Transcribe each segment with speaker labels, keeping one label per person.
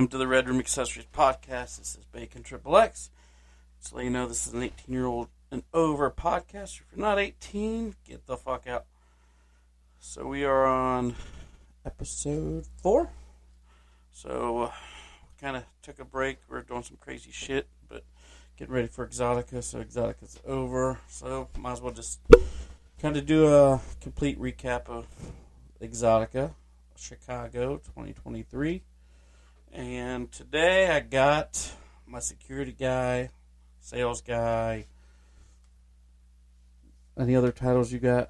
Speaker 1: Welcome to the Red Room Accessories Podcast. This is Bacon Triple X. Just to let you know, this is an 18-year-old and over podcast. If you're not 18, get the fuck out. So we are on episode 4. So kind of took a break. We're doing some crazy shit, but getting ready for Exxxotica. So Exxxotica's over. So might as well just kind of do a complete recap of Exxxotica Chicago 2023. And today I got my security guy, sales guy. Any other titles you got?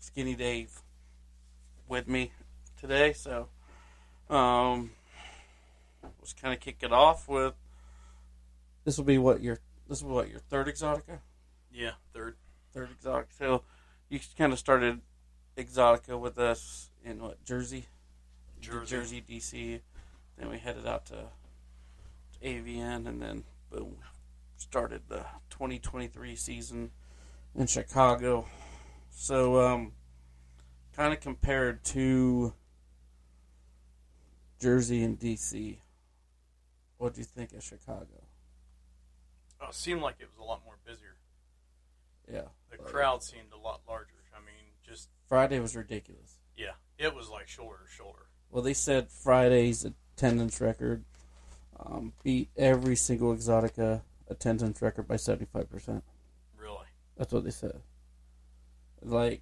Speaker 1: Skinny Dave with me today. So let's kind of kick it off with this will be what your third Exxxotica?
Speaker 2: Yeah, third
Speaker 1: Exxxotica. So you kind of started Exxxotica with us in what, Jersey, DC. Then we headed out to AVN, and then boom, started the 2023 season in Chicago. So kind of compared to Jersey and DC, what do you think of Chicago?
Speaker 2: Oh, it seemed like it was a lot more busier.
Speaker 1: Yeah,
Speaker 2: the crowd seemed a lot larger. I mean, just
Speaker 1: Friday was ridiculous.
Speaker 2: Yeah, it was like shoulder to shoulder.
Speaker 1: Well, they said Friday's attendance record beat every single Exxxotica attendance record by 75%.
Speaker 2: Really?
Speaker 1: That's what they said. Like,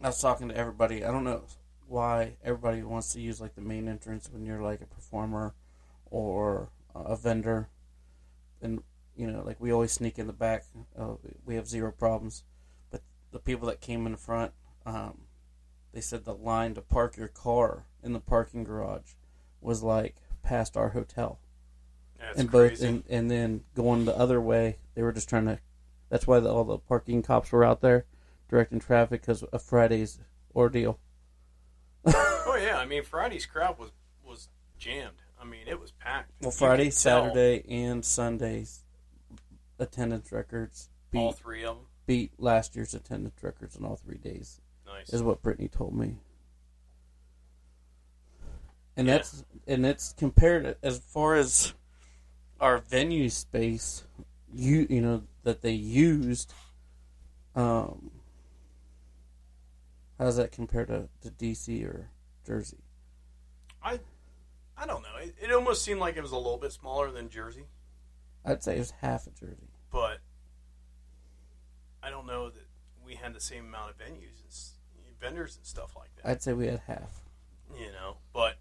Speaker 1: I was talking to everybody. I don't know why everybody wants to use, like, the main entrance when you're, like, a performer or a vendor. And, you know, like, we always sneak in the back. We have zero problems. But the people that came in the front, they said the line to park your car in the parking garage was like past our hotel.
Speaker 2: That's
Speaker 1: and
Speaker 2: crazy.
Speaker 1: And then going the other way, they were just trying to. That's why all the parking cops were out there directing traffic because of Friday's ordeal.
Speaker 2: Oh yeah, I mean Friday's crowd was jammed. I mean it was packed.
Speaker 1: Well, Friday, Saturday, and Sunday's attendance records
Speaker 2: all three of them
Speaker 1: beat last year's attendance records on all 3 days.
Speaker 2: Nice.
Speaker 1: Is what Brittany told me. And
Speaker 2: yeah.
Speaker 1: it's compared as far as our venue space, you know that they used. How does that compare to DC or Jersey?
Speaker 2: I don't know. It almost seemed like it was a little bit smaller than Jersey.
Speaker 1: I'd say it was half of Jersey.
Speaker 2: But I don't know that we had the same amount of venues and vendors and stuff like that.
Speaker 1: I'd say we had half.
Speaker 2: You know, but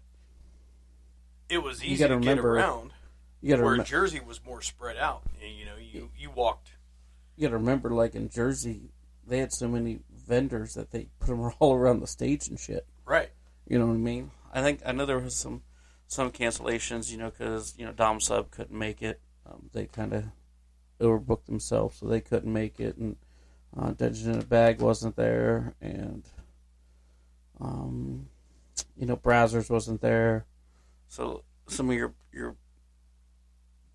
Speaker 2: it was easy to get around. Where Jersey was more spread out. You know, you walked.
Speaker 1: You got to remember, like in Jersey, they had so many vendors that they put them all around the stage and shit.
Speaker 2: Right.
Speaker 1: You know what I mean? I know there was some cancellations, you know, because, you know, Dom Sub couldn't make it. They kind of overbooked themselves, so they couldn't make it. And Dungeon in a Bag wasn't there. And, you know, Brazzers wasn't there. So some of your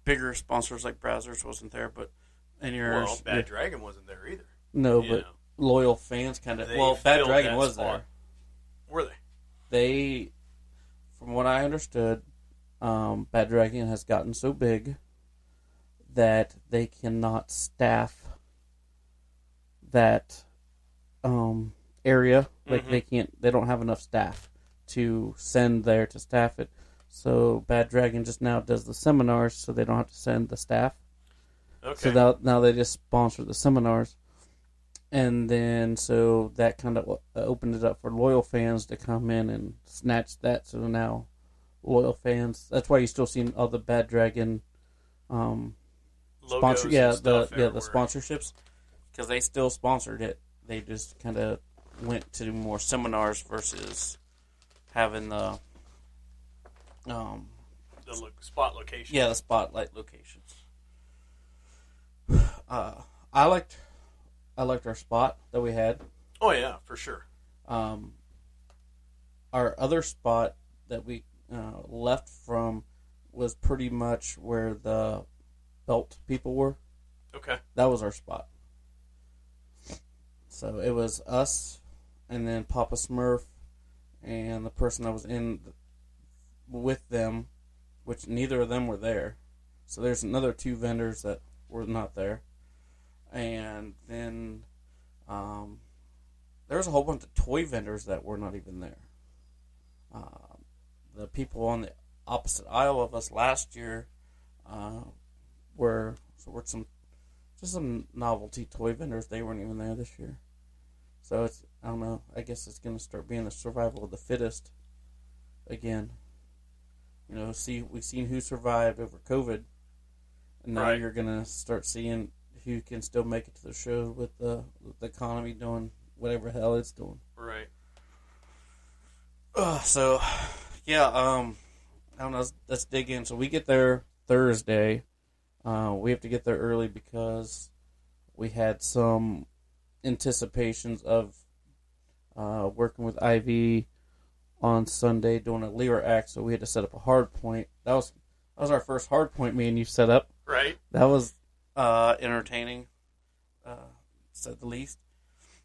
Speaker 1: bigger sponsors like Brazzers wasn't there. But
Speaker 2: Bad Dragon wasn't there either.
Speaker 1: No, but loyal fans kind of... Well, Bad Dragon was there.
Speaker 2: Were they?
Speaker 1: They, from what I understood, Bad Dragon has gotten so big that they cannot staff that area. Like they don't have enough staff to send there to staff it. So Bad Dragon just now does the seminars, so they don't have to send the staff.
Speaker 2: Okay.
Speaker 1: So now they just sponsor the seminars. And then, so that kind of opened it up for loyal fans to come in and snatch that. So now, loyal fans. That's why you still see all the Bad Dragon sponsor. Yeah, the sponsorships, because they still sponsored it. They just kind of went to more seminars versus having the
Speaker 2: spot locations.
Speaker 1: Yeah, the spotlight locations. I liked our spot that we had.
Speaker 2: Oh yeah, for sure.
Speaker 1: Our other spot that we left from was pretty much where the belt people were.
Speaker 2: Okay.
Speaker 1: That was our spot. So it was us, and then Papa Smurf, and the person that was in with them, which neither of them were there. So there's another 2 vendors that were not there. And then there was a whole bunch of toy vendors that were not even there. The people on the opposite aisle of us last year were some novelty toy vendors. They weren't even there this year. So it's, I don't know, I guess it's going to start being the survival of the fittest again. You know, we've seen who survived over COVID, and now you're going to start seeing who can still make it to the show with the economy doing whatever the hell it's doing.
Speaker 2: Right.
Speaker 1: So, yeah, I don't know, let's dig in. So we get there Thursday. We have to get there early because we had some anticipations of working with IV on Sunday doing a lever act, so we had to set up a hard point. That was our first hard point me and you set up.
Speaker 2: Right.
Speaker 1: That was entertaining, said the least.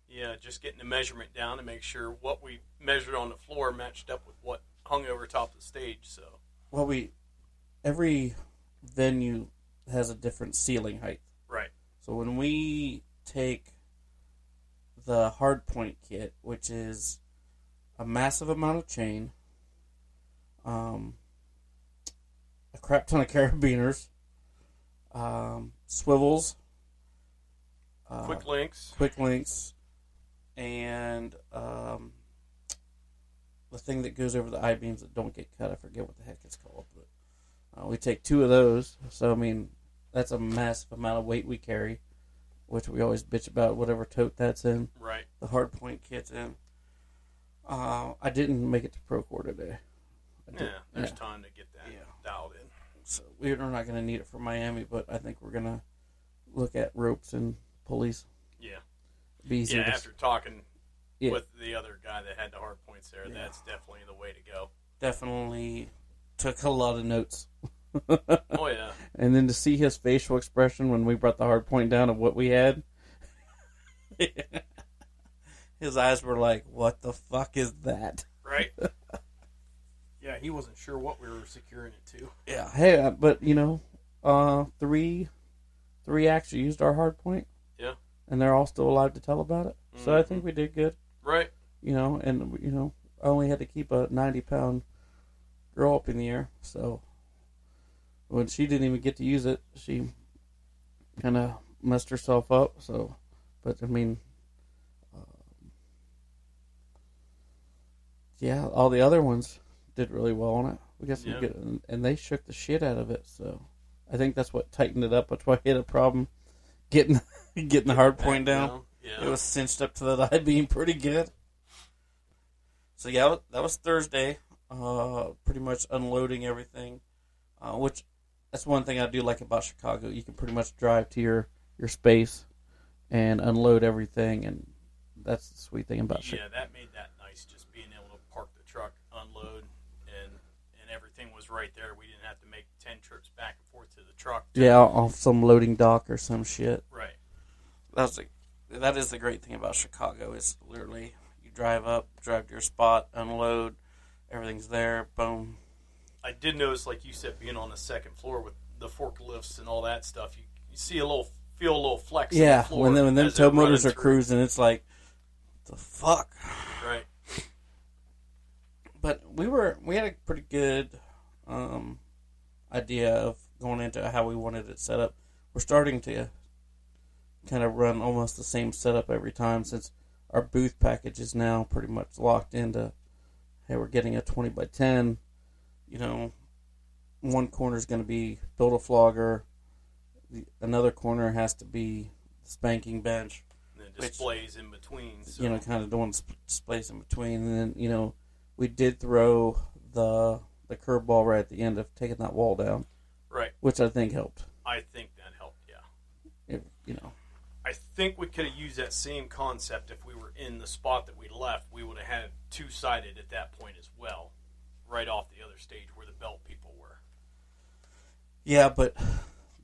Speaker 2: Yeah, just getting the measurement down to make sure what we measured on the floor matched up with what hung over top of the stage. So,
Speaker 1: well, every venue has a different ceiling height.
Speaker 2: Right.
Speaker 1: So when we take the hard point kit, which is a massive amount of chain, a crap ton of carabiners, swivels,
Speaker 2: quick
Speaker 1: links, and the thing that goes over the I-beams that don't get cut. I forget what the heck it's called, but we take 2 of those. So, I mean, that's a massive amount of weight we carry, which we always bitch about whatever tote that's in.
Speaker 2: Right.
Speaker 1: The hard point kit's in. I didn't make it to Procore today.
Speaker 2: There's time to get that dialed in.
Speaker 1: So we're not going to need it for Miami, but I think we're going to look at ropes and pulleys.
Speaker 2: Yeah.
Speaker 1: Be easier
Speaker 2: after talking with the other guy that had the hard points there, that's definitely the way to go.
Speaker 1: Definitely took a lot of notes.
Speaker 2: Oh, yeah.
Speaker 1: And then to see his facial expression when we brought the hard point down of what we had. His eyes were like, what the fuck is that?
Speaker 2: Right. Yeah, he wasn't sure what we were securing it to.
Speaker 1: Yeah. Hey, but, you know, three actually used our hard point.
Speaker 2: Yeah.
Speaker 1: And they're all still alive to tell about it. Mm-hmm. So I think we did good.
Speaker 2: Right.
Speaker 1: You know, and, you know, I only had to keep a 90-pound girl up in the air. So when she didn't even get to use it, she kind of messed herself up. So, but, I mean, yeah, all the other ones did really well on it. We got some good, and they shook the shit out of it. So I think that's what tightened it up. That's why I had a problem getting the hard point down. Yeah. It was cinched up to that I-beam pretty good. So yeah, that was Thursday. Pretty much unloading everything, which that's one thing I do like about Chicago. You can pretty much drive to your space and unload everything, and that's the sweet thing about Chicago.
Speaker 2: Yeah, that made that nice, just being able to park the truck, unload, and everything was right there. We didn't have to make 10 trips back and forth to the truck.
Speaker 1: Yeah, off some loading dock or some shit.
Speaker 2: Right.
Speaker 1: That is the great thing about Chicago, is literally you drive up, drive to your spot, unload, everything's there, boom.
Speaker 2: I did notice, like you said, being on the second floor with the forklifts and all that stuff, you feel a little flex.
Speaker 1: Yeah,
Speaker 2: on the floor
Speaker 1: when them tow motors are cruising, it's like, the fuck.
Speaker 2: Right.
Speaker 1: But we had a pretty good idea of going into how we wanted it set up. We're starting to kind of run almost the same setup every time, since our booth package is now pretty much locked into, hey, we're getting a 20 by 10. You know, one corner is going to be build-a-flogger. Another corner has to be spanking bench.
Speaker 2: And then displays in between. So.
Speaker 1: You know, kind of doing displays in between. And then, you know, we did throw the curveball right at the end of taking that wall down.
Speaker 2: Right.
Speaker 1: Which I think helped.
Speaker 2: I think that helped, yeah.
Speaker 1: You know.
Speaker 2: I think we could have used that same concept if we were in the spot that we left. We would have had it two-sided at that point as well, right off the other stage where the belt people were.
Speaker 1: Yeah, but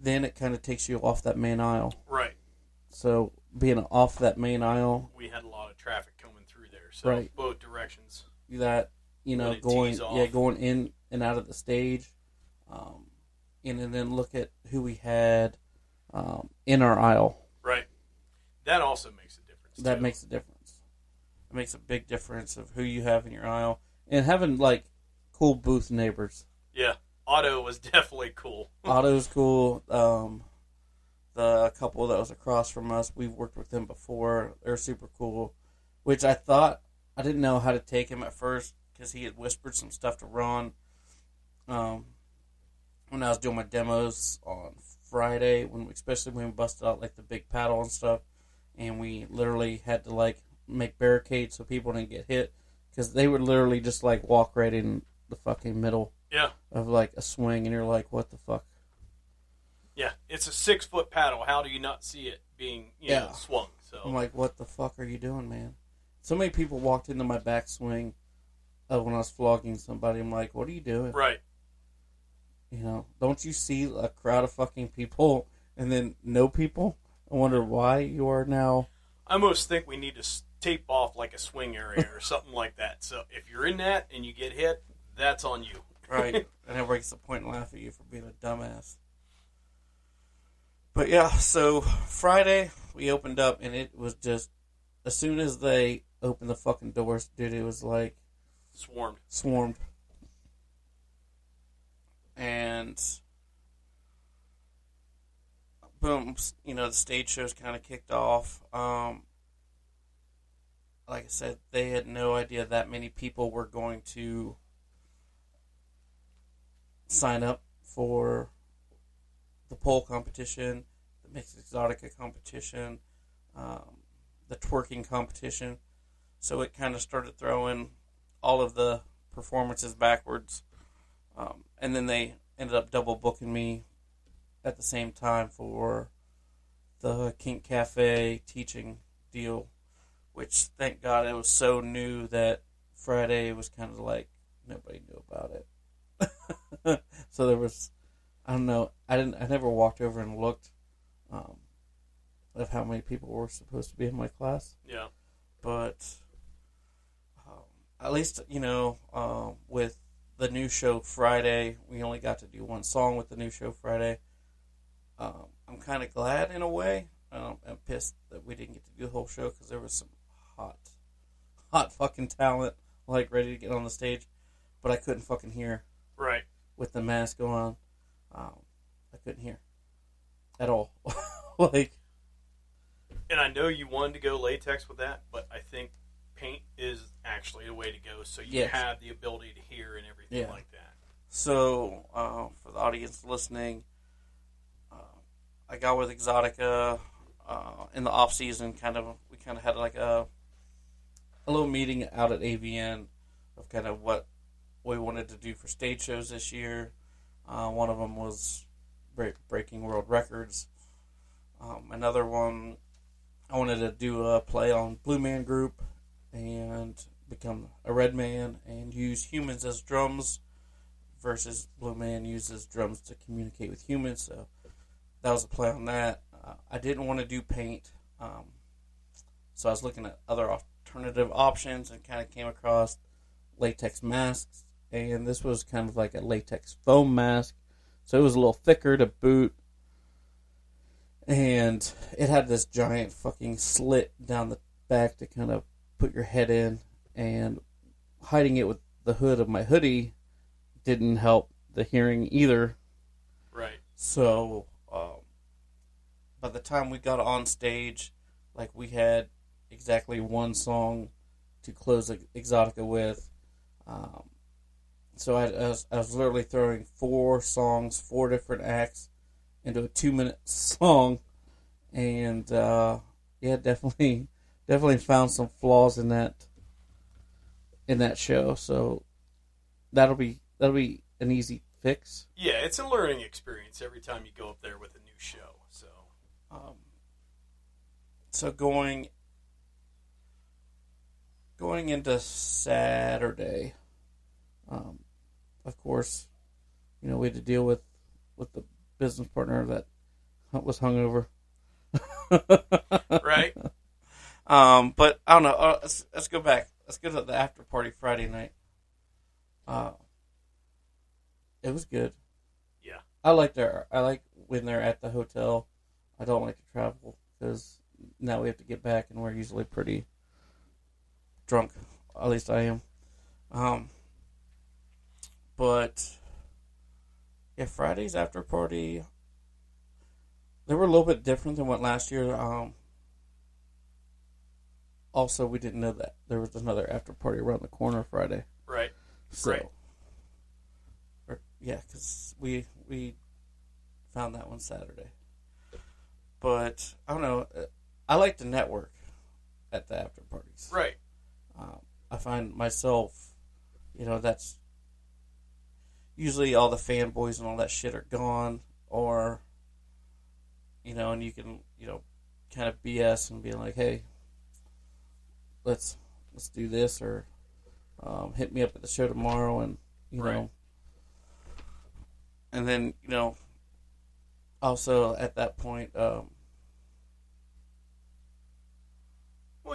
Speaker 1: then it kind of takes you off that main aisle.
Speaker 2: Right.
Speaker 1: So being off that main aisle,
Speaker 2: we had a lot of traffic coming through there, so both directions.
Speaker 1: That going in and out of the stage, and then look at who we had in our aisle.
Speaker 2: Right. That also makes a difference.
Speaker 1: That makes a difference. It makes a big difference of who you have in your aisle, and having like cool booth neighbors.
Speaker 2: Yeah, Otto was definitely cool.
Speaker 1: Otto's cool. The couple that was across from us, we've worked with them before. They're super cool. Which I didn't know how to take him at first because he had whispered some stuff to Ron when I was doing my demos on Friday, especially when we busted out like the big paddle and stuff, and we literally had to like make barricades so people didn't get hit because they would literally just like walk right in the fucking middle of like a swing, and you're like, what the fuck?
Speaker 2: Yeah, it's a 6-foot paddle. How do you not see it being swung? So
Speaker 1: I'm like, what the fuck are you doing, man? So many people walked into my backswing when I was flogging somebody. I'm like, what are you doing?
Speaker 2: Right.
Speaker 1: Don't you see a crowd of fucking people and then no people? I wonder why you are now.
Speaker 2: I almost think we need to tape off like a swing area or something like that. So if you're in that and you get hit, that's on you.
Speaker 1: Right. And everybody gets to point and laugh at you for being a dumbass. But yeah, so Friday we opened up and it was just, as soon as they opened the fucking doors, dude, it was like swarmed. And boom, the stage shows kind of kicked off. Like I said, they had no idea that many people were going to sign up for the pole competition, the mixed exxxotica competition, the twerking competition. So it kind of started throwing all of the performances backwards. And then they ended up double booking me at the same time for the Kink Cafe teaching deal, which, thank God, it was so new that Friday was kind of like nobody knew about it. So there was, I don't know, I never walked over and looked of how many people were supposed to be in my class.
Speaker 2: Yeah.
Speaker 1: But at least, with the new show Friday, we only got to do one song with the new show Friday. I'm kind of glad in a way. I'm pissed that we didn't get to do the whole show because there was some hot fucking talent like ready to get on the stage, but I couldn't fucking hear.
Speaker 2: Right.
Speaker 1: With the mask on, I couldn't hear at all. Like,
Speaker 2: and I know you wanted to go latex with that, but I think paint is actually the way to go, so you have the ability to hear and everything like that.
Speaker 1: So, for the audience listening, I got with Exxxotica in the off season. We kind of had like a little meeting out at AVN of kind of what we wanted to do for stage shows this year. One of them was breaking world records. Another one, I wanted to do a play on Blue Man Group and become a red man and use humans as drums versus Blue Man uses drums to communicate with humans. So that was a play on that. I didn't want to do paint, so I was looking at other alternative options and kind of came across latex masks, and this was kind of like a latex foam mask, so it was a little thicker to boot, and it had this giant fucking slit down the back to kind of put your head in, and hiding it with the hood of my hoodie didn't help the hearing either.
Speaker 2: Right.
Speaker 1: So by the time we got on stage, like, we had exactly one song to close Exxxotica with. So I was literally throwing 4 songs, 4 different acts into a 2-minute song, and definitely found some flaws in that show. So that'll be an easy fix.
Speaker 2: Yeah, it's a learning experience every time you go up there with a new show.
Speaker 1: So going into Saturday, of course, we had to deal with the business partner that was hungover.
Speaker 2: Right.
Speaker 1: But I don't know. Let's go back. Let's go to the after party Friday night. It was good.
Speaker 2: Yeah.
Speaker 1: I like when they're at the hotel. I don't like to travel because now we have to get back and we're usually pretty drunk. At least I am. But yeah, Friday's after party, they were a little bit different than what last year. Also, we didn't know that there was another after party around the corner Friday.
Speaker 2: Right.
Speaker 1: So,
Speaker 2: right.
Speaker 1: Yeah, because we found that one Saturday. But I don't know. I like to network at the after parties.
Speaker 2: Right.
Speaker 1: I find myself, that's usually all the fanboys and all that shit are gone, or and you can kind of BS and be like, hey, let's do this, or hit me up at the show tomorrow, and
Speaker 2: right.
Speaker 1: And then also at that point,
Speaker 2: well,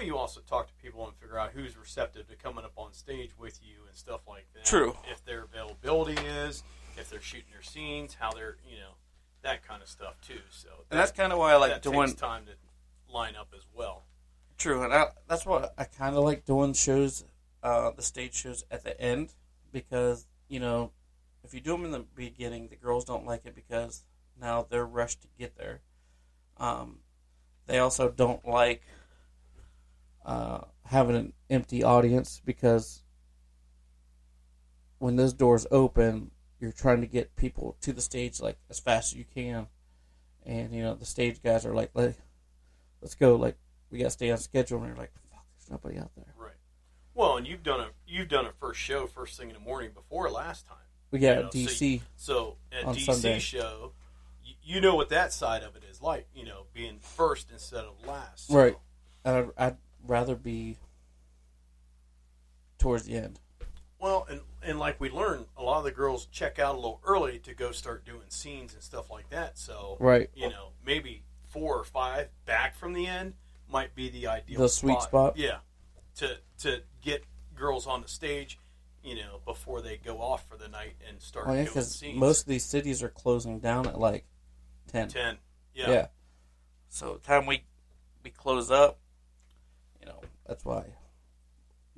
Speaker 2: you also talk to people and figure out who's receptive to coming up on stage with you and stuff like that.
Speaker 1: True.
Speaker 2: If their availability is, if they're shooting their scenes, how they're, that kind of stuff too. So
Speaker 1: and that's kind of why I like doing.
Speaker 2: Takes time to line up as well.
Speaker 1: True, and that's why I kind of like doing shows, the stage shows at the end, because if you do them in the beginning, the girls don't like it because now they're rushed to get there. They also don't like having an empty audience, because when those doors open, you're trying to get people to the stage like as fast as you can, and the stage guys are like, let's go, like we got to stay on schedule, and you're like, fuck, there's nobody out there.
Speaker 2: Right. Well, and you've done a first show first thing in the morning before last time.
Speaker 1: We got DC.
Speaker 2: So at DC
Speaker 1: Sunday.
Speaker 2: show, you know what that side of it is like, being first instead of last. So.
Speaker 1: Right. I'd rather be towards the end.
Speaker 2: Well, and like we learned, a lot of the girls check out a little early to go start doing scenes and stuff like that. So,
Speaker 1: right.
Speaker 2: Maybe 4 or 5 back from the end might be the ideal
Speaker 1: the sweet spot.
Speaker 2: Yeah. To get girls on the stage, before they go off for the night and start doing scenes.
Speaker 1: Most of these cities are closing down at like 10.
Speaker 2: 10, yeah.
Speaker 1: So the time we close up, that's why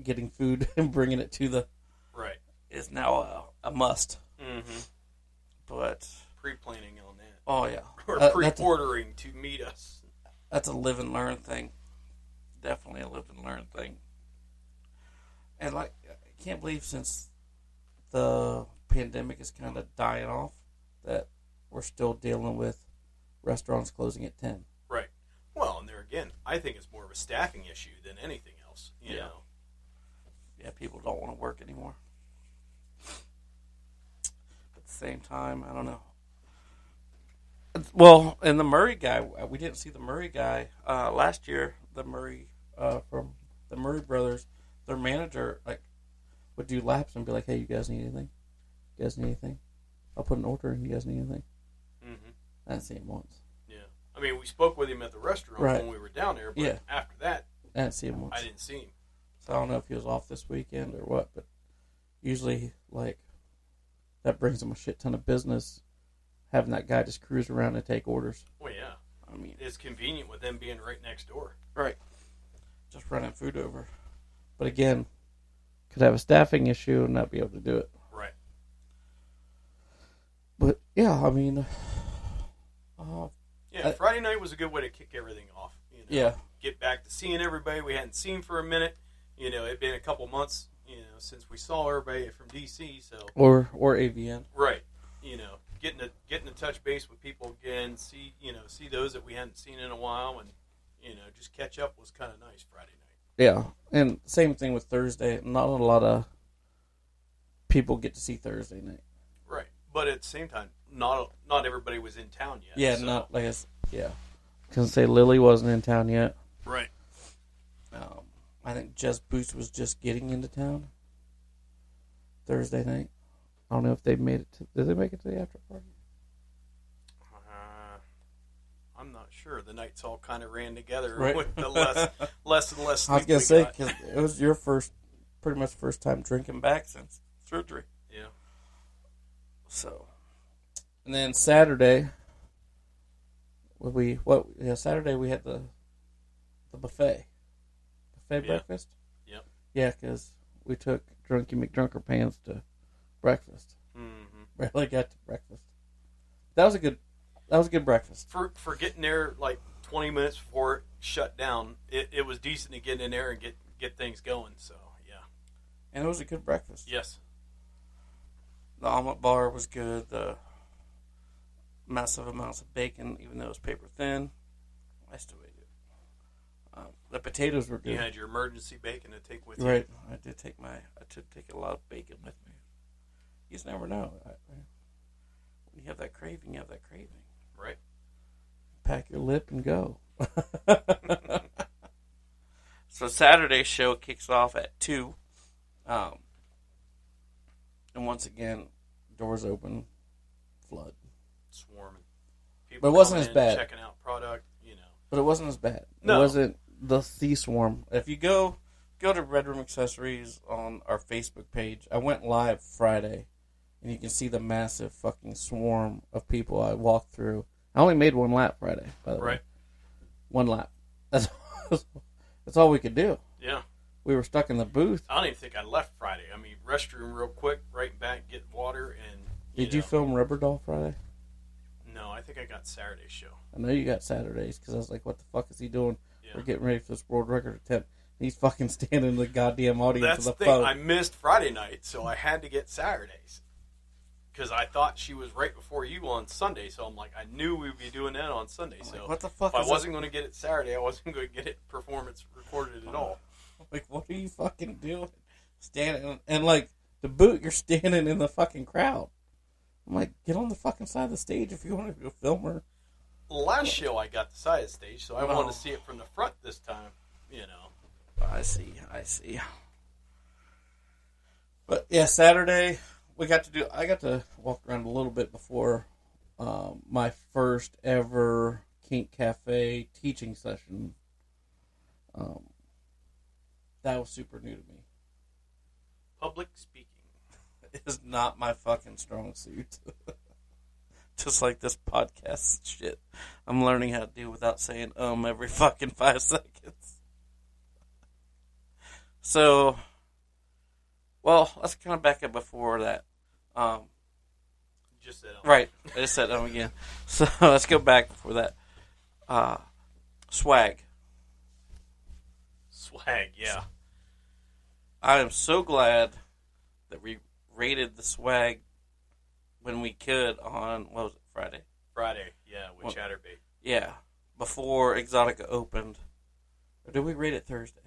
Speaker 1: getting food and bringing it to the
Speaker 2: right
Speaker 1: is now a must.
Speaker 2: Mm-hmm.
Speaker 1: But
Speaker 2: pre-planning on that.
Speaker 1: Oh yeah,
Speaker 2: or pre-ordering to meet us.
Speaker 1: That's a live and learn thing. Definitely a live and learn thing. And I can't believe since the pandemic is kind of dying off that we're still dealing with restaurants closing at 10.
Speaker 2: Right. Well, and there again, I think it's more of a staffing issue than anything else. You know.
Speaker 1: Yeah, people don't want to work anymore. At the same time, I don't know. Well, and the Murray guy, we didn't see the Murray guy last year. The Murray from the Murray brothers, their manager would do laps and be like, "Hey, you guys need anything? You guys need anything? I'll put an order in. You guys need anything?"
Speaker 2: Mm-hmm.
Speaker 1: I didn't see him once.
Speaker 2: Yeah, I mean, we spoke with him at the restaurant when we were down there, but after that,
Speaker 1: I didn't see him once.
Speaker 2: I didn't see him.
Speaker 1: So I don't know if he was off this weekend or what, but usually that brings him a shit ton of business. Having that guy just cruise around and take orders.
Speaker 2: Well, yeah.
Speaker 1: I mean,
Speaker 2: it's convenient with them being right next door.
Speaker 1: Right. Just running food over. But again, could have a staffing issue and not be able to do it.
Speaker 2: Right.
Speaker 1: But yeah, I mean,
Speaker 2: Friday night was a good way to kick everything off. Get back to seeing everybody we hadn't seen for a minute. It'd been a couple months, since we saw everybody from DC. So
Speaker 1: or AVN.
Speaker 2: Right. Getting to touch base with people again, see those that we hadn't seen in a while, and just catch up was kind of nice Friday night.
Speaker 1: Yeah, and same thing with Thursday. Not a lot of people get to see Thursday night.
Speaker 2: Right, but at the same time, not everybody was in town yet.
Speaker 1: Yeah,
Speaker 2: so.
Speaker 1: not like I can say Lily wasn't in town yet.
Speaker 2: Right.
Speaker 1: I think Just Boost was just getting into town Thursday night. I don't know if they made it to... Did they make it to the after party?
Speaker 2: I'm not sure. The nights all kind of ran together
Speaker 1: with
Speaker 2: the less and less sleep.
Speaker 1: I was going to say, because it was your pretty much first time drinking back since surgery.
Speaker 2: Yeah.
Speaker 1: So, and then Saturday, Saturday we had the buffet breakfast.
Speaker 2: Yep.
Speaker 1: Yeah, because we took Drunky McDrunkerpants to breakfast.
Speaker 2: Mm-hmm.
Speaker 1: Barely got to breakfast. That was a good breakfast.
Speaker 2: For getting there like 20 minutes before it shut down, it was decent to get in there and get things going. So yeah.
Speaker 1: And it was a good breakfast.
Speaker 2: Yes.
Speaker 1: The omelet bar was good. The massive amounts of bacon, even though it was paper thin, I still ate it. The potatoes were good.
Speaker 2: You had your emergency bacon to take with you.
Speaker 1: Right. I did take a lot of bacon with me. You just never know. When you have that craving, you have that craving.
Speaker 2: Right.
Speaker 1: Pack your lip and go. So Saturday's show kicks off at 2. And once again, doors open, flood.
Speaker 2: Swarming. People
Speaker 1: But it wasn't
Speaker 2: coming
Speaker 1: as bad.
Speaker 2: Checking out product,
Speaker 1: But it wasn't as bad.
Speaker 2: No.
Speaker 1: It wasn't the swarm. If you go to Red Room Accessories on our Facebook page, I went live Friday, and you can see the massive fucking swarm of people I walked through. I only made one lap Friday, by the way.
Speaker 2: Right.
Speaker 1: One lap. That's all we could do.
Speaker 2: Yeah.
Speaker 1: We were stuck in the booth.
Speaker 2: I don't even think I left Friday. I mean, restroom real quick, right back, get water, and
Speaker 1: Did you film Rubber Doll Friday?
Speaker 2: No, I think I got Saturday's show.
Speaker 1: I know you got Saturdays, because I was like, what the fuck is he doing?
Speaker 2: Yeah.
Speaker 1: We're getting ready for this world record attempt. He's fucking standing in the goddamn audience
Speaker 2: That's
Speaker 1: with
Speaker 2: the
Speaker 1: the
Speaker 2: thing.
Speaker 1: phone.
Speaker 2: I missed Friday night, so I had to get Saturdays. Because I thought she was right before you on Sunday, so I'm like, I knew we would be doing that on Sunday. So
Speaker 1: like, what the fuck
Speaker 2: if I
Speaker 1: is
Speaker 2: wasn't going to get it Saturday, I wasn't going to get it performance recorded at all.
Speaker 1: Like, what are you fucking doing? Standing, and like, to boot, you're standing in the fucking crowd. I'm like, get on the fucking side of the stage if you want to go film her.
Speaker 2: Last show I got the side of the stage, so I wanted to see it from the front this time,
Speaker 1: I see. But yeah, Saturday I got to walk around a little bit before my first ever Kink Cafe teaching session. That was super new to me.
Speaker 2: Public speaking.
Speaker 1: It is not my fucking strong suit. Just like this podcast shit. I'm learning how to do without saying every fucking 5 seconds. So, well, let's kind of back up before that.
Speaker 2: Just said
Speaker 1: Right. I just said again. So, let's go back before that. Swag.
Speaker 2: Swag, yeah.
Speaker 1: I am so glad that we rated the swag when we could on, what was it, Friday?
Speaker 2: Friday, yeah, with Chatterbait.
Speaker 1: Yeah, before Exxxotica opened. Or did we rate it Thursday?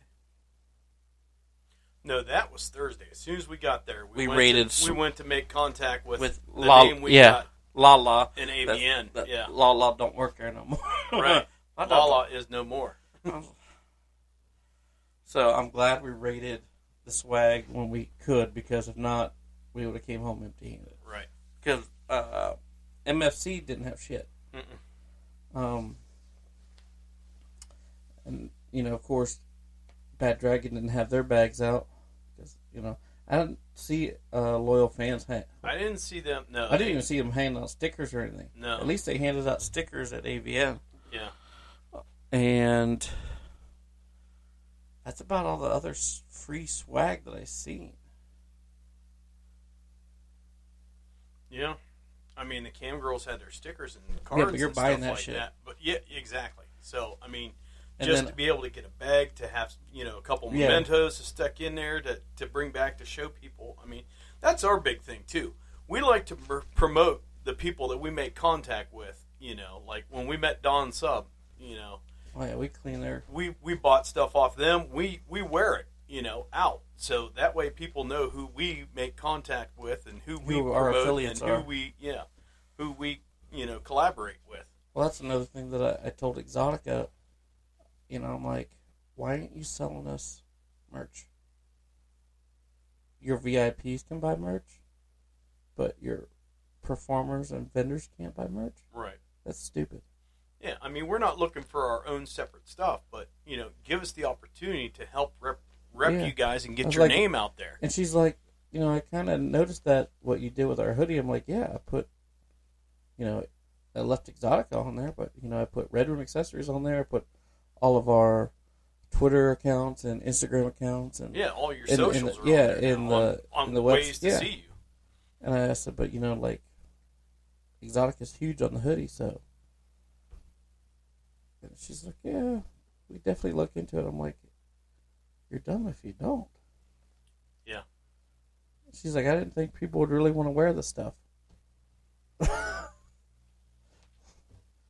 Speaker 2: No, that was Thursday. As soon as we got there, we went to make contact with the name we got.
Speaker 1: Lala.
Speaker 2: In AVN, yeah.
Speaker 1: Lala don't work there no more.
Speaker 2: Right. Lala is no more.
Speaker 1: So I'm glad we rated the swag when we could, because if not, we would have came home empty-handed.
Speaker 2: Right.
Speaker 1: Because MFC didn't have shit.
Speaker 2: Mm-mm.
Speaker 1: And, of course, Bad Dragon didn't have their bags out. Because, I didn't see loyal fans.
Speaker 2: I didn't see them. No,
Speaker 1: I didn't even see them handing out stickers or anything.
Speaker 2: No.
Speaker 1: At least they handed out stickers at AVN.
Speaker 2: Yeah.
Speaker 1: And that's about all the other free swag that I've seen.
Speaker 2: Yeah. I mean, the cam girls had their stickers and cards.
Speaker 1: Yeah, but you're
Speaker 2: and
Speaker 1: buying
Speaker 2: stuff
Speaker 1: that
Speaker 2: like
Speaker 1: shit.
Speaker 2: that. But yeah, exactly. So, I mean,
Speaker 1: And
Speaker 2: just
Speaker 1: then-
Speaker 2: to be able to get a bag, to have, a couple mementos to stick in there to bring back to show people. I mean, that's our big thing, too. We like to promote the people that we make contact with, like when we met Don Sub,
Speaker 1: Oh, yeah, we clean their...
Speaker 2: we bought stuff off them. We wear it, out. So that way people know who we make contact with and who we
Speaker 1: Who our
Speaker 2: promote
Speaker 1: affiliates
Speaker 2: and
Speaker 1: are.
Speaker 2: who we collaborate with.
Speaker 1: Well, that's another thing that I told Exxxotica. I'm like, why aren't you selling us merch? Your VIPs can buy merch, but your performers and vendors can't buy merch?
Speaker 2: Right.
Speaker 1: That's stupid.
Speaker 2: Yeah, I mean, we're not looking for our own separate stuff, but, give us the opportunity to help rep
Speaker 1: Yeah.
Speaker 2: you guys and
Speaker 1: I
Speaker 2: get
Speaker 1: was
Speaker 2: your
Speaker 1: like-
Speaker 2: name out there.
Speaker 1: And she's like, I kind of noticed that what you did with our hoodie. I'm like, yeah, I put, I left Exxxotica on there, but, I put Red Room Accessories on there. I put all of our Twitter accounts and Instagram accounts. And
Speaker 2: all your socials are on there
Speaker 1: in the
Speaker 2: ways
Speaker 1: website.
Speaker 2: to see you.
Speaker 1: And I said, but, Exxxotica's huge on the hoodie, so. And she's like, yeah, we definitely look into it. I'm like, you're dumb if you don't.
Speaker 2: Yeah.
Speaker 1: She's like, I didn't think people would really want to wear this stuff.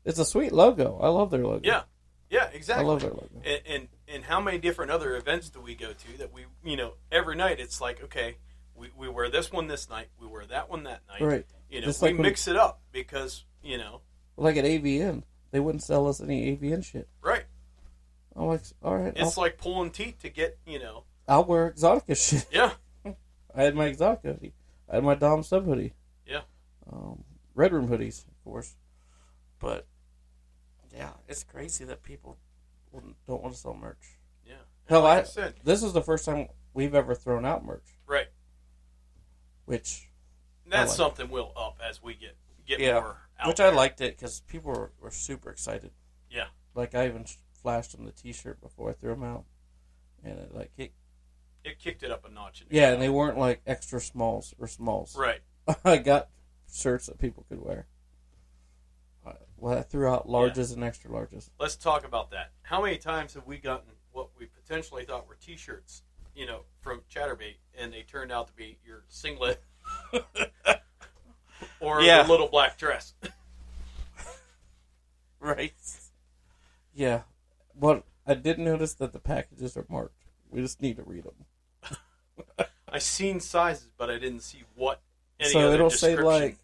Speaker 1: It's a sweet logo. I love their logo.
Speaker 2: Yeah, exactly.
Speaker 1: I love their logo.
Speaker 2: And how many different other events do we go to that we, every night it's like, okay, we wear this one this night, we wear that one that night.
Speaker 1: Right.
Speaker 2: We mix it up because,
Speaker 1: Like at AVN, they wouldn't sell us any AVN shit.
Speaker 2: Right.
Speaker 1: I'm like, all right.
Speaker 2: It's like pulling teeth to get,
Speaker 1: I'll wear Exxxotica shit.
Speaker 2: Yeah.
Speaker 1: I had my Exxxotica hoodie. I had my Dom sub hoodie.
Speaker 2: Yeah.
Speaker 1: Red Room hoodies, of course. But, yeah, it's crazy that people don't want to sell merch.
Speaker 2: Yeah.
Speaker 1: Hell,
Speaker 2: like I said,
Speaker 1: this is the first time we've ever thrown out merch.
Speaker 2: Right.
Speaker 1: Which...
Speaker 2: That's something we'll up as we get more out
Speaker 1: which
Speaker 2: there.
Speaker 1: I liked it because people were super excited.
Speaker 2: Yeah.
Speaker 1: Like, I even flashed them the t-shirt before I threw them out. And
Speaker 2: it kicked it up a notch.
Speaker 1: And they weren't like extra smalls or smalls.
Speaker 2: Right.
Speaker 1: I got shirts that people could wear. Well, I threw out larges and extra larges.
Speaker 2: Let's talk about that. How many times have we gotten what we potentially thought were t-shirts, from Chatterbait, and they turned out to be your singlet or the little black dress?
Speaker 1: Right. Yeah. But I did notice that the packages are marked. We just need to read them.
Speaker 2: I seen sizes, but I didn't see what any
Speaker 1: so
Speaker 2: other
Speaker 1: it'll
Speaker 2: description.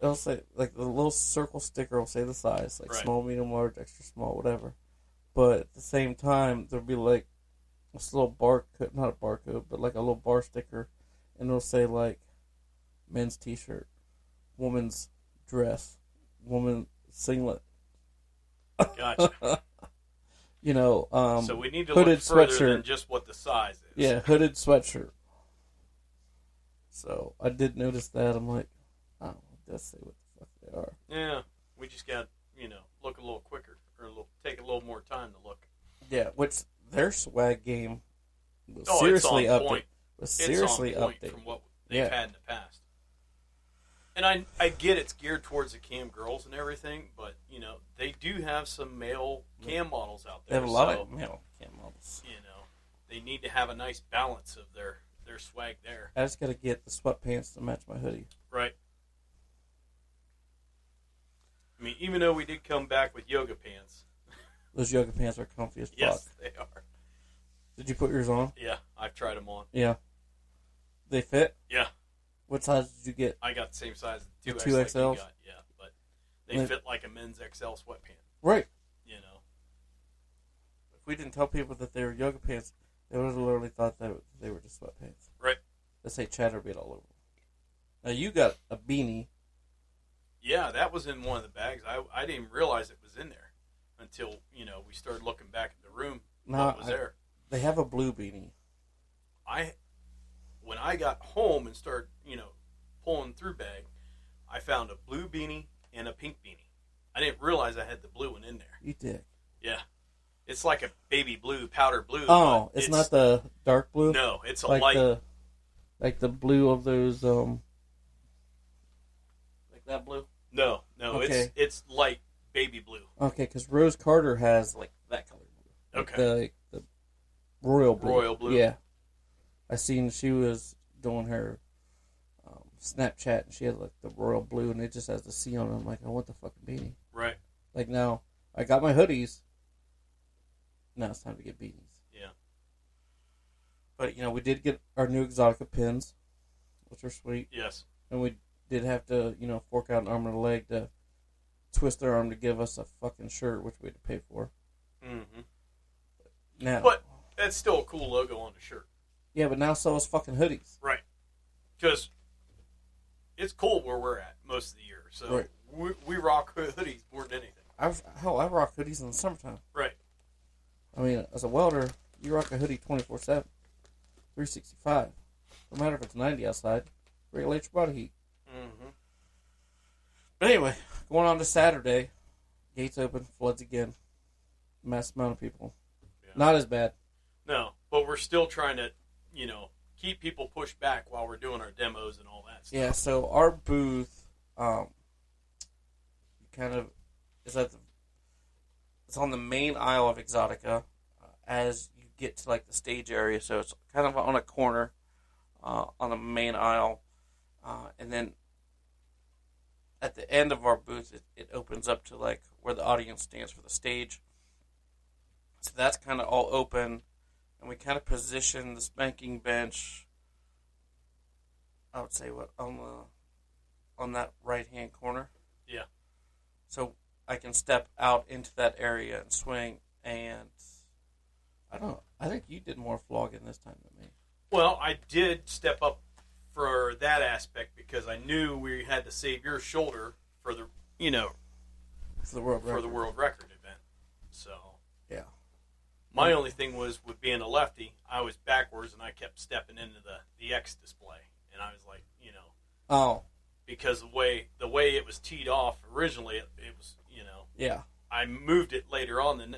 Speaker 1: It'll say like the little circle sticker will say the size, like
Speaker 2: right.
Speaker 1: small, medium, large, extra small, whatever. But at the same time, there'll be like this little barcode, not a barcode, but like a little bar sticker, and it'll say like men's t-shirt, woman's dress, woman singlet.
Speaker 2: Gotcha.
Speaker 1: So
Speaker 2: we need to
Speaker 1: hooded
Speaker 2: look further
Speaker 1: sweatshirt.
Speaker 2: than just what the size is.
Speaker 1: Yeah, hooded sweatshirt. So I did notice that. I'm like, oh, let's see what the fuck they are.
Speaker 2: Yeah, we just got look a little quicker or take a little more time to look.
Speaker 1: Yeah, which their swag game was
Speaker 2: it's
Speaker 1: seriously
Speaker 2: on
Speaker 1: updated.
Speaker 2: point.
Speaker 1: Was seriously
Speaker 2: it's on point
Speaker 1: updated
Speaker 2: from what they've had in the past. And I get it's geared towards the cam girls and everything, but they do have some male cam models out there.
Speaker 1: They have a lot of male cam models.
Speaker 2: They need to have a nice balance of their swag there.
Speaker 1: I just got to get the sweatpants to match my hoodie.
Speaker 2: Right. I mean, even though we did come back with yoga pants.
Speaker 1: Those yoga pants are comfy as fuck.
Speaker 2: Yes, they are.
Speaker 1: Did you put yours on?
Speaker 2: Yeah, I've tried them on.
Speaker 1: Yeah. They fit?
Speaker 2: Yeah.
Speaker 1: What size did you get?
Speaker 2: I got the same size, 2X.
Speaker 1: 2XLs?
Speaker 2: Like you got, yeah, but they fit like a men's XL sweatpant.
Speaker 1: Right. If we didn't tell people that they were yoga pants, they would have literally thought that they were just sweatpants.
Speaker 2: Right.
Speaker 1: They say Chatterbait all over them. Now, you got a beanie.
Speaker 2: Yeah, that was in one of the bags. I didn't even realize it was in there until, we started looking back at the room. What was there?
Speaker 1: They have a blue beanie.
Speaker 2: When I got home and started, pulling through bag, I found a blue beanie and a pink beanie. I didn't realize I had the blue one in there.
Speaker 1: You did.
Speaker 2: Yeah. It's like a baby blue, powder blue.
Speaker 1: Oh, it's not the dark blue?
Speaker 2: No, it's a
Speaker 1: like
Speaker 2: light.
Speaker 1: Like the blue of those, like that blue?
Speaker 2: No,
Speaker 1: okay.
Speaker 2: it's light baby blue.
Speaker 1: Okay, because Rose Carter has, like, that color blue.
Speaker 2: Okay.
Speaker 1: The royal blue.
Speaker 2: Royal blue.
Speaker 1: Yeah. I seen she was doing her Snapchat, and she had, like, the royal blue, and it just has the C on it. I'm like, I want the fucking beanie.
Speaker 2: Right.
Speaker 1: Like, now, I got my hoodies. Now it's time to get beanies.
Speaker 2: Yeah.
Speaker 1: But, we did get our new Exxxotica pins, which are sweet.
Speaker 2: Yes.
Speaker 1: And we did have to, fork out an arm and a leg to twist their arm to give us a fucking shirt, which we had to pay for.
Speaker 2: Mm-hmm.
Speaker 1: Now,
Speaker 2: but that's still a cool logo on the shirt.
Speaker 1: Yeah, but now so is fucking hoodies.
Speaker 2: Right. Because it's cold where we're at most of the year. So
Speaker 1: right.
Speaker 2: we rock hoodies more than anything.
Speaker 1: I rock hoodies in the summertime.
Speaker 2: Right.
Speaker 1: I mean, as a welder, you rock a hoodie 24/7, 365. No matter if it's 90 outside, regulate your body heat.
Speaker 2: Mm-hmm.
Speaker 1: But anyway, going on to Saturday, gates open, floods again. Mass amount of people. Yeah. Not as bad.
Speaker 2: No, but we're still trying to, keep people pushed back while we're doing our demos and all that stuff.
Speaker 1: Yeah, so our booth, kind of is it's on the main aisle of Exxxotica as you get to like the stage area. So it's kind of on a corner on the main aisle, and then at the end of our booth, it opens up to like where the audience stands for the stage. So that's kind of all open, and we kind of position the spanking bench, I would say, on that right-hand corner.
Speaker 2: Yeah.
Speaker 1: So I can step out into that area and swing, and I think you did more flogging this time than me.
Speaker 2: Well, I did step up for that aspect because I knew we had to save your shoulder for the,
Speaker 1: for the world record
Speaker 2: event. So
Speaker 1: yeah.
Speaker 2: My only thing was with being a lefty, I was backwards and I kept stepping into the X display, and I was like,
Speaker 1: oh,
Speaker 2: because the way it was teed off originally, it was,
Speaker 1: yeah.
Speaker 2: I moved it later on in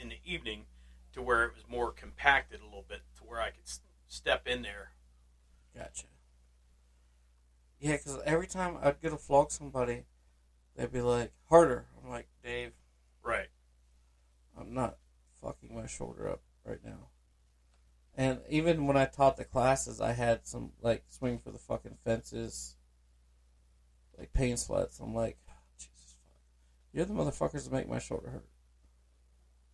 Speaker 2: the evening to where it was more compacted a little bit to where I could step in there.
Speaker 1: Gotcha. Yeah, because every time I'd go to flog somebody, they'd be like, harder. I'm like, Dave.
Speaker 2: Right.
Speaker 1: I'm not fucking my shoulder up right now. And even when I taught the classes, I had some, like, swing for the fucking fences, like, pain sleds. I'm like, Jesus fuck. You're the motherfuckers that make my shoulder hurt.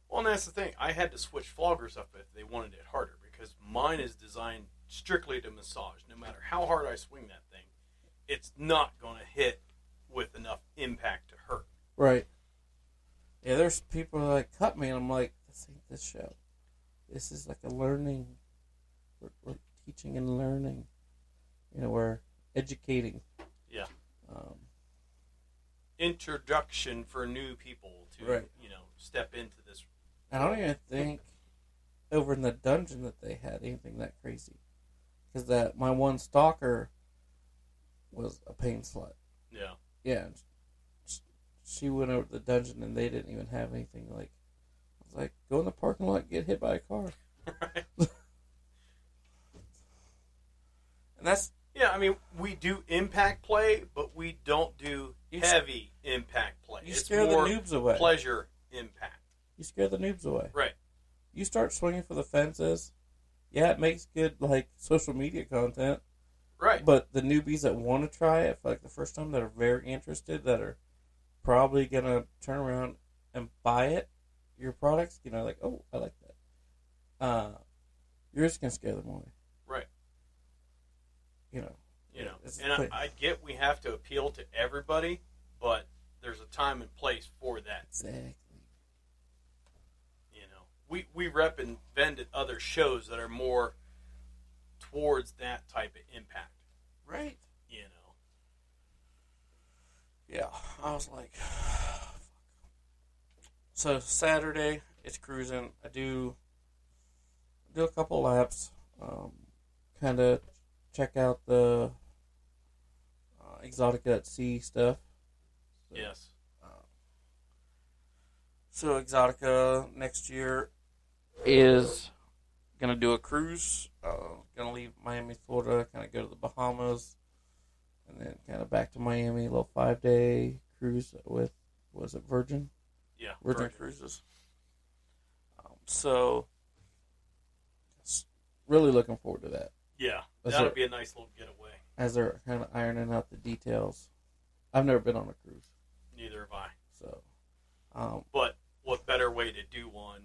Speaker 2: Well, and that's the thing. I had to switch floggers up if they wanted it harder, because mine is designed strictly to massage. No matter how hard I swing that thing, it's not going to hit with enough impact to hurt.
Speaker 1: Right. Yeah, there's people that like cut me, and I'm like, this ain't this show. This is like a learning. We're teaching and learning. We're educating.
Speaker 2: Yeah. Introduction for new people to,
Speaker 1: right.
Speaker 2: Step into this.
Speaker 1: I don't even think over in the dungeon that they had anything that crazy. Because my one stalker was a pain slut.
Speaker 2: Yeah.
Speaker 1: Yeah. She went over to the dungeon and they didn't even have anything like. I was like, go in the parking lot and get hit by a car.
Speaker 2: Right.
Speaker 1: And that's.
Speaker 2: Yeah, I mean, we do impact play, but we don't do heavy impact play.
Speaker 1: You scare the noobs away.
Speaker 2: Pleasure impact.
Speaker 1: You scare the noobs away.
Speaker 2: Right.
Speaker 1: You start swinging for the fences. Yeah, it makes good, like, social media content.
Speaker 2: Right.
Speaker 1: But the newbies that want to try it for, like, the first time, that are very interested, that are probably going to turn around and buy it, your products, like, oh, I like that. You're just going to scare them away.
Speaker 2: Right.
Speaker 1: And
Speaker 2: I get we have to appeal to everybody, but there's a time and place for that.
Speaker 1: Exactly.
Speaker 2: We rep and vend at other shows that are more towards that type of impact.
Speaker 1: Right. Yeah, I was like, fuck. So Saturday, it's cruising. I do a couple laps, kind of check out the exxxotica at sea stuff. So,
Speaker 2: yes.
Speaker 1: So exxxotica next year is gonna do a cruise. Gonna leave Miami, Florida, kind of go to the Bahamas, and then kind of back to Miami. A little 5-day cruise with, was it Virgin?
Speaker 2: Yeah,
Speaker 1: Virgin Cruises. So, really looking forward to that.
Speaker 2: Yeah, that'll be a nice little getaway.
Speaker 1: As they're kind of ironing out the details. I've never been on a cruise.
Speaker 2: Neither have I.
Speaker 1: So,
Speaker 2: but what better way to do one,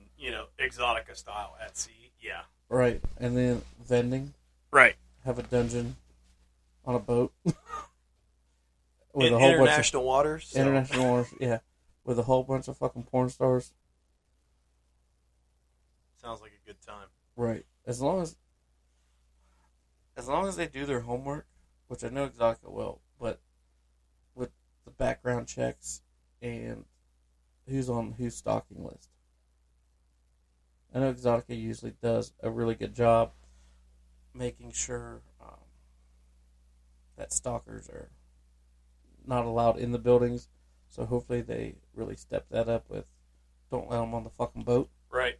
Speaker 2: exotica style at sea? Yeah.
Speaker 1: Right, and then vending.
Speaker 2: Right.
Speaker 1: Have a dungeon on a boat.
Speaker 2: With a whole international waters.
Speaker 1: So. International waters, yeah. With a whole bunch of fucking porn stars.
Speaker 2: Sounds like a good time.
Speaker 1: Right. As long as they do their homework, which I know Exotica will, but with the background checks and who's on whose stocking list. I know Exotica usually does a really good job making sure that stalkers are not allowed in the buildings. So hopefully they really step that up with don't let them on the fucking boat.
Speaker 2: Right.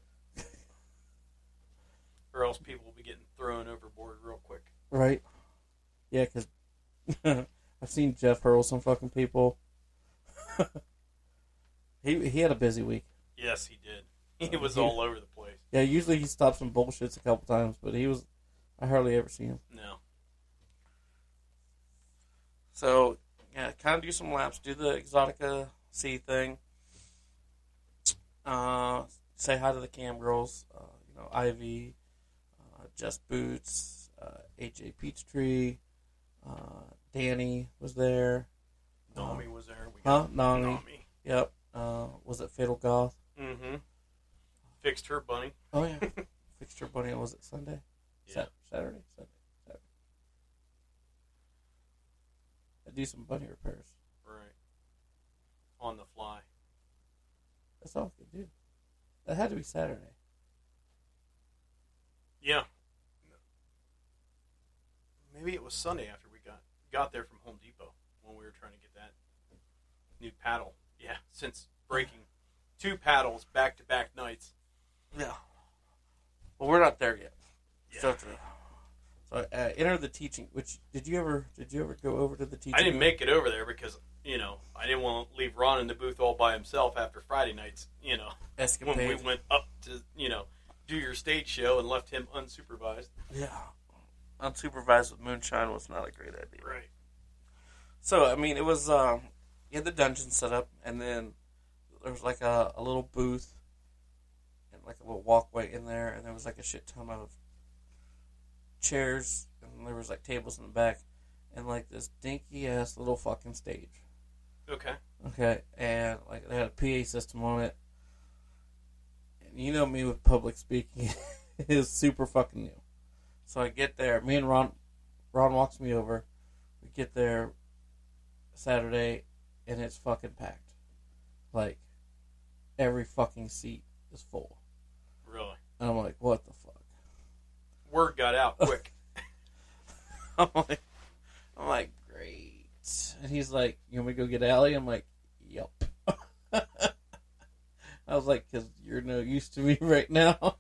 Speaker 2: Or else people will be getting thrown overboard real quick.
Speaker 1: Right. Yeah, because I've seen Jeff hurl some fucking people. He had a busy week.
Speaker 2: Yes, he did. He was all over the place.
Speaker 1: Yeah, usually he stops and bullshits a couple times, but I hardly ever see him.
Speaker 2: No.
Speaker 1: So, yeah, kind of do some laps, do the Exotica Sea thing. Say hi to the cam girls. Ivy, Just Boots, AJ Peachtree, Danny was there.
Speaker 2: Nami was there.
Speaker 1: Nami. Yep. Was it Fatal Goth?
Speaker 2: Mm-hmm. Fixed her bunny.
Speaker 1: Oh, yeah. Fixed her bunny. Was it Sunday?
Speaker 2: Yeah.
Speaker 1: Saturday. I do some bunny repairs.
Speaker 2: Right. On the fly.
Speaker 1: That's all I could do. That had to be Saturday.
Speaker 2: Yeah. Maybe it was Sunday after we got there from Home Depot when we were trying to get that new paddle. Yeah, since breaking 2 paddles back-to-back nights.
Speaker 1: Yeah. Well, we're not there yet.
Speaker 2: Yeah.
Speaker 1: So enter the teaching. Which did you ever go over to the teaching?
Speaker 2: I didn't make it over there because I didn't want to leave Ron in the booth all by himself after Friday nights.
Speaker 1: Escapade.
Speaker 2: When we went up to do your stage show and left him unsupervised.
Speaker 1: Yeah, unsupervised with moonshine was not a great idea.
Speaker 2: Right.
Speaker 1: So I mean, it was you had the dungeon set up, and then there was like a little booth and like a little walkway in there, and there was like a shit ton of chairs, and there was like tables in the back, and like this dinky ass little fucking stage. Okay, and like they had a PA system on it, and you know me with public speaking is super fucking new. So I get there, me and Ron walks me over. We get there Saturday, and it's fucking packed. Like every fucking seat is full.
Speaker 2: Really?
Speaker 1: And I'm like, what the fuck?
Speaker 2: Word got out quick.
Speaker 1: I'm like, great. And he's like, you want me to go get Allie? I'm like, yep. I was like, because you're no use to me right now.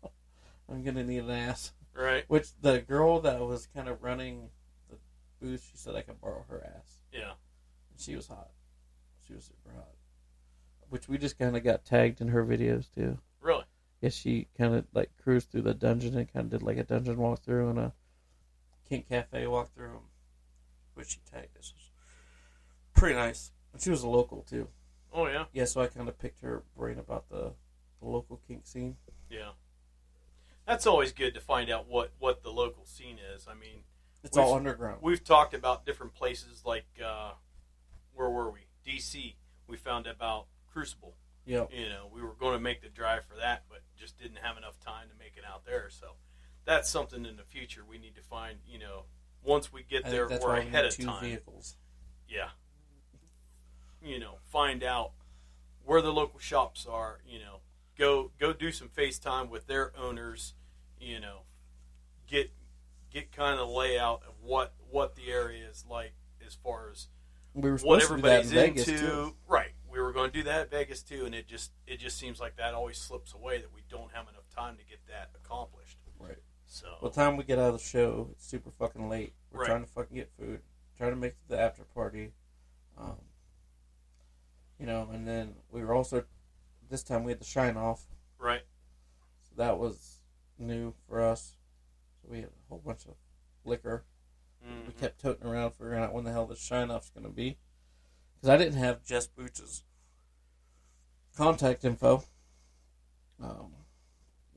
Speaker 1: I'm going to need an ass.
Speaker 2: Right.
Speaker 1: Which the girl that was kind of running the booth, she said I could borrow her ass.
Speaker 2: Yeah.
Speaker 1: And she was hot. She was super hot. Which we just kind of got tagged in her videos, too.
Speaker 2: Really?
Speaker 1: Yeah, she kind of like cruised through the dungeon and kind of did like a dungeon walkthrough and a Kink Cafe walkthrough, which she tagged us. Pretty nice. And she was a local, too.
Speaker 2: Oh, yeah?
Speaker 1: Yeah, so I kind of picked her brain about the local kink scene.
Speaker 2: Yeah. That's always good to find out what the local scene is. I mean,
Speaker 1: it's all underground.
Speaker 2: We've talked about different places like, where were we? D.C. We found about Crucible.
Speaker 1: Yeah.
Speaker 2: We were going to make the drive for that, but just didn't have enough time to make it out there. So that's something in the future we need to find, once we get there, we're ahead of time.
Speaker 1: 2 vehicles.
Speaker 2: Yeah. Find out where the local shops are, go do some FaceTime with their owners, get kind of layout of what the area is like as far as what everybody's into. Right. We were going to do that at Vegas too, and it just seems like that always slips away, that we don't have enough time to get that accomplished.
Speaker 1: Right.
Speaker 2: So
Speaker 1: by the time we get out of the show, it's super fucking late. We're
Speaker 2: right.
Speaker 1: trying to fucking get food, trying to make it to the after party. And then we were also, this time we had the shine off.
Speaker 2: Right.
Speaker 1: So that was new for us. So we had a whole bunch of liquor. Mm-hmm. We kept toting around figuring out when the hell the shine off's going to be. Because I didn't have Jess Booch's contact info.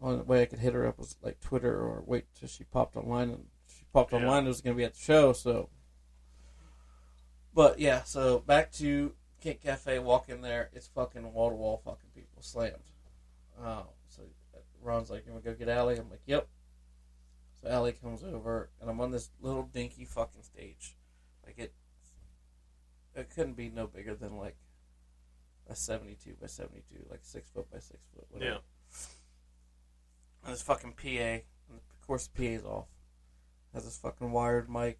Speaker 1: Only way I could hit her up was like Twitter or wait till she popped online. And she popped online, it was going to be at the show. So, but yeah, so back to Kink Cafe, walk in there, it's fucking wall to wall fucking people slammed. So Ron's like, "You want to go get Allie?" I'm like, "Yep." So Allie comes over, and I'm on this little dinky fucking stage. Like it couldn't be no bigger than like a 72 by 72, like 6 foot by 6 foot, whatever. Yeah. And this fucking PA, and of course the PA's off. Has this fucking wired mic.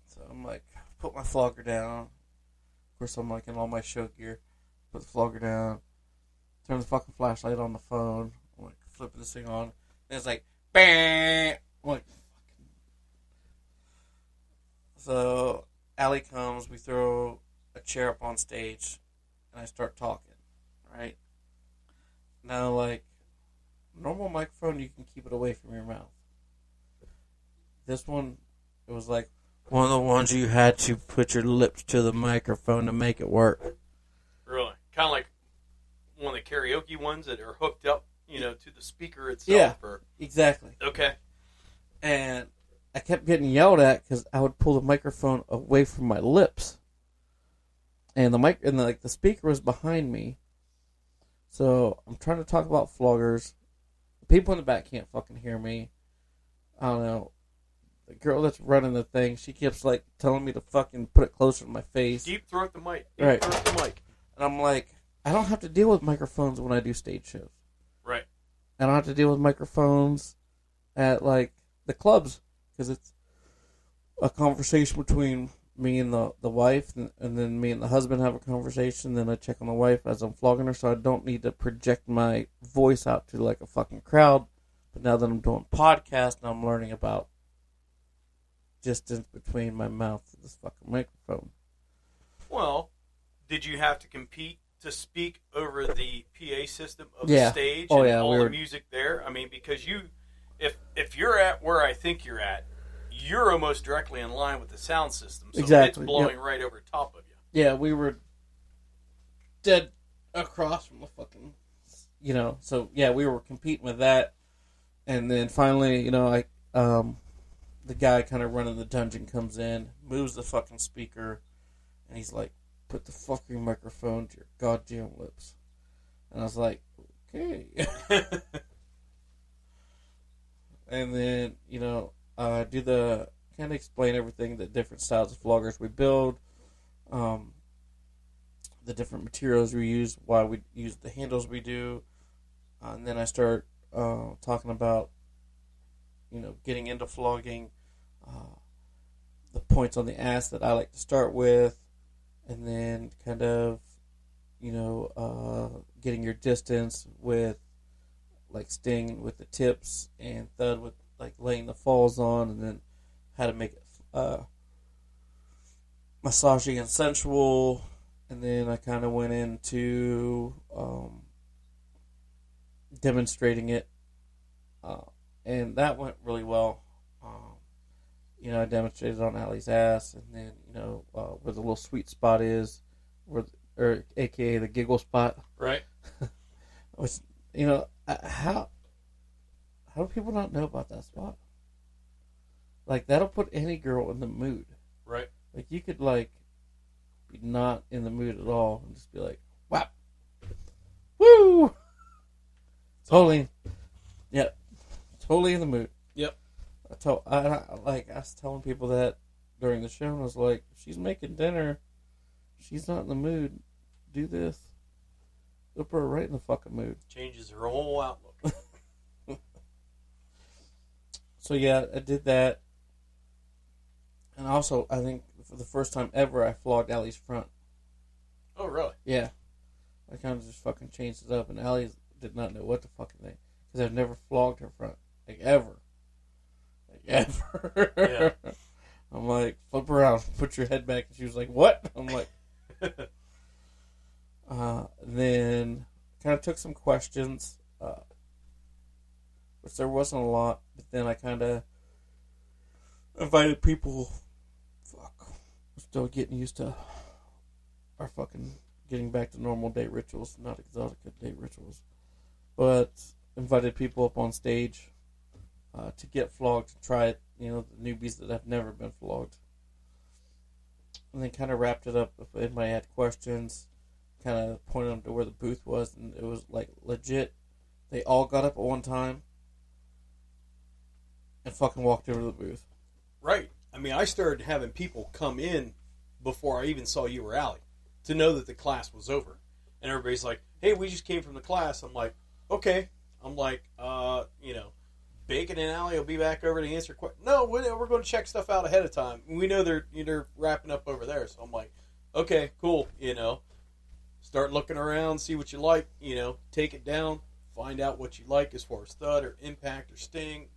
Speaker 1: So I'm like, put my flogger down. Of course, I'm like in all my show gear. Put the flogger down. Turn the fucking flashlight on the phone. I'm like flipping this thing on. And it's like, bang! I'm like, fucking. So Allie comes. We throw a chair up on stage. And I start talking. Right? Now, like, normal microphone, you can keep it away from your mouth. This one, it was like one of the ones you had to put your lips to the microphone to make it work.
Speaker 2: Really? Kind of like one of the karaoke ones that are hooked up, to the speaker itself?
Speaker 1: Yeah,
Speaker 2: or...
Speaker 1: exactly.
Speaker 2: Okay.
Speaker 1: And I kept getting yelled at because I would pull the microphone away from my lips. And the speaker was behind me. So I'm trying to talk about floggers. People in the back can't fucking hear me. I don't know. The girl that's running the thing, she keeps like telling me to fucking put it closer to my face.
Speaker 2: Deep throat the mic.
Speaker 1: Right.
Speaker 2: Throat the mic.
Speaker 1: And I'm like, I don't have to deal with microphones when I do stage shows.
Speaker 2: Right.
Speaker 1: I don't have to deal with microphones at like the clubs because it's a conversation between me and the wife, and then me and the husband have a conversation. Then I check on the wife as I'm flogging her, so I don't need to project my voice out to like a fucking crowd. But now that I'm doing podcasts, now I'm learning about distance between my mouth and this fucking microphone.
Speaker 2: Well, did you have to compete to speak over the PA system of the stage and all the music there? I mean, because if you're at where I think you're at, you're almost directly in line with the sound system, so
Speaker 1: exactly.
Speaker 2: It's blowing right over top of you.
Speaker 1: Yeah, we were dead across from the fucking, so yeah, we were competing with that, and then finally, the guy kind of running the dungeon comes in, moves the fucking speaker, and he's like, put the fucking microphone to your goddamn lips. And I was like, okay. And then, do the kind of explain everything, the different styles of floggers we build, the different materials we use, why we use the handles we do. And then I start talking about, getting into flogging, the points on the ass that I like to start with, and then kind of, getting your distance with, like, sting with the tips and thud with, like, laying the falls on, and then how to make it massaging and sensual. And then I kind of went into demonstrating it, and that went really well. I demonstrated on Allie's ass, and then, where the little sweet spot is, or aka the giggle spot.
Speaker 2: Right.
Speaker 1: Which, how do people not know about that spot? Like, that'll put any girl in the mood.
Speaker 2: Right.
Speaker 1: Like, you could, like, be not in the mood at all and just be like, whap, woo! Totally in the mood.
Speaker 2: Yep.
Speaker 1: I was telling people that during the show, and I was like, if she's making dinner, she's not in the mood, do this. It'll put her right in the fucking mood.
Speaker 2: Changes her whole outlook.
Speaker 1: So yeah, I did that. And also, I think for the first time ever, I flogged Allie's front.
Speaker 2: Oh, really?
Speaker 1: Yeah. I kind of just fucking changed it up, and Allie did not know what to fucking think. Because I've never flogged her front. Like, ever.
Speaker 2: Yeah.
Speaker 1: I'm like, flip around, put your head back. And she was like, what? I'm like... Then kind of took some questions, which there wasn't a lot, but then I kind of invited people. We're still getting used to our fucking getting back to normal date rituals, not exxxotica date rituals, but invited people up on stage to get flogged, to try it, the newbies that have never been flogged. And then kind of wrapped it up if anybody had questions. Kind of pointed them to where the booth was, and it was like legit. They all got up at one time and fucking walked over to the booth.
Speaker 2: Right. I mean, I started having people come in before I even saw you or Allie to know that the class was over. And everybody's like, hey, we just came from the class. I'm like, okay. I'm like, Bacon and Allie will be back over to answer questions. No, we're going to check stuff out ahead of time. We know they're wrapping up over there. So I'm like, okay, cool. Start looking around, see what you like. Take it down, find out what you like as far as thud or impact or sting.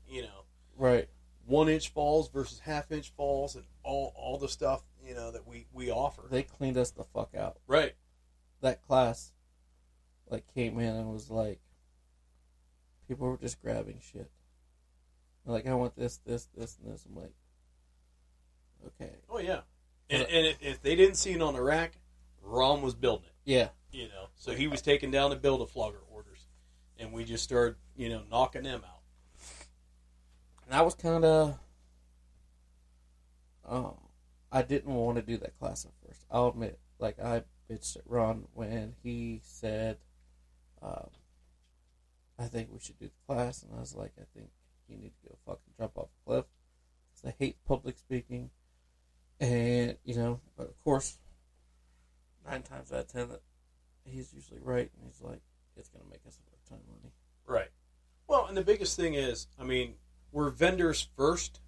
Speaker 1: Right.
Speaker 2: 1-inch falls versus half-inch falls and all the stuff that we offer.
Speaker 1: They cleaned us the fuck out.
Speaker 2: Right.
Speaker 1: That class came in and was like, people were just grabbing shit. They're like, I want this, this, this, and this. I'm like, okay.
Speaker 2: Oh yeah. And if they didn't see it on the rack, Ron was building it.
Speaker 1: Yeah.
Speaker 2: So he was taking down the Build-A-Flogger orders, and we just started knocking them out.
Speaker 1: And I was kind of, I didn't want to do that class at first. I'll admit, I bitched at Ron when he said, I think we should do the class, and I was like, I think you need to go fucking jump off a cliff, because I hate public speaking, and, but of course, 9 times out of 10, that he's usually right, and he's like, it's going to make us a lifetime money.
Speaker 2: Right. Well, and the biggest thing is, we're vendors first,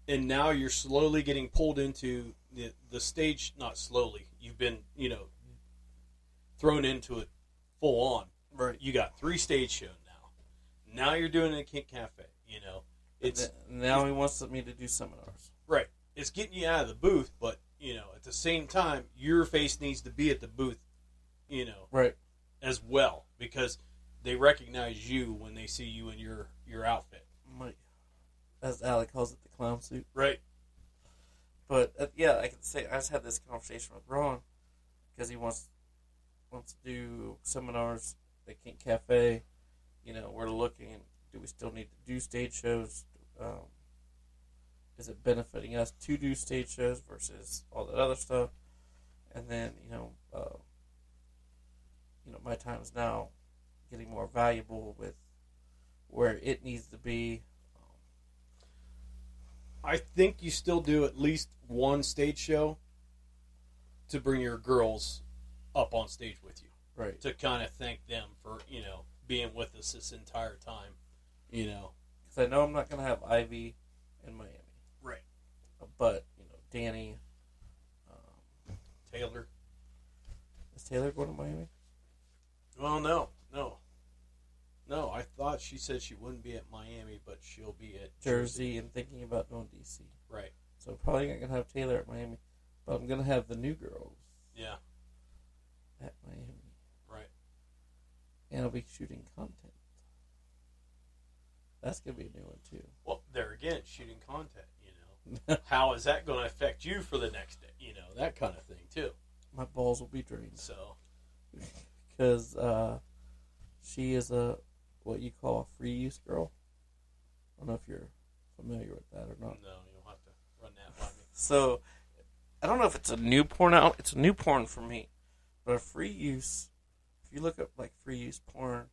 Speaker 2: and now you're slowly getting pulled into the stage, not slowly, you've been, thrown into it full on.
Speaker 1: Right.
Speaker 2: You got 3 stage shows now. Now you're doing it at Kink Cafe,
Speaker 1: Now he wants me to do seminars.
Speaker 2: Right. It's getting you out of the booth, but, at the same time, your face needs to be at the booth,
Speaker 1: right,
Speaker 2: as well, because they recognize you when they see you in your outfit.
Speaker 1: As Alec calls it, the clown suit.
Speaker 2: Right.
Speaker 1: But, yeah, I can say, I just had this conversation with Ron, because he wants to do seminars at Kink Cafe. We're looking, do we still need to do stage shows? Is it benefiting us to do stage shows versus all that other stuff? And then, my time is now getting more valuable with where it needs to be.
Speaker 2: I think you still do at least one stage show to bring your girls up on stage with you.
Speaker 1: Right.
Speaker 2: To kind of thank them for, being with us this entire time,
Speaker 1: Because I know I'm not going to have Ivy in Miami.
Speaker 2: Right.
Speaker 1: But, Danny.
Speaker 2: Taylor.
Speaker 1: Is Taylor going to Miami?
Speaker 2: Well, no. I thought she said she wouldn't be at Miami, but she'll be at
Speaker 1: Jersey and thinking about going to D.C.
Speaker 2: Right.
Speaker 1: So I'm probably not going to have Taylor at Miami, but I'm going to have the new girls.
Speaker 2: Yeah.
Speaker 1: At Miami.
Speaker 2: Right.
Speaker 1: And I'll be shooting content. That's going to be a new one, too.
Speaker 2: Well, there again, shooting content, How is that going to affect you for the next day? That kind of thing, too.
Speaker 1: My balls will be drained.
Speaker 2: So.
Speaker 1: Because she is what you call a free use girl. I don't know if you're familiar with that or not.
Speaker 2: No, you'll have to run that by me.
Speaker 1: So, I don't know if it's a new porn out. It's a new porn for me. But a free use, if you look up free use porn,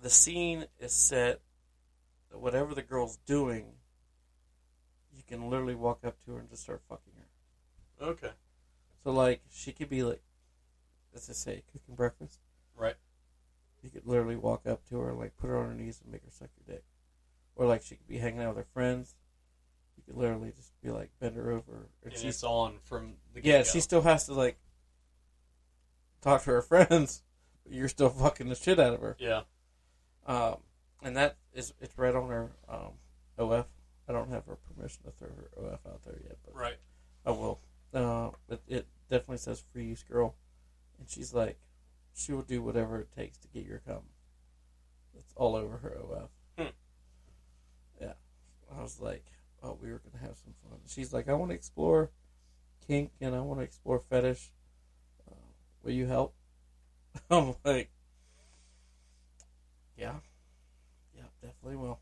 Speaker 1: the scene is set that whatever the girl's doing, you can literally walk up to her and just start fucking her.
Speaker 2: Okay.
Speaker 1: So, she could be let's just say, cooking breakfast.
Speaker 2: Right.
Speaker 1: You could literally walk up to her, put her on her knees and make her suck your dick. Or, she could be hanging out with her friends. You could literally just be, bend her over.
Speaker 2: And she's on from the
Speaker 1: get-go. Yeah, she still has to, talk to her friends, but you're still fucking the shit out of her.
Speaker 2: Yeah.
Speaker 1: And it's right on her OF. I don't have her permission to throw her OF out there yet, but
Speaker 2: right.
Speaker 1: I will. It definitely says free use girl. And she's she will do whatever it takes to get your cum. It's all over her OF. Yeah. I was like, oh, we were going to have some fun. She's like, I want to explore kink and I want to explore fetish. Will you help? I'm like, yeah. Yeah, definitely will.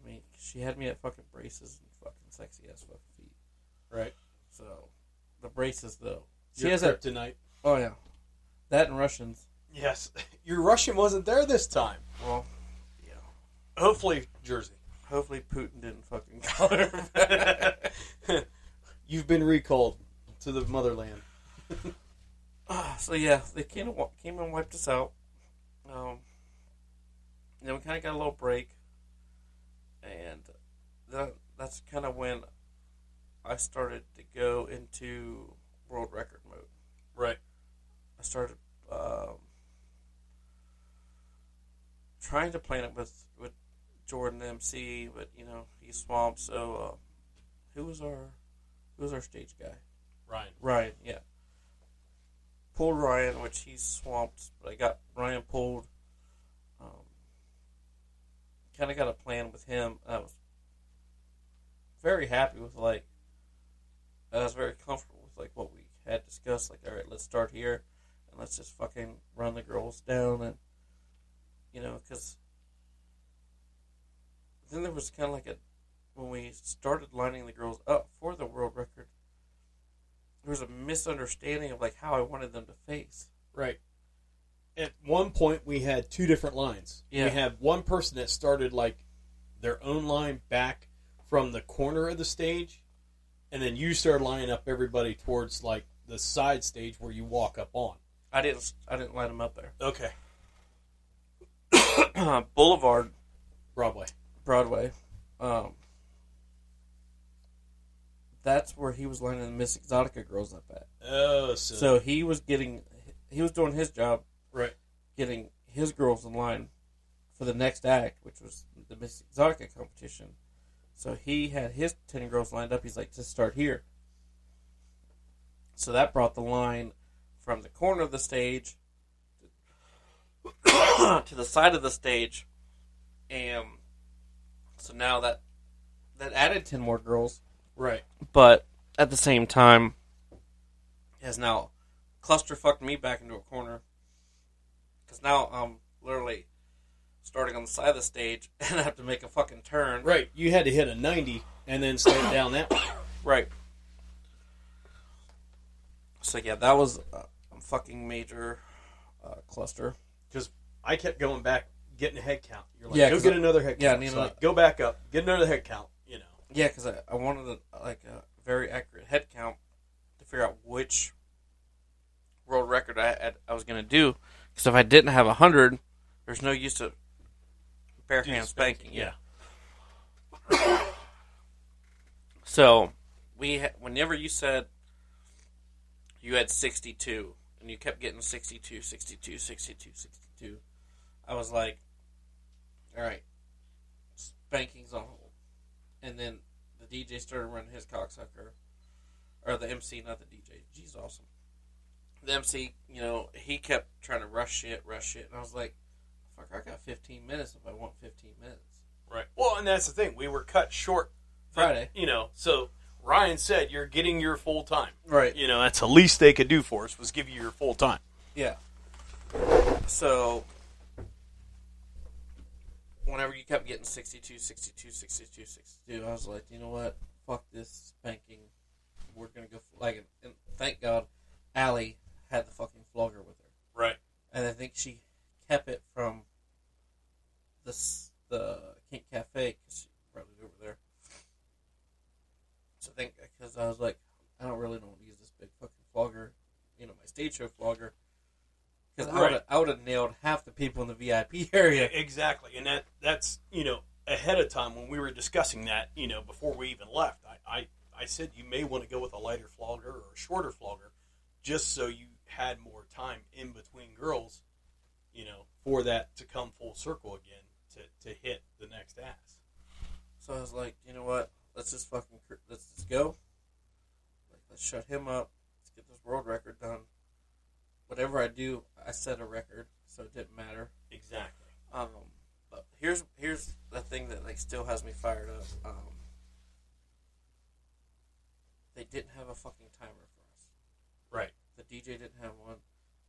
Speaker 1: I mean, she had me at fucking braces and fucking sexy ass fucking feet.
Speaker 2: Right.
Speaker 1: So, the braces, though.
Speaker 2: She has kryptonite.
Speaker 1: Oh, yeah. That and Russians.
Speaker 2: Yes. Your Russian wasn't there this time.
Speaker 1: Well, yeah.
Speaker 2: Hopefully, Jersey.
Speaker 1: Hopefully, Putin didn't fucking call her back.
Speaker 2: You've been recalled to the motherland.
Speaker 1: So, yeah, they came and wiped us out. then we kind of got a little break, and that's kind of when I started to go into world record mode.
Speaker 2: Right.
Speaker 1: I started trying to plan it with Jordan MC, but he's swamped. So who was our stage guy? Ryan, yeah. Pulled Ryan, which he's swamped, but I got Ryan pulled. Kind of got a plan with him. I was very happy with I was very comfortable with what we had discussed. All right, let's start here, and let's just fucking run the girls down, and because then there was kind of when we started lining the girls up for the world record, there was a misunderstanding of how I wanted them to face.
Speaker 2: Right. At one point, we had two different lines.
Speaker 1: Yeah.
Speaker 2: We had one person that started their own line back from the corner of the stage, and then you started lining up everybody towards the side stage where you walk up on.
Speaker 1: I didn't line them up there.
Speaker 2: Okay.
Speaker 1: Boulevard,
Speaker 2: Broadway.
Speaker 1: That's where he was lining the Miss Exotica girls up at.
Speaker 2: Oh,
Speaker 1: so he was doing his job,
Speaker 2: right?
Speaker 1: Getting his girls in line for the next act, which was the Miss Exotica competition. So he had his 10 girls lined up. He's like, just start here. So that brought the line from the corner of the stage to the side of the stage, and so now that added 10 more girls.
Speaker 2: Right.
Speaker 1: But at the same time, has now clusterfucked me back into a corner. Because now I'm literally starting on the side of the stage and I have to make a fucking turn.
Speaker 2: Right. You had to hit a 90 and then start down that way.
Speaker 1: Right. So yeah, that was a fucking major cluster.
Speaker 2: Because I kept going back, getting a head count. You're like,
Speaker 1: yeah,
Speaker 2: go get another head count.
Speaker 1: Yeah,
Speaker 2: so go back up, get another head count.
Speaker 1: Yeah, because I wanted a very accurate head count to figure out which world record I was going to do. Because if I didn't have 100, there's no use of bare hand spanking. Yeah. So whenever you said you had 62 and you kept getting 62, 62, 62, 62, I was like, all right, spanking's on hold. And then the DJ started running his cocksucker. Or the MC, not the DJ. G's awesome. The MC, he kept trying to rush shit. And I was like, fuck, I got 15 minutes if I want 15 minutes.
Speaker 2: Right. Well, and that's the thing. We were cut short.
Speaker 1: Friday.
Speaker 2: So Ryan said you're getting your full time.
Speaker 1: Right.
Speaker 2: That's the least they could do for us was give you your full time.
Speaker 1: Yeah. So whenever you kept getting 62, 62, 62, 62, I was like, you know what? Fuck this spanking. We're going to go and thank God Allie had the fucking flogger with her.
Speaker 2: Right.
Speaker 1: And I think she kept it from the Kink Cafe because she brought it over there. So because I was like, I don't really want to use this big fucking flogger, my stage show flogger. Because I would have nailed half the people in the VIP area.
Speaker 2: Exactly. And that's, ahead of time when we were discussing that, before we even left, I said you may want to go with a lighter flogger or a shorter flogger just so you had more time in between girls, for that to come full circle again to hit the next ass.
Speaker 1: So I was like, you know what? Let's just go. Let's shut him up. Let's get this world record done. Whatever I do, I set a record, so it didn't matter.
Speaker 2: Exactly.
Speaker 1: But here's the thing that still has me fired up. They didn't have a fucking timer for us.
Speaker 2: Right.
Speaker 1: The DJ didn't have one.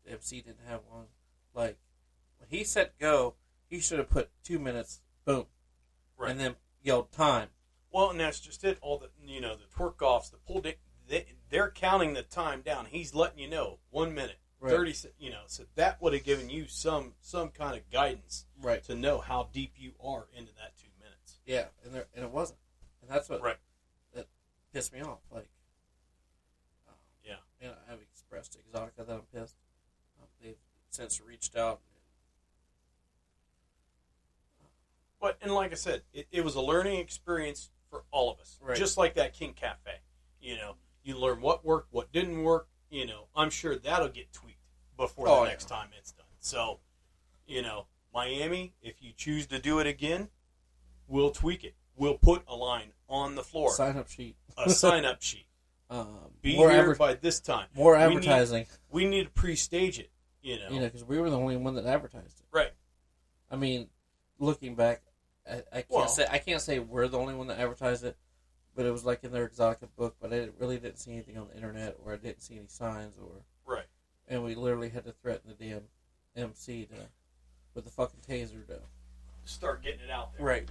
Speaker 1: The MC didn't have one. When he said go, he should have put 2 minutes. Boom.
Speaker 2: Right.
Speaker 1: And then yelled time.
Speaker 2: Well, and that's just it. All the the twerk offs, the pull dick, they're counting the time down. He's letting you know 1 minute. Right. 30, so that would have given you some kind of guidance,
Speaker 1: right,
Speaker 2: to know how deep you are into that 2 minutes.
Speaker 1: Yeah, and it wasn't, and that's what that pissed me off.
Speaker 2: Yeah,
Speaker 1: and I've expressed to Exxxotica that I'm pissed. They've since reached out
Speaker 2: and like I said, it was a learning experience for all of us.
Speaker 1: Right.
Speaker 2: Just like that King Cafe. You know, you learn what worked, what didn't work. You know, I'm sure that'll get tweaked before the next time it's done. So, you know, Miami, if you choose to do it again, we'll tweak it. We'll put a line on the floor.
Speaker 1: Sign-up sheet.
Speaker 2: A sign-up sheet. Be
Speaker 1: more
Speaker 2: here by this time.
Speaker 1: More advertising.
Speaker 2: We need to pre-stage it, you know.
Speaker 1: You know, because we were the only one that advertised it.
Speaker 2: Right.
Speaker 1: I mean, looking back, I can't say we're the only one that advertised it, but it was like in their exxxotica book, but I really didn't see anything on the internet, or I didn't see any signs, or...
Speaker 2: Right.
Speaker 1: And we literally had to threaten the damn MC with the fucking taser to...
Speaker 2: Start getting it out there.
Speaker 1: Right.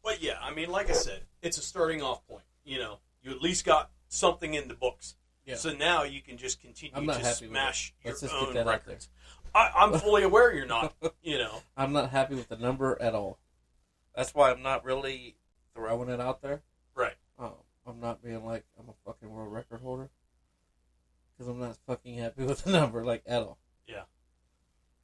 Speaker 2: But yeah, I mean, like I said, it's a starting off point. You know, you at least got something in the books. Yeah. So now you can just continue to smash your own records. I'm fully aware you're not, you know.
Speaker 1: I'm not happy with the number at all. That's why I'm not really throwing it out there.
Speaker 2: Right.
Speaker 1: I'm not being like, I'm a fucking world record holder. Because I'm not fucking happy with the number, like, at all.
Speaker 2: Yeah.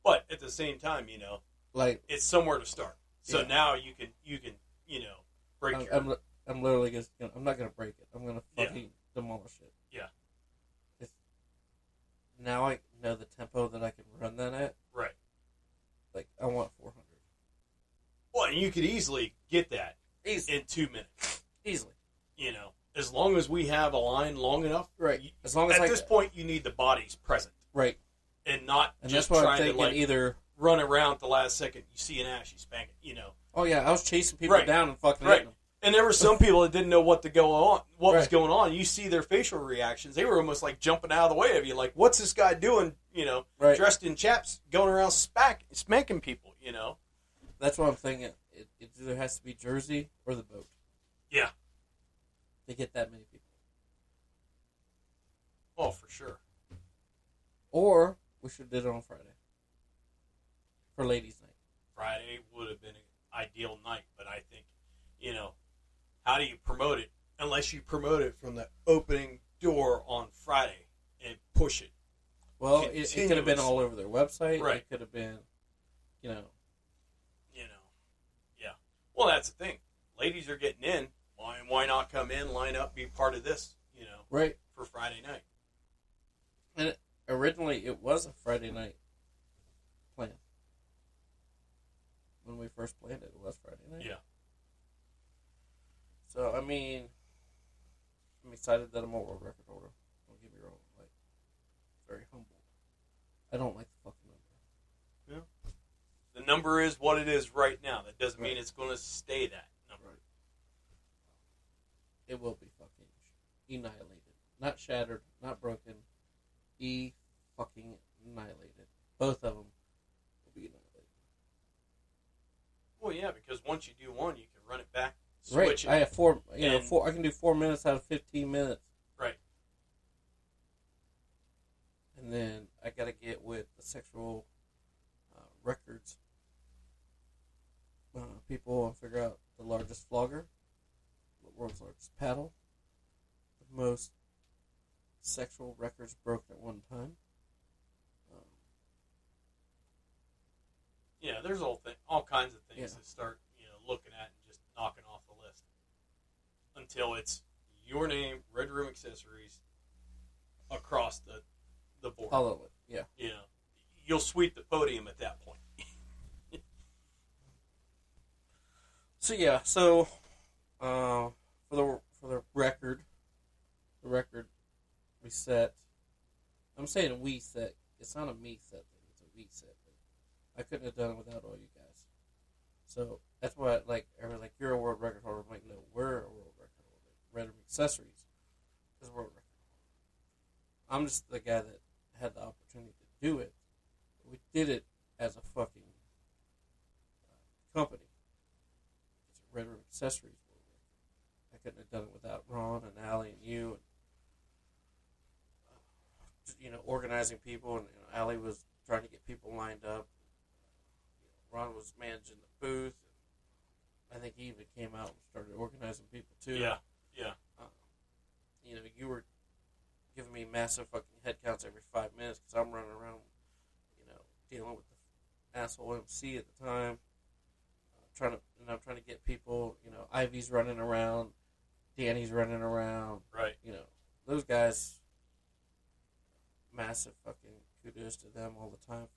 Speaker 2: But at the same time, you know,
Speaker 1: like,
Speaker 2: it's somewhere to start. So now you can, you know, break your...
Speaker 1: I'm literally just gonna, I'm not going to break it. I'm going to fucking demolish it.
Speaker 2: Yeah.
Speaker 1: Now I know the tempo that I can run that at.
Speaker 2: Right.
Speaker 1: Like, I want 400.
Speaker 2: Well, and you could easily get that in 2 minutes.
Speaker 1: Easily.
Speaker 2: You know, as long as we have a line long enough.
Speaker 1: Right. As long as
Speaker 2: at this point, you need the bodies present.
Speaker 1: Right.
Speaker 2: And not
Speaker 1: and
Speaker 2: just
Speaker 1: that's what
Speaker 2: trying
Speaker 1: I'm thinking,
Speaker 2: to, like,
Speaker 1: either
Speaker 2: run around at the last second. You see an ash, you spank it, you know.
Speaker 1: Oh, yeah. I was chasing people down and fucking hitting them.
Speaker 2: And there were some people that didn't know what was going on. You see their facial reactions. They were almost like jumping out of the way of you. Like, what's this guy doing, you know, dressed in chaps, going around spanking people, you know?
Speaker 1: That's what I'm thinking. It either has to be Jersey or the boat.
Speaker 2: Yeah.
Speaker 1: To get that many people.
Speaker 2: Oh, for sure.
Speaker 1: Or we should do it on Friday. For ladies' night.
Speaker 2: Friday would have been an ideal night, but I think, you know, how do you promote it unless you promote it from the opening door on Friday and push it?
Speaker 1: Well, it could have been all over their website.
Speaker 2: Right.
Speaker 1: It could have been, you know.
Speaker 2: Yeah. Well, that's the thing. Ladies are getting in. Why not come in, line up, be part of this, you know,
Speaker 1: right,
Speaker 2: for Friday night?
Speaker 1: And originally it was a Friday night plan. When we first planned it, it was Friday night.
Speaker 2: Yeah.
Speaker 1: So, I mean, I'm excited that I'm a world record holder. Don't get me wrong. Like, very humbled. I don't like the fucking number.
Speaker 2: Yeah. The number is what it is right now. That doesn't mean it's going to stay that number.
Speaker 1: Right. It will be fucking annihilated. Not shattered, not broken. Fucking annihilated. Both of them will be annihilated.
Speaker 2: Well, yeah, because once you do one, you can run it back.
Speaker 1: Right, I have four. I can do 4 minutes out of 15 minutes.
Speaker 2: Right.
Speaker 1: And then I gotta get with the sexual records people and figure out the largest flogger, the world's largest paddle, the most sexual records broken at one time.
Speaker 2: Yeah, there's all kinds of things to start, looking at and just knocking off the list until it's your name, Red Room Accessories, across the board.
Speaker 1: All of it, yeah.
Speaker 2: You'll sweep the podium at that point.
Speaker 1: So for the record we set. I'm saying we set. It's not a me set thing. It's a we set thing. I couldn't have done it without all you guys. So that's why, everyone's like, you're a world record holder. I'm like, no, we're a world record holder. Red Room Accessories is a world record holder. I'm just the guy that had the opportunity to do it. We did it as a fucking company. It's a Red Room Accessories world record. I couldn't have done it without Ron and Allie and you, and organizing people. And Allie was trying to get people lined up. Ron was managing the booth. And I think he even came out and started organizing people too.
Speaker 2: Yeah.
Speaker 1: You were giving me massive fucking head counts every 5 minutes because I'm running around, dealing with the asshole MC at the time. trying to get people. Ivy's running around, Danny's running around.
Speaker 2: Right.
Speaker 1: Those guys. Massive fucking kudos to them all the time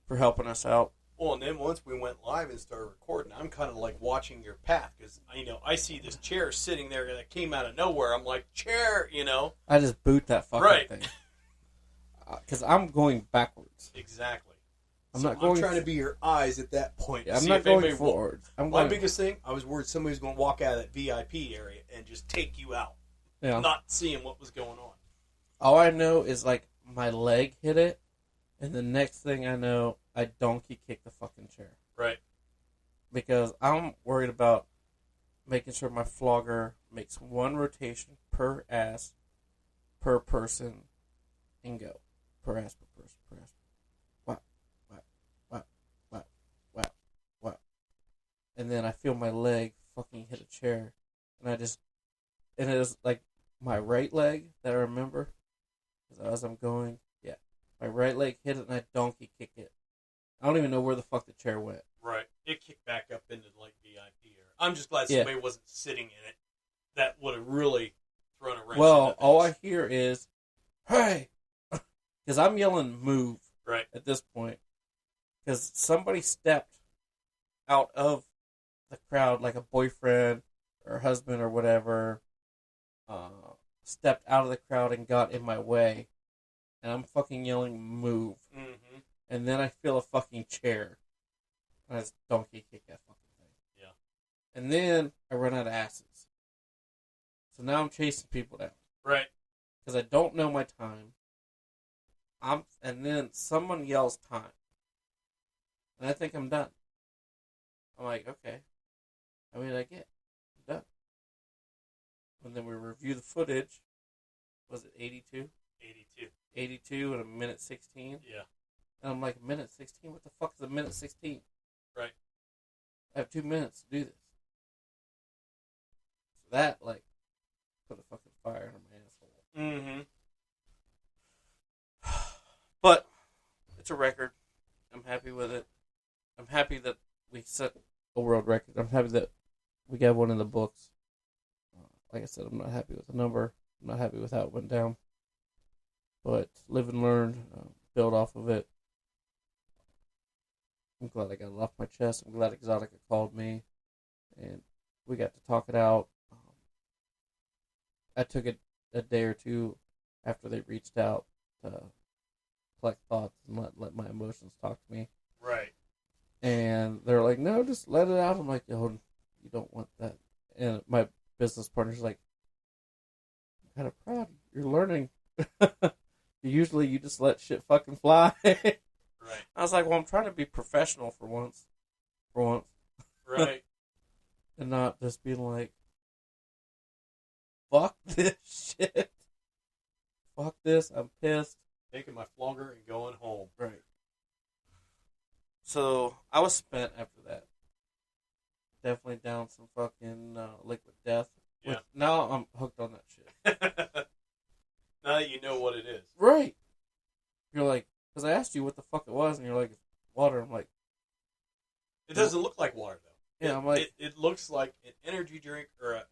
Speaker 1: for helping us out.
Speaker 2: Well, and then once we went live and started recording, I'm kind of like watching your path because I see this chair sitting there that came out of nowhere. I'm like, chair,
Speaker 1: I just boot that fucking thing because I'm going backwards.
Speaker 2: Exactly.
Speaker 3: I'm trying to be your eyes at that point.
Speaker 1: Yeah, I'm not going forwards.
Speaker 3: My biggest thing, I was worried somebody was going to walk out of that VIP area and just take you out.
Speaker 1: Yeah.
Speaker 3: Not seeing what was going on.
Speaker 1: All I know is like my leg hit it, and the next thing I know, I donkey kicked the fucking chair.
Speaker 2: Right.
Speaker 1: Because I'm worried about making sure my flogger makes one rotation per ass, per person, and go. Per ass, per person, per ass. Wow, wow, wow, wow, wow, wow. And then I feel my leg fucking hit a chair, and it was like my right leg that I remember. As I'm going, my right leg hit it and I donkey kick it. I don't even know where the fuck the chair went.
Speaker 2: Right. It kicked back up into like VIP area. I'm just glad somebody wasn't sitting in it. That would have really thrown a wrench.
Speaker 1: Well, all I hear is, "Hey," because I'm yelling "move"
Speaker 2: right
Speaker 1: at this point. Because somebody stepped out of the crowd, like a boyfriend or husband or whatever. Stepped out of the crowd and got in my way, and I'm fucking yelling "move," and then I feel a fucking chair, and I just donkey kick that fucking thing.
Speaker 2: Yeah,
Speaker 1: and then I run out of acids, so now I'm chasing people down,
Speaker 2: right?
Speaker 1: Because I don't know my time. And then someone yells time, and I think I'm done. I'm like, okay, I I'm done. And then we review the footage. Was it 82?
Speaker 2: 82.
Speaker 1: 82 and a minute 16?
Speaker 2: Yeah.
Speaker 1: And I'm like, minute 16? What the fuck is a minute 16?
Speaker 2: Right.
Speaker 1: I have 2 minutes to do this. So that, put a fucking fire under my asshole. But, it's a record. I'm happy with it. I'm happy that we set a world record. I'm happy that we got one in the books. Like I said, I'm not happy with the number. I'm not happy with how it went down. But live and learn, build off of it. I'm glad I got it off my chest. I'm glad Exxxotica called me, and we got to talk it out. I took it a day or two after they reached out to collect thoughts and let my emotions talk to me.
Speaker 2: Right.
Speaker 1: And they're like, no, just let it out. I'm like, yo, you don't want that. And my business partner's like, I'm kind of proud. You're learning. Usually you just let shit fucking fly.
Speaker 2: Right.
Speaker 1: I was like, well, I'm trying to be professional for once.
Speaker 2: Right.
Speaker 1: And not just being like, fuck this shit. Fuck this. I'm pissed.
Speaker 2: Taking my flogger and going home.
Speaker 1: Right. So, I was spent after that. Definitely down some fucking liquid death.
Speaker 2: Yeah.
Speaker 1: Now I'm hooked on that shit.
Speaker 2: Now that you know what it is.
Speaker 1: Right. You're like, because I asked you what the fuck it was, and you're like, it's water. I'm like,
Speaker 2: it doesn't look like water, though.
Speaker 1: Yeah, I'm like,
Speaker 2: it looks like an energy drink or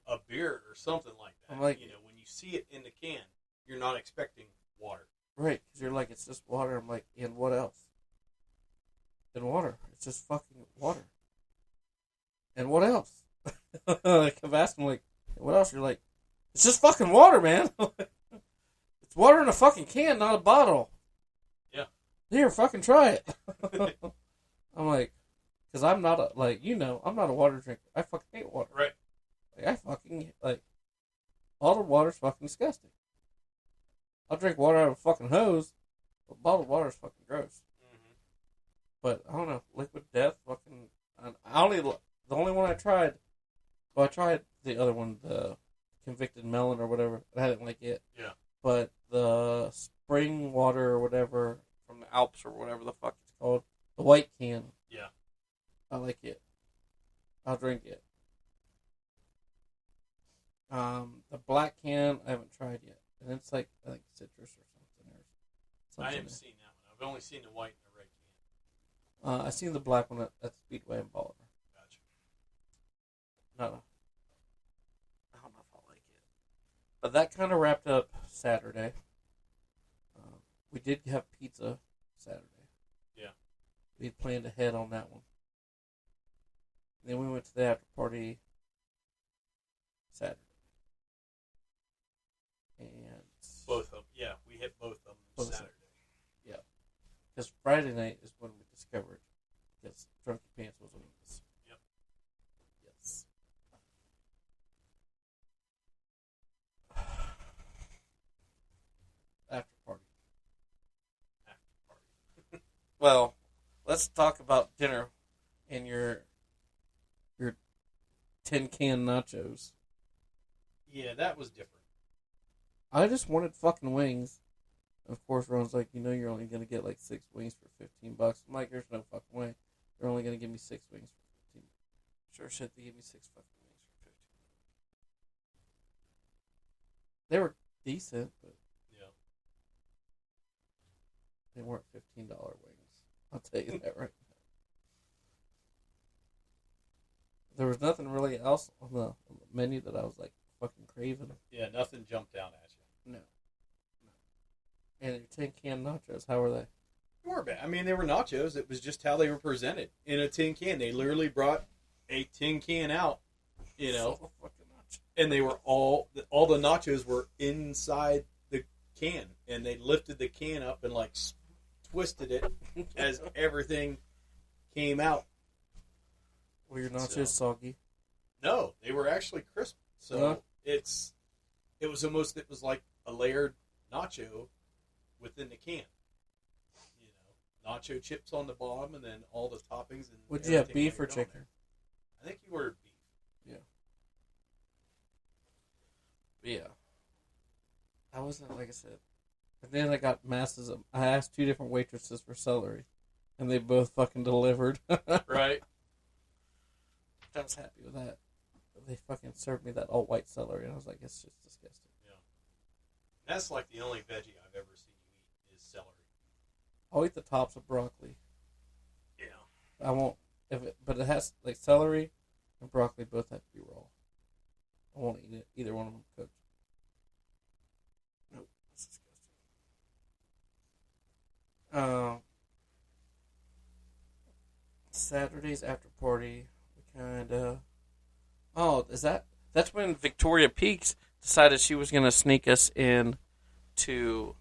Speaker 2: a beer or something like that.
Speaker 1: I'm like,
Speaker 2: when you see it in the can, you're not expecting water.
Speaker 1: Right, because you're like, it's just water. I'm like, and what else? And water. It's just fucking water. And what else? Like, I'm asking, like, what else? You're like, it's just fucking water, man. It's water in a fucking can, not a bottle.
Speaker 2: Yeah.
Speaker 1: Here, fucking try it. I'm like, because I'm not I'm not a water drinker. I fucking hate water.
Speaker 2: Right.
Speaker 1: Bottled water's fucking disgusting. I'll drink water out of a fucking hose, but bottled water is fucking gross. But I don't know, liquid death, fucking. The only one I tried. Well, I tried the other one, the convicted melon or whatever. I didn't like it.
Speaker 2: Yeah.
Speaker 1: But the spring water or whatever from the Alps or whatever the fuck it's called, the white can.
Speaker 2: Yeah.
Speaker 1: I like it. I'll drink it. The black can I haven't tried yet, and it's like I think citrus or something.
Speaker 2: I haven't seen that one. I've only seen the white and the red can.
Speaker 1: I seen the black one at Speedway in Bolivar. not a, I don't know if I like it. But that kind of wrapped up Saturday. We did have pizza Saturday.
Speaker 2: Yeah.
Speaker 1: We had planned ahead on that one. Then we went to the after party Saturday. And
Speaker 2: Both of them. Yeah, we hit both of them
Speaker 1: Both
Speaker 2: Saturday.
Speaker 1: Yeah. Because Friday night is when we discovered because Drunky Pants was with us.
Speaker 2: Yep.
Speaker 1: Yes. After party. Well, let's talk about dinner and your tin can nachos.
Speaker 2: Yeah, that was different.
Speaker 1: I just wanted fucking wings. Of course, Ron's like, you're only gonna get like 6 wings for $15. I'm like, there's no fucking way. They're only gonna give me 6 wings for $15. Sure shit, they gave me 6 fucking wings for $15. They were decent, but
Speaker 2: yeah,
Speaker 1: they weren't $15 wings. I'll tell you that right now. There was nothing really else on the menu that I was like fucking craving.
Speaker 2: Yeah, nothing jumped out at you.
Speaker 1: No. And your tin can nachos, how were they?
Speaker 3: They weren't bad. I mean, they were nachos. It was just how they were presented in a tin can. They literally brought a tin can out,
Speaker 1: So fucking nachos.
Speaker 3: and they were all the nachos were inside the can, and they lifted the can up and like twisted it as everything came out.
Speaker 1: Were your nachos soggy?
Speaker 3: No, they were actually crisp. So
Speaker 1: Huh?
Speaker 3: it was like a layered nacho within the can. Nacho chips on the bottom, and then all the toppings. And
Speaker 1: Would you have
Speaker 3: everything
Speaker 1: beef or
Speaker 3: layered on
Speaker 1: chicken?
Speaker 3: there. I think you ordered beef.
Speaker 1: Yeah. I wasn't, like I said. And then I got masses of. I asked 2 different waitresses for celery, and they both fucking delivered.
Speaker 2: Right.
Speaker 1: I was happy with that. They fucking served me that all white celery, and I was like, it's just disgusting.
Speaker 2: Yeah. That's like the only veggie I've ever seen you eat is celery.
Speaker 1: I'll eat the tops of broccoli.
Speaker 2: Yeah.
Speaker 1: I won't, but it has, like, celery and broccoli both have to be raw. I won't eat it, either one of them cooked. Nope, that's disgusting. Saturday's after party, we kind of. Oh, that's when Victoria Peaks decided she was going to sneak us in to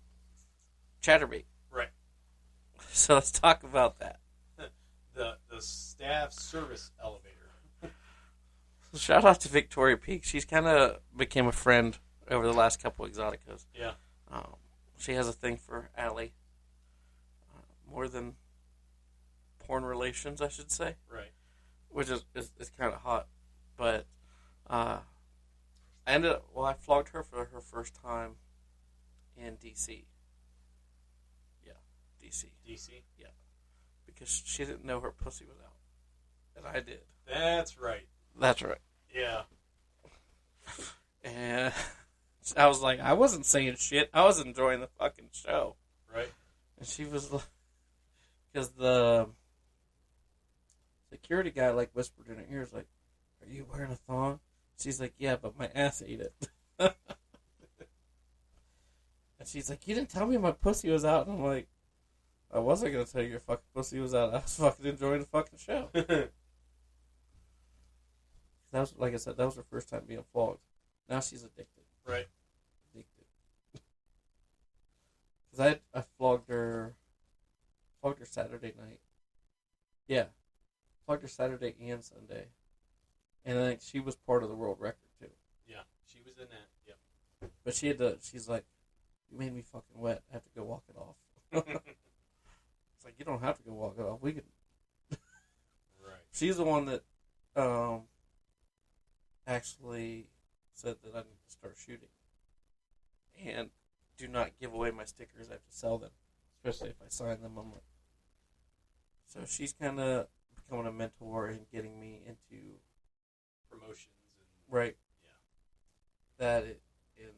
Speaker 1: Chatterbait.
Speaker 2: Right.
Speaker 1: So let's talk about that.
Speaker 2: The staff service elevator.
Speaker 1: So shout out to Victoria Peaks. She's kind of became a friend over the last couple exoticas.
Speaker 2: Yeah.
Speaker 1: She has a thing for Allie. More than porn relations, I should say.
Speaker 2: Right.
Speaker 1: Which is kind of hot. But I flogged her for her first time in D.C. Yeah, D.C.
Speaker 2: DC?
Speaker 1: Yeah. Because she didn't know her pussy was out. And I did.
Speaker 2: That's right.
Speaker 1: That's right.
Speaker 2: Yeah.
Speaker 1: And I was like, I wasn't saying shit. I was enjoying the fucking show.
Speaker 2: Right.
Speaker 1: And she was like, because the security guy like whispered in her ears like, "Are you wearing a thong?" She's like, "Yeah, but my ass ate it." And she's like, "You didn't tell me my pussy was out." And I'm like, I wasn't going to tell you your fucking pussy was out. I was fucking enjoying the fucking show. That was, like I said, that was her first time being flogged. Now she's addicted.
Speaker 2: Right.
Speaker 1: Addicted. Because I flogged her Saturday night. Yeah. Flogged her Saturday and Sunday. And I think she was part of the world record, too.
Speaker 2: Yeah, she was in that. Yep.
Speaker 1: But she's like, "You made me fucking wet. I have to go walk it off." It's like, you don't have to go walk it off. We can.
Speaker 2: Right.
Speaker 1: She's the one that actually said that I need to start shooting. And do not give away my stickers. I have to sell them. Especially if I sign them. I'm like. So she's kind of becoming a mentor and getting me into
Speaker 2: Promotions and
Speaker 1: right.
Speaker 2: Yeah.
Speaker 1: That it and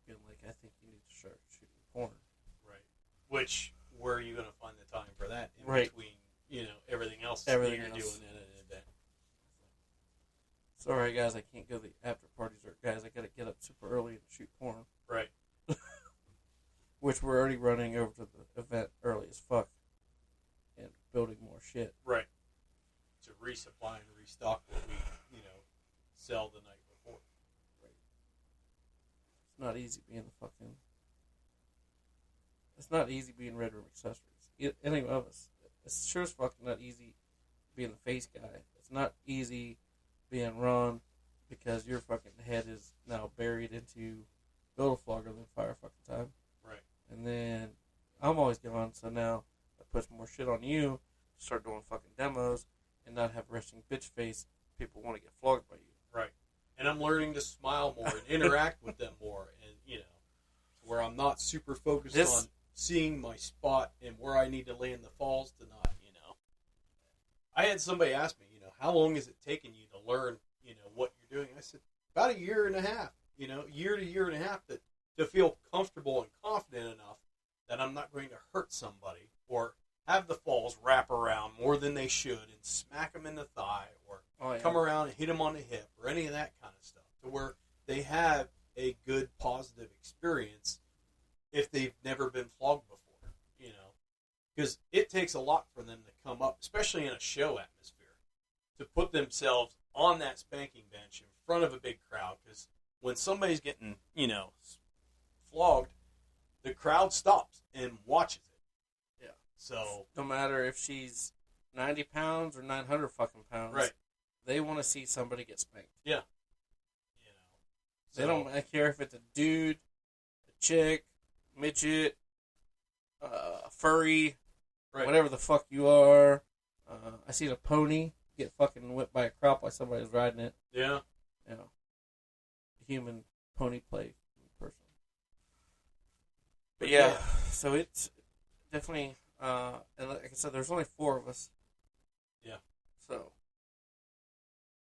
Speaker 1: being like, I think you need to start shooting porn.
Speaker 2: Right. Which, where are you going to find the time for that in
Speaker 1: Right.
Speaker 2: between, everything else
Speaker 1: Everything
Speaker 2: that you're
Speaker 1: else.
Speaker 2: doing at an event?
Speaker 1: It's all right. sorry guys, I can't go to the after parties, or guys, I gotta get up super early and shoot porn.
Speaker 2: Right.
Speaker 1: Which we're already running over to the event early as fuck and building more shit.
Speaker 2: Right.
Speaker 3: To resupply and restock what we, sell the night before.
Speaker 1: Right. It's not easy being the fucking. It's not easy being Red Room Accessories. Any of us. It's sure as fuck not easy being the face guy. It's not easy being Ron because your fucking head is now buried into build a flogger than fire fucking time.
Speaker 3: Right.
Speaker 1: And then I'm always gone, so now that puts more shit on you to start doing fucking demos and not have resting bitch face. People want to get flogged by you.
Speaker 3: Right. And I'm learning to smile more and interact with them more, and where I'm not super focused on seeing my spot and where I need to land the falls to not. I had somebody ask me, how long is it taking you to learn, what you're doing? I said, about a year and a half, year and a half to feel comfortable and confident enough that I'm not going to hurt somebody or have the falls wrap around more than they should and smack them in the thigh or come around and hit them on the hip or any of that kind of stuff, to where they have a good positive experience if they've never been flogged before, because it takes a lot for them to come up, especially in a show atmosphere, to put themselves on that spanking bench in front of a big crowd, because when somebody's getting, flogged, the crowd stops and watches it.
Speaker 1: Yeah.
Speaker 3: So
Speaker 1: no matter if she's 90 pounds or 900 fucking pounds,
Speaker 3: right,
Speaker 1: they want to see somebody get spanked.
Speaker 3: Yeah.
Speaker 1: They don't care if it's a dude, a chick, midget, furry,
Speaker 3: right,
Speaker 1: whatever the fuck you are. I seen a pony get fucking whipped by a crop while somebody was riding it.
Speaker 3: Yeah.
Speaker 1: Human pony play person. But yeah, so it's definitely, and like I said, there's only 4 of us.
Speaker 3: Yeah.
Speaker 1: So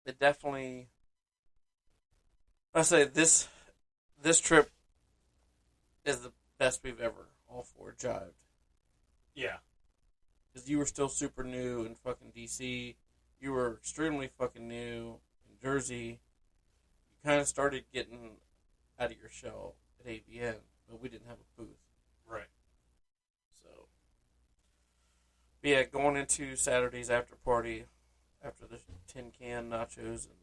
Speaker 1: it definitely, I say this trip is the best we've ever all 4 jived.
Speaker 3: Yeah.
Speaker 1: Because you were still super new in fucking DC. You were extremely fucking new in Jersey. You kind of started getting out of your shell at ABN, but we didn't have a booth.
Speaker 3: Right.
Speaker 1: So, but yeah, going into Saturday's after party, after the tin can nachos and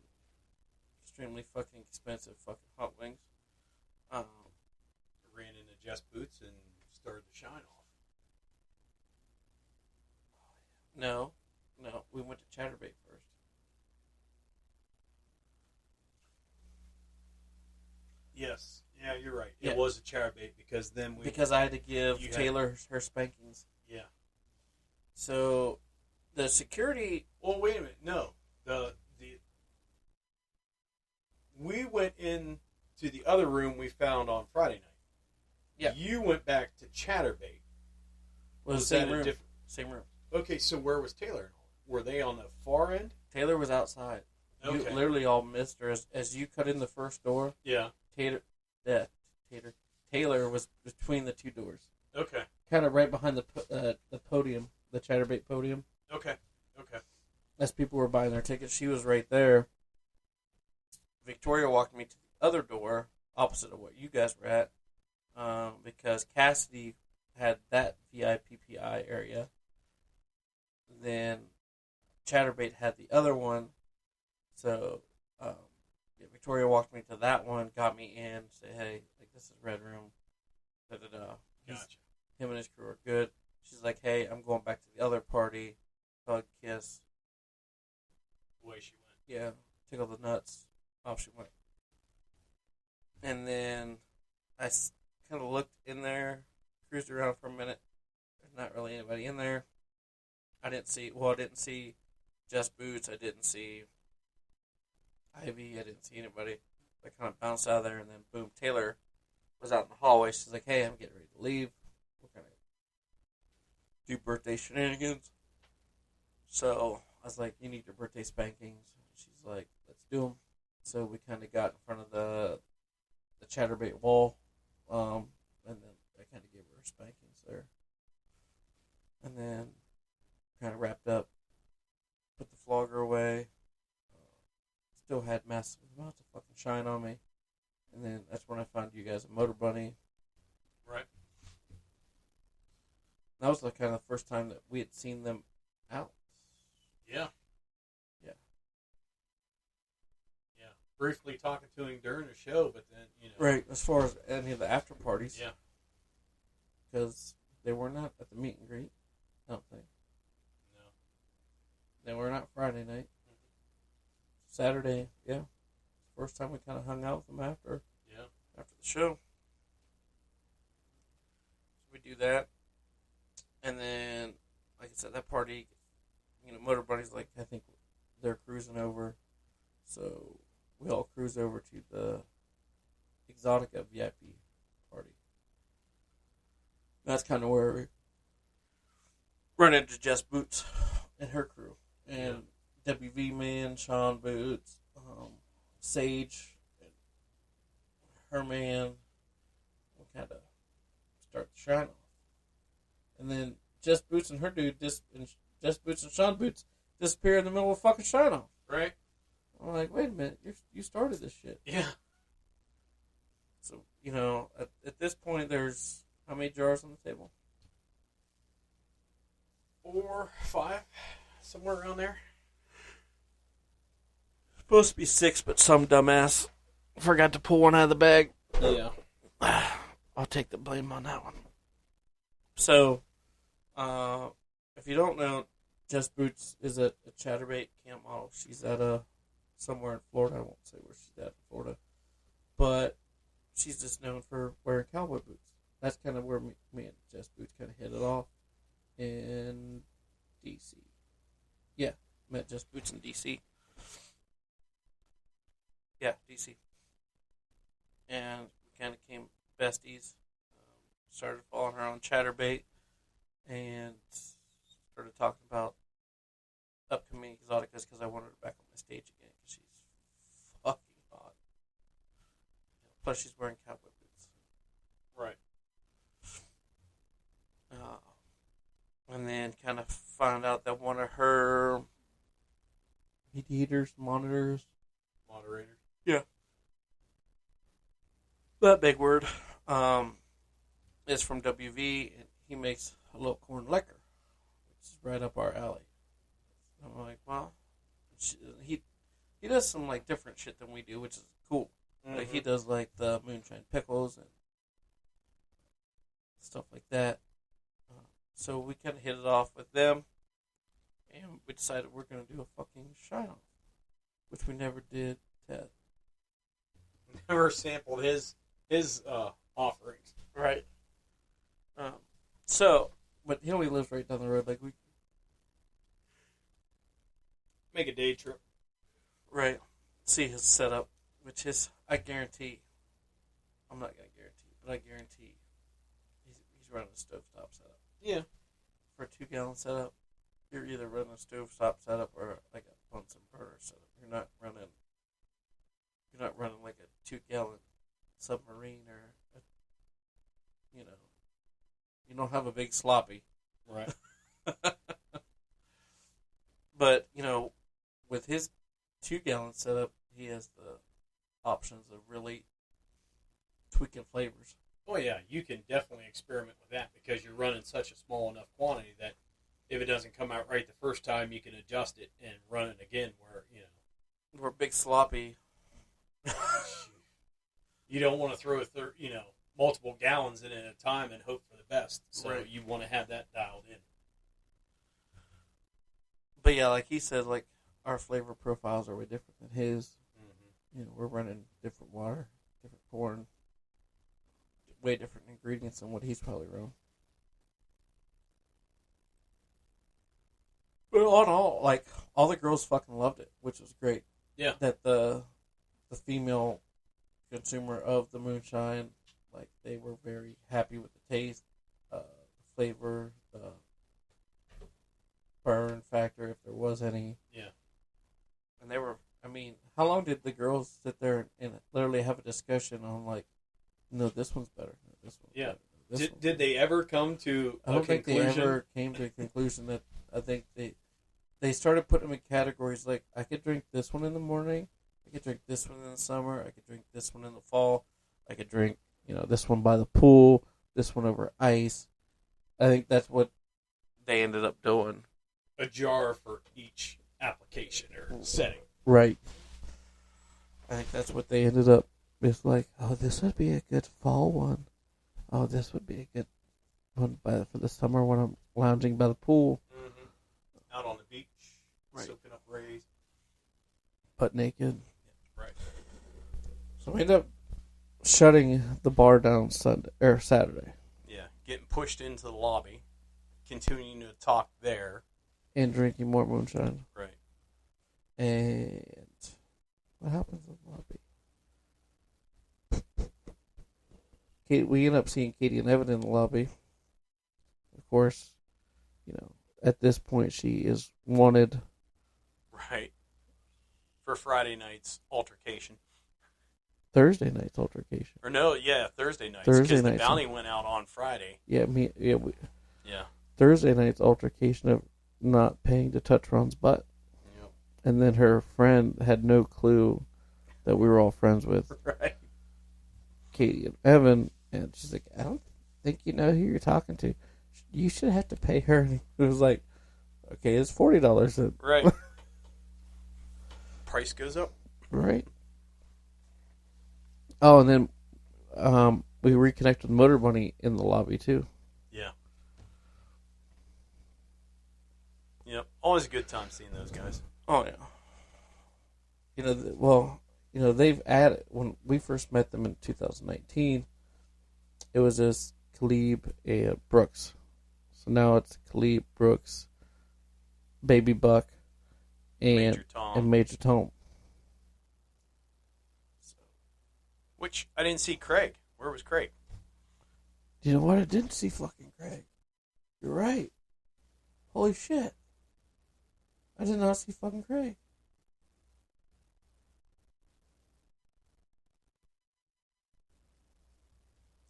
Speaker 1: extremely fucking expensive fucking hot wings.
Speaker 3: Ran into Jess Boots and started to shine off.
Speaker 1: No, we went to Chatterbait first.
Speaker 3: Yes. Yeah, you're right.
Speaker 1: Yeah.
Speaker 3: It was a Chatterbait because then
Speaker 1: because I had to give Taylor her spankings.
Speaker 3: Yeah.
Speaker 1: So the security.
Speaker 3: Well, wait a minute. No, we went in to the other room we found on Friday night.
Speaker 1: Yeah.
Speaker 3: You went back to Chatterbait.
Speaker 1: Was same room. Same room.
Speaker 3: Okay, so where was Taylor and all? Were they on the far end?
Speaker 1: Taylor was outside.
Speaker 3: Okay.
Speaker 1: You literally all missed her as you cut in the first door.
Speaker 3: Yeah.
Speaker 1: Taylor was between the 2 doors.
Speaker 3: Okay.
Speaker 1: Kind of right behind the podium, the Chatterbait podium.
Speaker 3: Okay.
Speaker 1: As people were buying their tickets, she was right there. Victoria walked me to the other door, opposite of what you guys were at, because Cassidy had that VIPPI area. Then Chatterbait had the other one. So Victoria walked me to that one, got me in, said, hey, like, this is Red Room. Da-da-da.
Speaker 3: Gotcha.
Speaker 1: Him and his crew are good. She's like, hey, I'm going back to the other party. Hug, kiss.
Speaker 3: Away she went.
Speaker 1: Yeah, tickle the nuts. Off she went. And then I kind of looked in there, cruised around for a minute. There's not really anybody in there. I didn't see Jess Boots. I didn't see Ivy. I didn't see anybody. I kind of bounced out of there, and then boom, Taylor was out in the hallway. She's like, hey, I'm getting ready to leave. We're going to do birthday shenanigans. So I was like, you need your birthday spankings. She's like, let's do them. So we kind of got in front of the Chatterbait wall, and then I kind of gave her spankings there. And then kind of wrapped up, put the flogger away. Still had masks shine on me. And then that's when I found you guys a Motor Bunny.
Speaker 3: Right.
Speaker 1: That was the kind of first time that we had seen them out.
Speaker 3: Yeah.
Speaker 1: Yeah.
Speaker 3: Yeah. Briefly talking to him during the show, but then,
Speaker 1: Right, as far as any of the after parties.
Speaker 3: Yeah.
Speaker 1: Because they were not at the meet and greet, I don't think.
Speaker 3: No.
Speaker 1: They were not Friday night. Saturday, yeah. First time we kind of hung out with them after the show. So we do that. And then, like I said, that party, Motor Bunny's like, I think they're cruising over. So we all cruise over to the Exxxotica VIP party. That's kind of where we run into Jess Boots and her crew. And WV Man, Sean Boots, Sage, and her man. We kind of start the shine off. And then Jess Boots and her dude, Jess Boots and Sean Boots, disappear in the middle of a fucking shine off.
Speaker 3: Right.
Speaker 1: I'm like, wait a minute, you started this shit.
Speaker 3: Yeah.
Speaker 1: So, at this point, there's how many jars on the table?
Speaker 3: 4, 5, somewhere around there.
Speaker 1: Supposed to be 6, but some dumbass forgot to pull one out of the bag.
Speaker 3: Yeah.
Speaker 1: I'll take the blame on that one. So, if you don't know, Jess Boots is a chatterbait camp model. She's at somewhere in Florida. I won't say where she's at in Florida. But she's just known for wearing cowboy boots. That's kind of where me and Jess Boots kind of hit it off in D.C. Yeah, met Jess Boots in D.C. Yeah, D.C. And we kind of became besties. Started following her on Chatterbait and started talking about upcoming exoticas because I wanted her back on my stage again because she's fucking hot. Plus, she's wearing cowboy boots.
Speaker 3: Right.
Speaker 1: And then kind of found out that one of her moderators. Yeah. That big word. Is from WV, and he makes a little corn liquor, which is right up our alley. I'm like, well, he does some like different shit than we do, which is cool.
Speaker 2: Mm-hmm.
Speaker 1: Like, he does like the moonshine pickles and stuff like that. So we kind of hit it off with them, and we decided we're gonna do a fucking shine off, which we never did. Ted
Speaker 3: Never sampled his offerings.
Speaker 1: Right. But he lives right down the road. Like, we
Speaker 3: Make a day trip.
Speaker 1: right, see his setup, which is, I guarantee, I'm not gonna guarantee, but I guarantee he's running a stovetop setup.
Speaker 3: Yeah.
Speaker 1: For a 2-gallon setup, you're either running a stovetop setup or like a Bunsen burner setup. You're not running like a 2-gallon submarine or you don't have a big sloppy.
Speaker 3: Right.
Speaker 1: But, with his 2-gallon setup, he has the options of really tweaking flavors.
Speaker 3: Oh, yeah, you can definitely experiment with that because you're running such a small enough quantity that if it doesn't come out right the first time, you can adjust it and run it again where,
Speaker 1: We're big sloppy.
Speaker 3: You don't want to throw multiple gallons in at a time and hope for the best. So
Speaker 1: Right.
Speaker 3: you want to have that dialed in.
Speaker 1: But yeah, like he said, like, our flavor profiles are way different than his.
Speaker 3: Mm-hmm.
Speaker 1: We're running different water, different corn, way different ingredients than what he's probably run. But all in all, like, all the girls fucking loved it, which was great.
Speaker 3: Yeah.
Speaker 1: That the female consumer of the moonshine, like, they were very happy with the taste, the flavor, the burn factor, if there was any.
Speaker 3: Yeah.
Speaker 1: And they were, how long did the girls sit there and literally have a discussion on, like, no, this one's better, no, this one's
Speaker 3: Yeah.
Speaker 1: better.
Speaker 3: Did they ever come to
Speaker 1: I don't think
Speaker 3: conclusion?
Speaker 1: they ever came to a conclusion that I think they started putting them in categories like, I could drink this one in the morning I could drink this one in the summer. I could drink this one in the fall. I could drink, this one by the pool, this one over ice. I think that's what they ended up doing.
Speaker 3: A jar for each application or setting.
Speaker 1: Right. I think that's what they ended up. It's like, oh, this would be a good fall one. Oh, this would be a good one for the summer when I'm lounging by the pool.
Speaker 3: Mm-hmm. Out on the beach, soaking up rays.
Speaker 1: Butt naked.
Speaker 3: Yeah, right.
Speaker 1: So we ended up shutting the bar down Saturday.
Speaker 2: Yeah, getting pushed into the lobby, continuing to talk there.
Speaker 1: And drinking more moonshine.
Speaker 2: Right.
Speaker 1: And what happens in the lobby? We end up seeing Katie and Evan in the lobby. Of course, at this point she is wanted.
Speaker 2: Right. For Friday night's altercation.
Speaker 1: Thursday night's altercation.
Speaker 2: Or no, yeah, Thursday nights.
Speaker 1: Thursday
Speaker 2: because the
Speaker 1: nights.
Speaker 2: bounty went out on Friday.
Speaker 1: Yeah,
Speaker 2: Yeah.
Speaker 1: Thursday night's altercation of not paying to touch Ron's butt.
Speaker 2: Yep.
Speaker 1: And then her friend had no clue that we were all friends with
Speaker 2: Right.
Speaker 1: Katie and Evan. And she's like, I don't think you know who you're talking to. You should have to pay her. And it was like, okay, it's $40.
Speaker 2: Right. Price goes up.
Speaker 1: Right. Oh, and then we reconnected with Motor Bunny in the lobby, too.
Speaker 2: Yeah. Yep. Always a good time seeing those guys.
Speaker 1: Oh, yeah. They've added, when we first met them in 2019, it was just Khalib and Brooks. So now it's Khalib, Brooks, Baby Buck, and Major Tom.
Speaker 2: Which I didn't see Craig. Where was Craig?
Speaker 1: You know what? I didn't see fucking Craig. You're right. Holy shit. I did not see fucking Craig.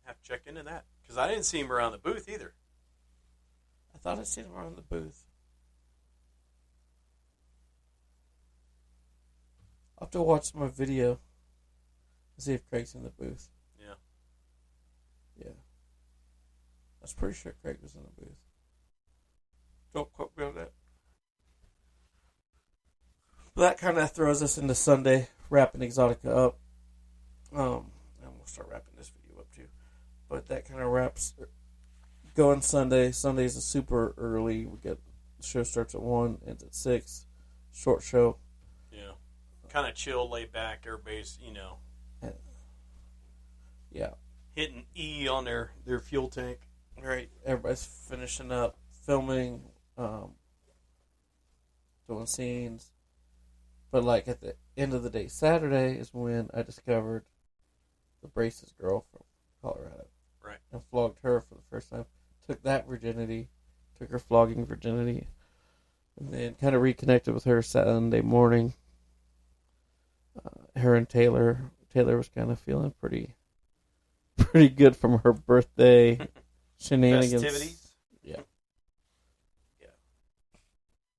Speaker 2: Have to check into that. Because I didn't see him around the booth either.
Speaker 1: I thought I seen him around the booth. I'll have to watch my video and see if Craig's in the booth.
Speaker 2: Yeah.
Speaker 1: Yeah. I was pretty sure Craig was in the booth. Don't quote me on that. But that kind of throws us into Sunday, wrapping Exxxotica up. And we'll start wrapping this video up too. But that kind of wraps going Sunday. Sunday's a super early. The show starts at 1, ends at 6. Short show.
Speaker 2: Yeah. Kind of chill, laid back. Everybody's,
Speaker 1: Yeah.
Speaker 2: hitting E on their fuel tank.
Speaker 1: Right. Everybody's finishing up, filming, doing scenes. But like at the end of the day, Saturday is when I discovered the Braces girl from Colorado.
Speaker 2: Right.
Speaker 1: And flogged her for the first time. Took that virginity. Took her flogging virginity. And then kind of reconnected with her Sunday morning. Her and Taylor. Taylor was kind of feeling pretty good from her birthday shenanigans.
Speaker 2: Festivities.
Speaker 1: Yeah.
Speaker 2: Yeah.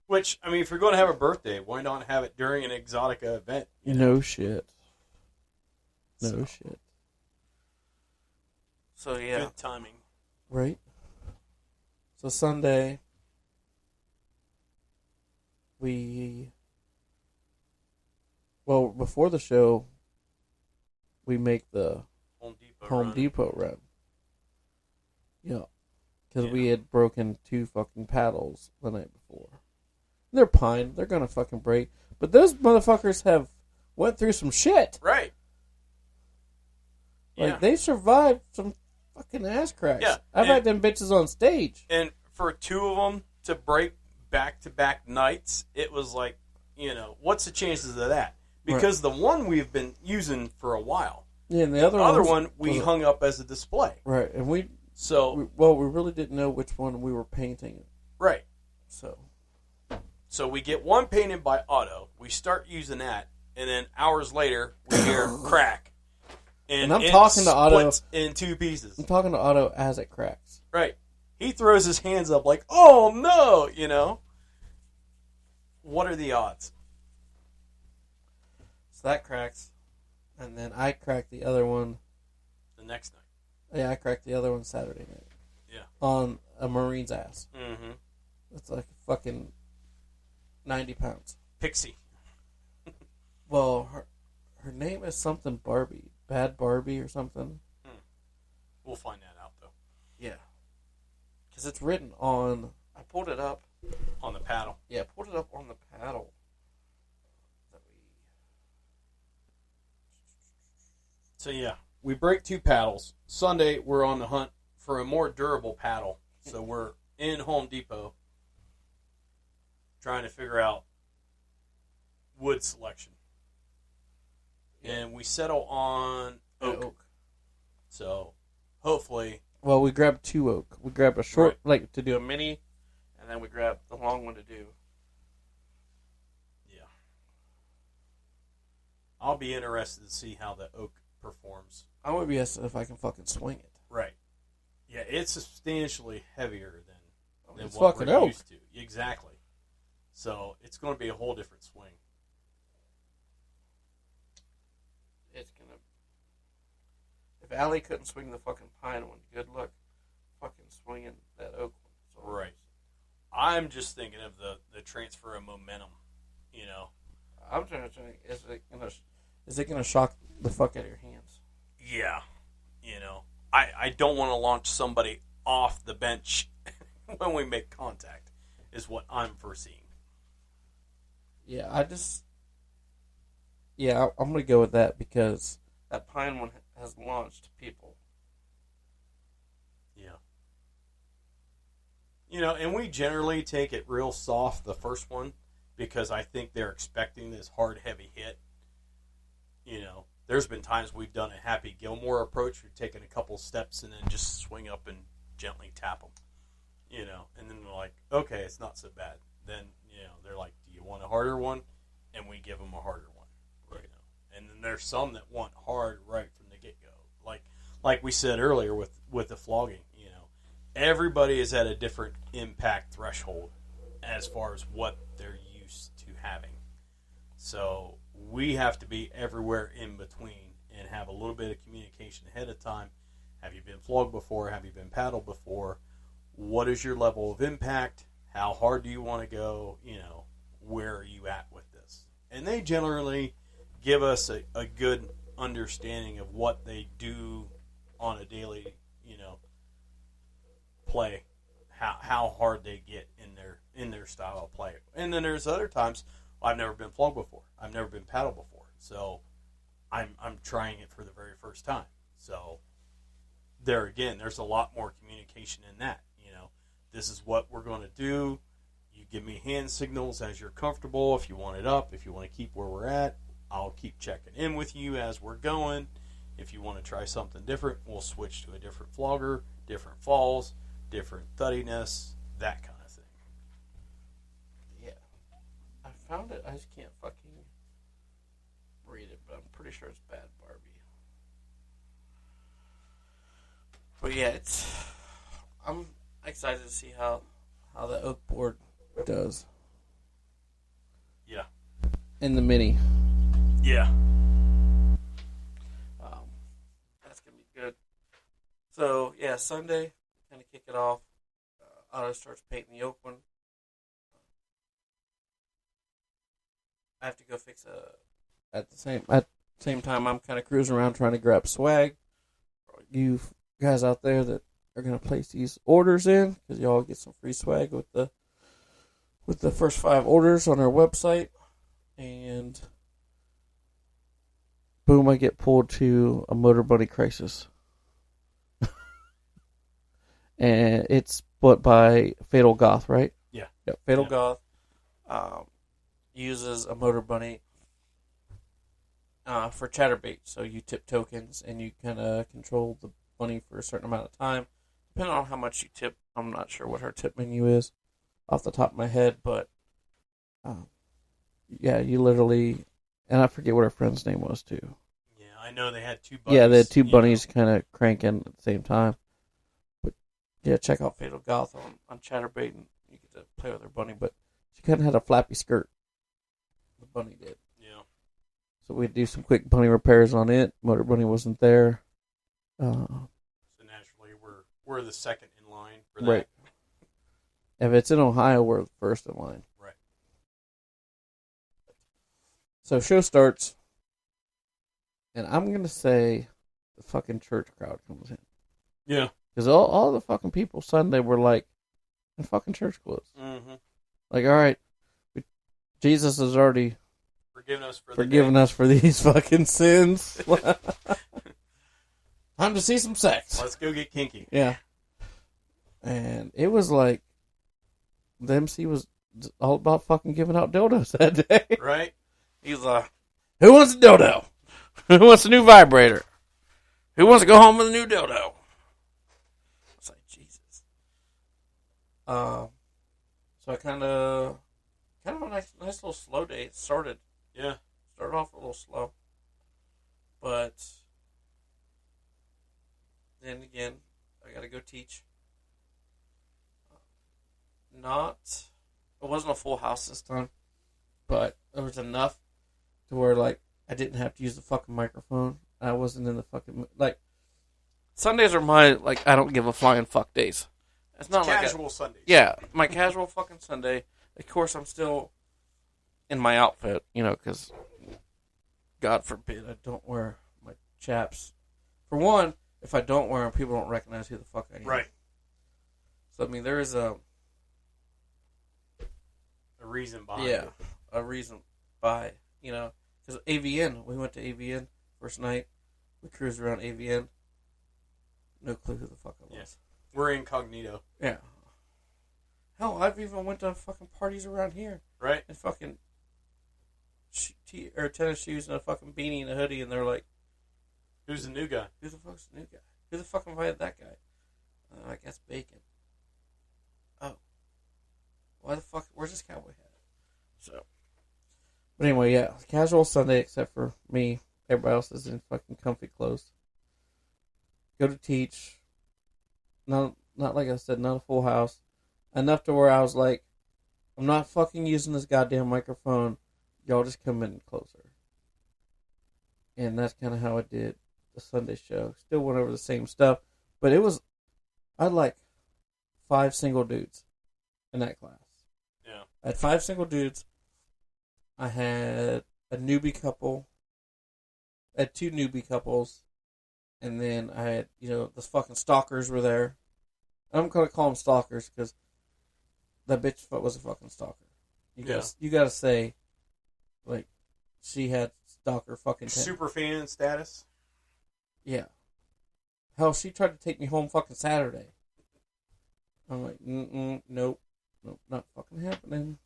Speaker 2: Which, I mean, if you're going to have a birthday, why not have it during an Exxxotica event?
Speaker 1: No shit. No shit. So, yeah.
Speaker 2: Good timing.
Speaker 1: Right. So, Sunday, before the show, we make the Home Depot run. Yeah. Because we had broken 2 fucking paddles the night before. They're pine. They're going to fucking break. But those motherfuckers have went through some shit.
Speaker 2: Right.
Speaker 1: Like, they survived some fucking ass cracks.
Speaker 2: Yeah.
Speaker 1: I've had them bitches on stage.
Speaker 2: And for 2 of them to break back-to-back nights, it was like, what's the chances of that? Because the one we've been using for a while.
Speaker 1: Yeah, and the other
Speaker 2: one we hung up as a display.
Speaker 1: Right, and we really didn't know which one we were painting.
Speaker 2: Right.
Speaker 1: So
Speaker 2: we get one painted by Otto. We start using that, and then hours later we hear crack. And
Speaker 1: I'm talking to Otto
Speaker 2: in 2 pieces.
Speaker 1: I'm talking to Otto as it cracks.
Speaker 2: Right. He throws his hands up like, "Oh no!" What are the odds?
Speaker 1: So that cracks. And then I cracked the other one.
Speaker 2: The next night.
Speaker 1: Yeah, I cracked the other one Saturday night.
Speaker 2: Yeah.
Speaker 1: On a Marine's ass.
Speaker 2: Mm-hmm.
Speaker 1: It's like fucking 90 pounds.
Speaker 2: Pixie.
Speaker 1: Well, her name is something Barbie. Bad Barbie or something.
Speaker 2: We'll find that out, though.
Speaker 1: Yeah. Because it's written on... I pulled it up.
Speaker 2: On the paddle.
Speaker 1: Yeah, I pulled it up on the paddle.
Speaker 2: So, yeah. We break 2 paddles. Sunday, we're on the hunt for a more durable paddle. So, we're in Home Depot trying to figure out wood selection. And we settle on oak. So, hopefully...
Speaker 1: Well, we grabbed 2 oak. We grabbed a short, like, to do a mini, and then we grabbed the long one to do.
Speaker 2: Yeah. I'll be interested to see how the oak performs.
Speaker 1: I would be asking if I can fucking swing it.
Speaker 2: Right. Yeah, it's substantially heavier than
Speaker 1: it's
Speaker 2: what
Speaker 1: fucking
Speaker 2: we're
Speaker 1: oak.
Speaker 2: used to. Exactly. So, it's going to be a whole different swing.
Speaker 1: It's gonna... If Allie couldn't swing the fucking pine one, good luck fucking swinging that oak one. So
Speaker 2: Right. I'm just thinking of the transfer of momentum, you know.
Speaker 1: I'm trying to think, is it gonna shock the fuck out of your hands?
Speaker 2: Yeah. You know, I don't want to launch somebody off the bench when we make contact, is what I'm foreseeing.
Speaker 1: Yeah, I'm gonna go with that because that pine one has launched people.
Speaker 2: Yeah. You know, and we generally take it real soft, the first one, because I think they're expecting this hard, heavy hit. You know, there's been times we've done a Happy Gilmore approach. We've taken a couple steps and then just swing up and gently tap them. You know, and then they're like, okay, it's not so bad. Then, you know, they're like, do you want a harder one? And we give them a harder one. Right. You know? And then there's some that want hard right from the get-go. Like we said earlier with the flogging, you know, everybody is at a different impact threshold as far as what they're used to having. So we have to be everywhere in between and have a little bit of communication ahead of time. Have you been flogged before? Have you been paddled before? What is your level of impact? How hard do you want to go? You know, where are you at with this? And they generally give us a good understanding of what they do on a daily, you know, play, how hard they get in their style of play. And then there's other times I've never been flogged before. I've never been paddled before. So I'm trying it for the very first time. So there again, there's a lot more communication in that. You know, this is what we're going to do. You give me hand signals as you're comfortable. If you want it up, if you want to keep where we're at, I'll keep checking in with you as we're going. If you want to try something different, we'll switch to a different flogger, different falls, different thuddiness, that kind of thing.
Speaker 1: Yeah. I found it. I just can't fucking read it, but I'm pretty sure it's Bad Barbie. But yeah, I'm excited to see how the oak board does.
Speaker 2: Yeah.
Speaker 1: In the mini.
Speaker 2: Yeah.
Speaker 1: That's going to be good. So, yeah, Sunday, kind of kick it off. Otto starts painting the oak one. I have to go fix at the same time, I'm kind of cruising around trying to grab swag. You guys out there that are going to place these orders in, because y'all get some free swag with the first 5 orders on our website. And boom, I get pulled to a Motor Bunny crisis. And it's put by Fatal Goth, right?
Speaker 2: Yeah.
Speaker 1: Yep, Fatal Goth uses a Motor Bunny for chatterbait. So you tip tokens and you kind of control the bunny for a certain amount of time. Depending on how much you tip, I'm not sure what her tip menu is off the top of my head, but yeah, you literally, and I forget what her friend's name was too.
Speaker 2: Yeah, I know they had 2 bunnies.
Speaker 1: Yeah, they had 2 bunnies kind of cranking at the same time. But yeah, check out Fatal Goth on chatterbait and you get to play with her bunny, but she kind of had a flappy skirt. The bunny did.
Speaker 2: Yeah.
Speaker 1: So we'd do some quick bunny repairs on it. Motor bunny wasn't there.
Speaker 2: So naturally, we're the second in line for that.
Speaker 1: Right. If it's in Ohio, we're the first in line.
Speaker 2: Right.
Speaker 1: So show starts, and I'm gonna say the fucking church crowd comes in.
Speaker 2: Yeah.
Speaker 1: Because all the fucking people Sunday were like in fucking church clothes.
Speaker 2: Mm-hmm.
Speaker 1: Like, all right, Jesus has already
Speaker 2: forgiven
Speaker 1: us for these fucking sins. Time to see some sex.
Speaker 2: Let's go get kinky.
Speaker 1: Yeah. And it was like, the MC was all about fucking giving out dildos that day.
Speaker 2: Right?
Speaker 1: He's like, who wants a dildo? Who wants a new vibrator? Who wants to go home with a new dildo? It's like, Jesus. So I kind of a nice little slow day. It started off a little slow. But then again, I got to go teach. It wasn't a full house this time, but there was enough to where, like, I didn't have to use the fucking microphone. I wasn't in the fucking, like, Sundays are my, like, I don't give a flying fuck days. It's not
Speaker 2: casual Sundays.
Speaker 1: Yeah, my casual fucking Sunday. Of course, I'm still in my outfit, because God forbid I don't wear my chaps. For one, if I don't wear them, people don't recognize who the fuck I am.
Speaker 2: Right.
Speaker 1: So, I mean, there is a
Speaker 2: reason behind it.
Speaker 1: A reason by, because AVN, we went to AVN first night. We cruised around AVN. No clue who the fuck I was.
Speaker 2: Yeah. We're incognito.
Speaker 1: Yeah. Hell, I've even went to fucking parties around here.
Speaker 2: Right.
Speaker 1: And fucking tennis shoes and a fucking beanie and a hoodie, and they're like,
Speaker 2: who's the new guy?
Speaker 1: Who the fuck's the new guy? Who the fuck invited that guy? I guess Bacon. Oh. Why the fuck? Where's this cowboy hat? So. But anyway, yeah. Casual Sunday, except for me. Everybody else is in fucking comfy clothes. Go to teach. Not like I said, not a full house. Enough to where I was like, I'm not fucking using this goddamn microphone. Y'all just come in closer. And that's kind of how I did the Sunday show. Still went over the same stuff. But I had like 5 single dudes in that class.
Speaker 2: Yeah.
Speaker 1: I had 5 single dudes. I had a newbie couple. I had 2 newbie couples. And then I had, the fucking stalkers were there. I'm going to call them stalkers because that bitch was a fucking stalker. You gotta say, like, she had stalker fucking...
Speaker 2: Super fan status?
Speaker 1: Yeah. Hell, she tried to take me home fucking Saturday. I'm like, nope, not fucking happening.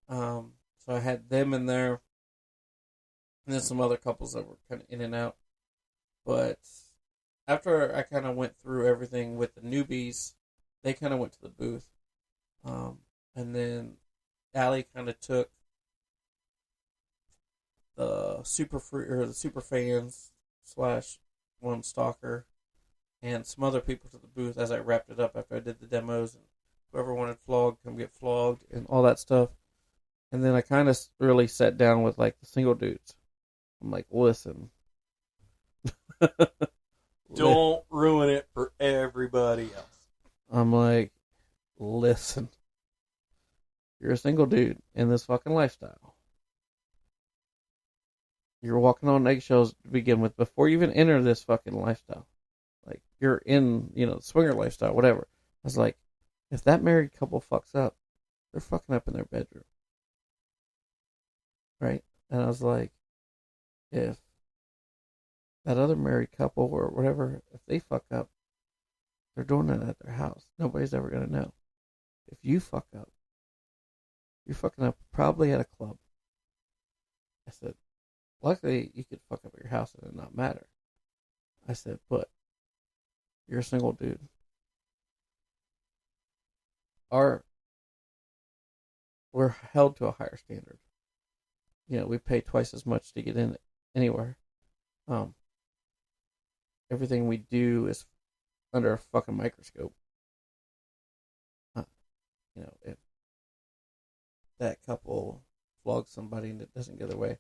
Speaker 1: So I had them in there. And then some other couples that were kind of in and out. But after I kind of went through everything with the newbies, they kind of went to the booth. And then Allie kind of took the super fans / one stalker and some other people to the booth as I wrapped it up after I did the demos, and whoever wanted flogged, come get flogged and all that stuff. And then I kind of really sat down with like the single dudes. I'm like, listen.
Speaker 2: Don't ruin it for everybody else.
Speaker 1: I'm like, listen. You're a single dude in this fucking lifestyle. You're walking on eggshells to begin with before you even enter this fucking lifestyle. Like, you're in, swinger lifestyle, whatever. I was like, if that married couple fucks up, they're fucking up in their bedroom. Right? And I was like, if that other married couple or whatever, if they fuck up, they're doing it at their house. Nobody's ever going to know. If you fuck up, you're fucking up probably at a club. I said, luckily you could fuck up at your house and it not matter. I said, but you're a single dude. We're held to a higher standard. We pay twice as much to get in anywhere. Everything we do is under a fucking microscope. If that couple flogs somebody and it doesn't get their way,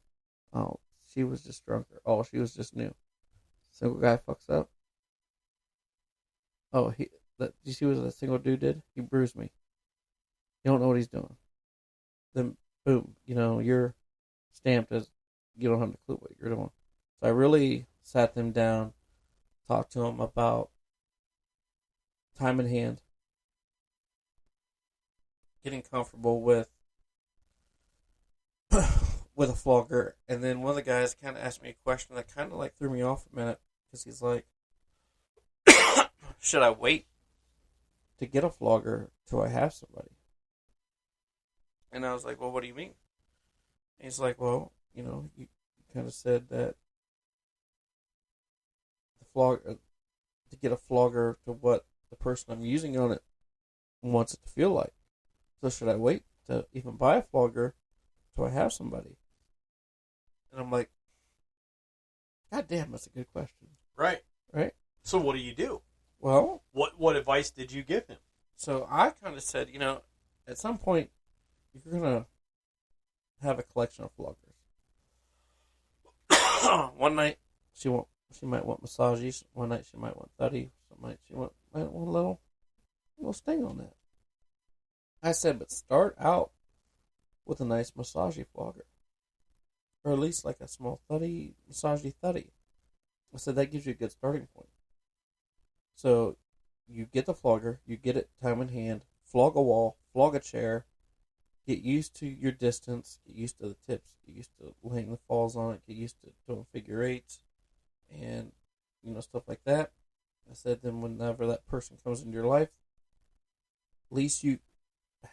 Speaker 1: Oh, she was just drunker. Oh, she was just new. Single guy fucks up. Oh, you see what that single dude did? He bruised me. You don't know what he's doing. Then, boom, you're stamped as you don't have a clue what you're doing. So I really sat them down, talked to them about time in hand, getting comfortable with with a flogger, and then one of the guys kind of asked me a question that kind of like threw me off a minute because he's like, "Should I wait to get a flogger till I have somebody?" And I was like, "Well, what do you mean?" And he's like, "Well, you kind of said that the to get a flogger to what the person I'm using on it wants it to feel like. So should I wait to even buy a flogger till I have somebody?" And I'm like, God damn, that's a good question.
Speaker 2: Right.
Speaker 1: Right?
Speaker 2: So what do you do?
Speaker 1: Well,
Speaker 2: what advice did you give him?
Speaker 1: So I kind of said, at some point, you're going to have a collection of floggers. One night, she might want massages. One night, she might want thuddy. Some night, she might want a little sting on that. I said, but start out with a nice massagey flogger. Or at least like a small thuddy, massagey thuddy. I said, that gives you a good starting point. So you get the flogger, you get it time in hand, flog a wall, flog a chair, get used to your distance, get used to the tips, get used to laying the falls on it, get used to doing figure eights, and, stuff like that. I said, then whenever that person comes into your life, at least you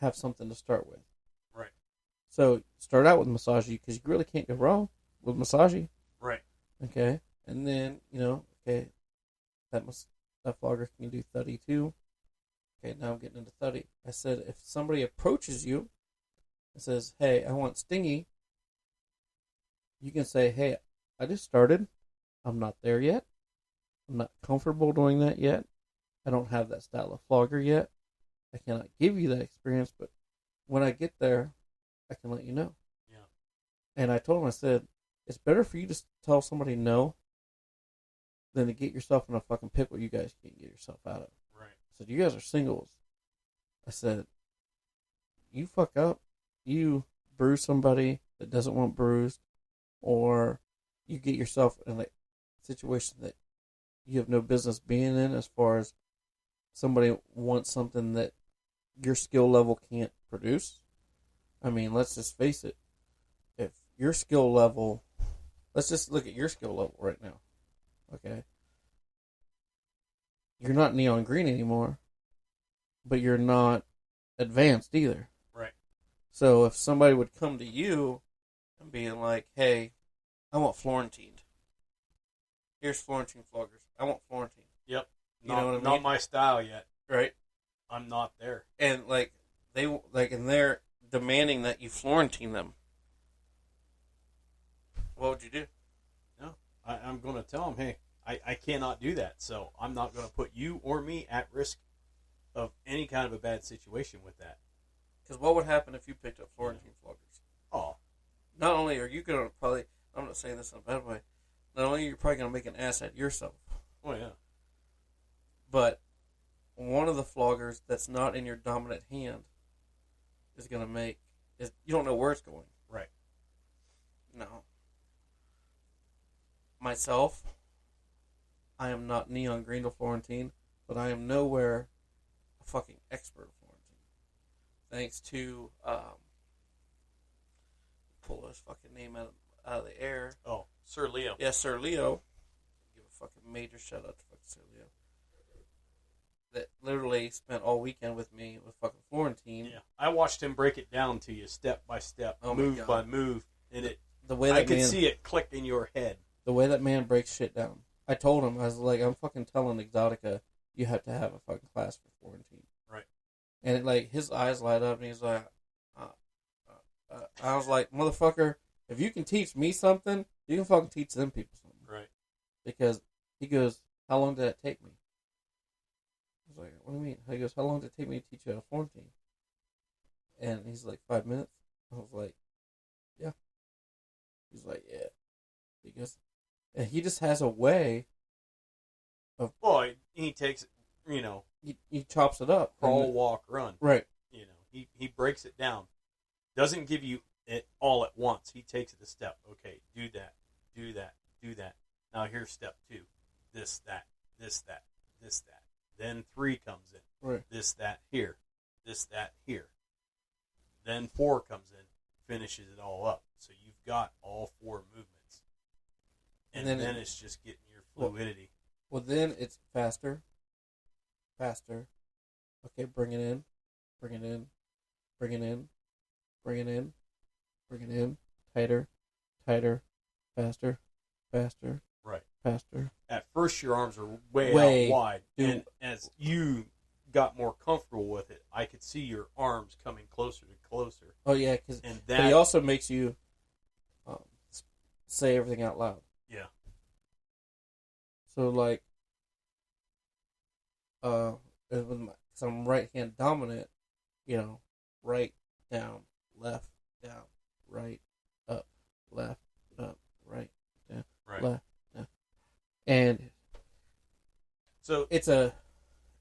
Speaker 1: have something to start with.
Speaker 2: Right.
Speaker 1: So start out with massage because you really can't go wrong with massage.
Speaker 2: Right.
Speaker 1: Okay. And then, okay, that flogger can do thuddy too. Okay, now I'm getting into thuddy. I said, if somebody approaches you and says, hey, I want stingy, you can say, hey, I just started. I'm not there yet. I'm not comfortable doing that yet. I don't have that style of flogger yet. I cannot give you that experience, but when I get there, I can let you know.
Speaker 2: Yeah.
Speaker 1: And I told him, I said, it's better for you to tell somebody no than to get yourself in a fucking pickle you guys can't get yourself out of.
Speaker 2: Right.
Speaker 1: I said, you guys are singles. I said, you fuck up, you bruise somebody that doesn't want bruised, or you get yourself in a situation that you have no business being in as far as somebody wants something that your skill level can't produce. I mean, let's just face it. If your skill level, let's just look at your skill level right now. Okay? You're not neon green anymore, but you're not advanced either.
Speaker 2: Right.
Speaker 1: So if somebody would come to you and being like, hey, I want Florentined. Here's Florentine floggers. I want Florentine.
Speaker 2: Yep.
Speaker 1: You know what I mean?
Speaker 2: Not my style yet.
Speaker 1: Right.
Speaker 2: I'm not there.
Speaker 1: And they're demanding that you Florentine them. What would you do?
Speaker 2: No, I'm going to tell them, hey, I cannot do that. So I'm not going to put you or me at risk of any kind of a bad situation with that.
Speaker 1: Because what would happen if you picked up Florentine floggers?
Speaker 2: Oh.
Speaker 1: Not only are you going to probably, I'm not saying this in a bad way, not only are you probably going to make an ass out of yourself.
Speaker 2: Oh, yeah.
Speaker 1: But one of the floggers that's not in your dominant hand is going to you don't know where it's going.
Speaker 2: Right.
Speaker 1: No. Myself, I am not neon green to Florentine, but I am nowhere a fucking expert of Florentine. Thanks to, pull his fucking name out of the air.
Speaker 2: Oh, Sir Leo.
Speaker 1: Yeah, Sir Leo. Give a fucking major shout out to fucking Sir Leo. That literally spent all weekend with me with fucking Florentine.
Speaker 2: Yeah, I watched him break it down to you step by step, move by move, and I could see it click in your head.
Speaker 1: The way that man breaks shit down. I told him, I was like, I'm fucking telling Exxxotica, you have to have a fucking class for Florentine.
Speaker 2: Right.
Speaker 1: And his eyes light up, and he's like, I was like, motherfucker, if you can teach me something, you can fucking teach them people something.
Speaker 2: Right.
Speaker 1: Because he goes, how long did that take me? I was like, what do you mean? He goes, how long did it take me to teach you how to Florentine? And he's like, 5 minutes. I was like, yeah. He's like, yeah. Because and he just has a way of...
Speaker 2: Well, he takes it,
Speaker 1: He chops it up.
Speaker 2: Crawl, walk, run.
Speaker 1: Right.
Speaker 2: He breaks it down. Doesn't give you it all at once. He takes it a step. Okay, do that, do that, do that. Now here's step 2. This, that, this, that, this, that. Then 3 comes in.
Speaker 1: Right.
Speaker 2: This, that, here. This, that, here. Then 4 comes in, finishes it all up. So you've got all 4 movements. And then it's just getting your fluidity.
Speaker 1: Well, then it's faster. Okay, bring it in. Bring it in. Bring it in. Bring it in. Bring it in. Tighter. Faster.
Speaker 2: Right.
Speaker 1: Faster.
Speaker 2: At first, your arms are way out wide.
Speaker 1: Dude.
Speaker 2: And as you got more comfortable with it, I could see your arms coming closer and closer.
Speaker 1: Oh, yeah, but he also makes you say everything out loud.
Speaker 2: Yeah.
Speaker 1: So, like, because I'm right-hand dominant, right, down, left, down, right, up, left, up, right, down, left, down. And
Speaker 2: so
Speaker 1: it's a...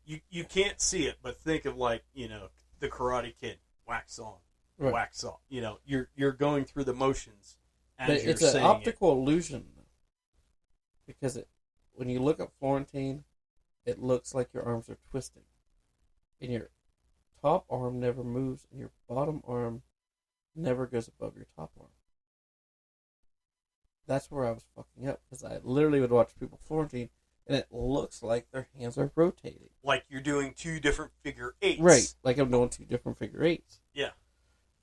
Speaker 2: You can't see it, but think of like, the Karate Kid, wax on, wax off. You're going through the motions as
Speaker 1: but
Speaker 2: you're
Speaker 1: it's an
Speaker 2: saying
Speaker 1: optical illusion. Because when you look at Florentine, it looks like your arms are twisting. And your top arm never moves, and your bottom arm never goes above your top arm. That's where I was fucking up, because I literally would watch people Florentine, and it looks like their hands are rotating.
Speaker 2: Like you're doing 2 different figure 8s.
Speaker 1: Right, like I'm doing 2 different figure 8s.
Speaker 2: Yeah.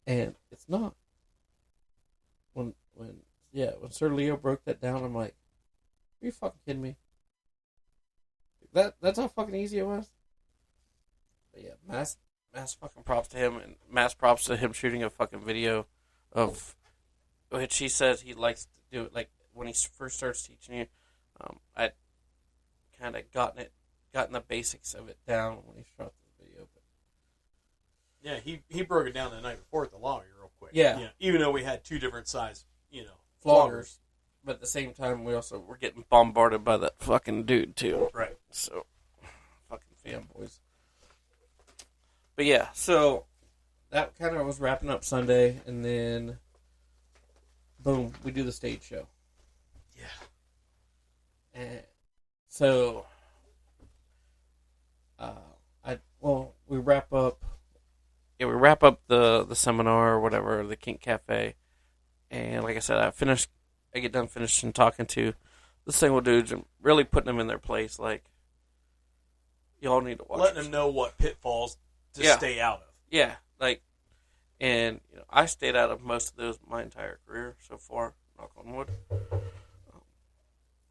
Speaker 1: And it's not. When Sir Leo broke that down, I'm like, are you fucking kidding me? That's how fucking easy it was. But yeah, mass fucking props to him, and mass props to him shooting a fucking video of which he says he likes to do it. Like when he first starts teaching you, I'd kind of gotten the basics of it down when he shot the video. But
Speaker 2: yeah, he broke it down the night before at the lobby real quick.
Speaker 1: Yeah.
Speaker 2: Even though we had 2 different size,
Speaker 1: floggers. But at the same time, we also were getting bombarded by that fucking dude, too.
Speaker 2: Right.
Speaker 1: So, fucking fanboys. But yeah, so that kind of was wrapping up Sunday, and then, boom, we do the stage show. Yeah. And so, we wrap up. Yeah, we wrap up the seminar or whatever, the Kink Cafe, and like I said, I get done finishing talking to the single dudes and really putting them in their place. Like, y'all need to watch.
Speaker 2: Letting them know what pitfalls to stay out of.
Speaker 1: Yeah, like, and I stayed out of most of those my entire career so far. Knock on wood.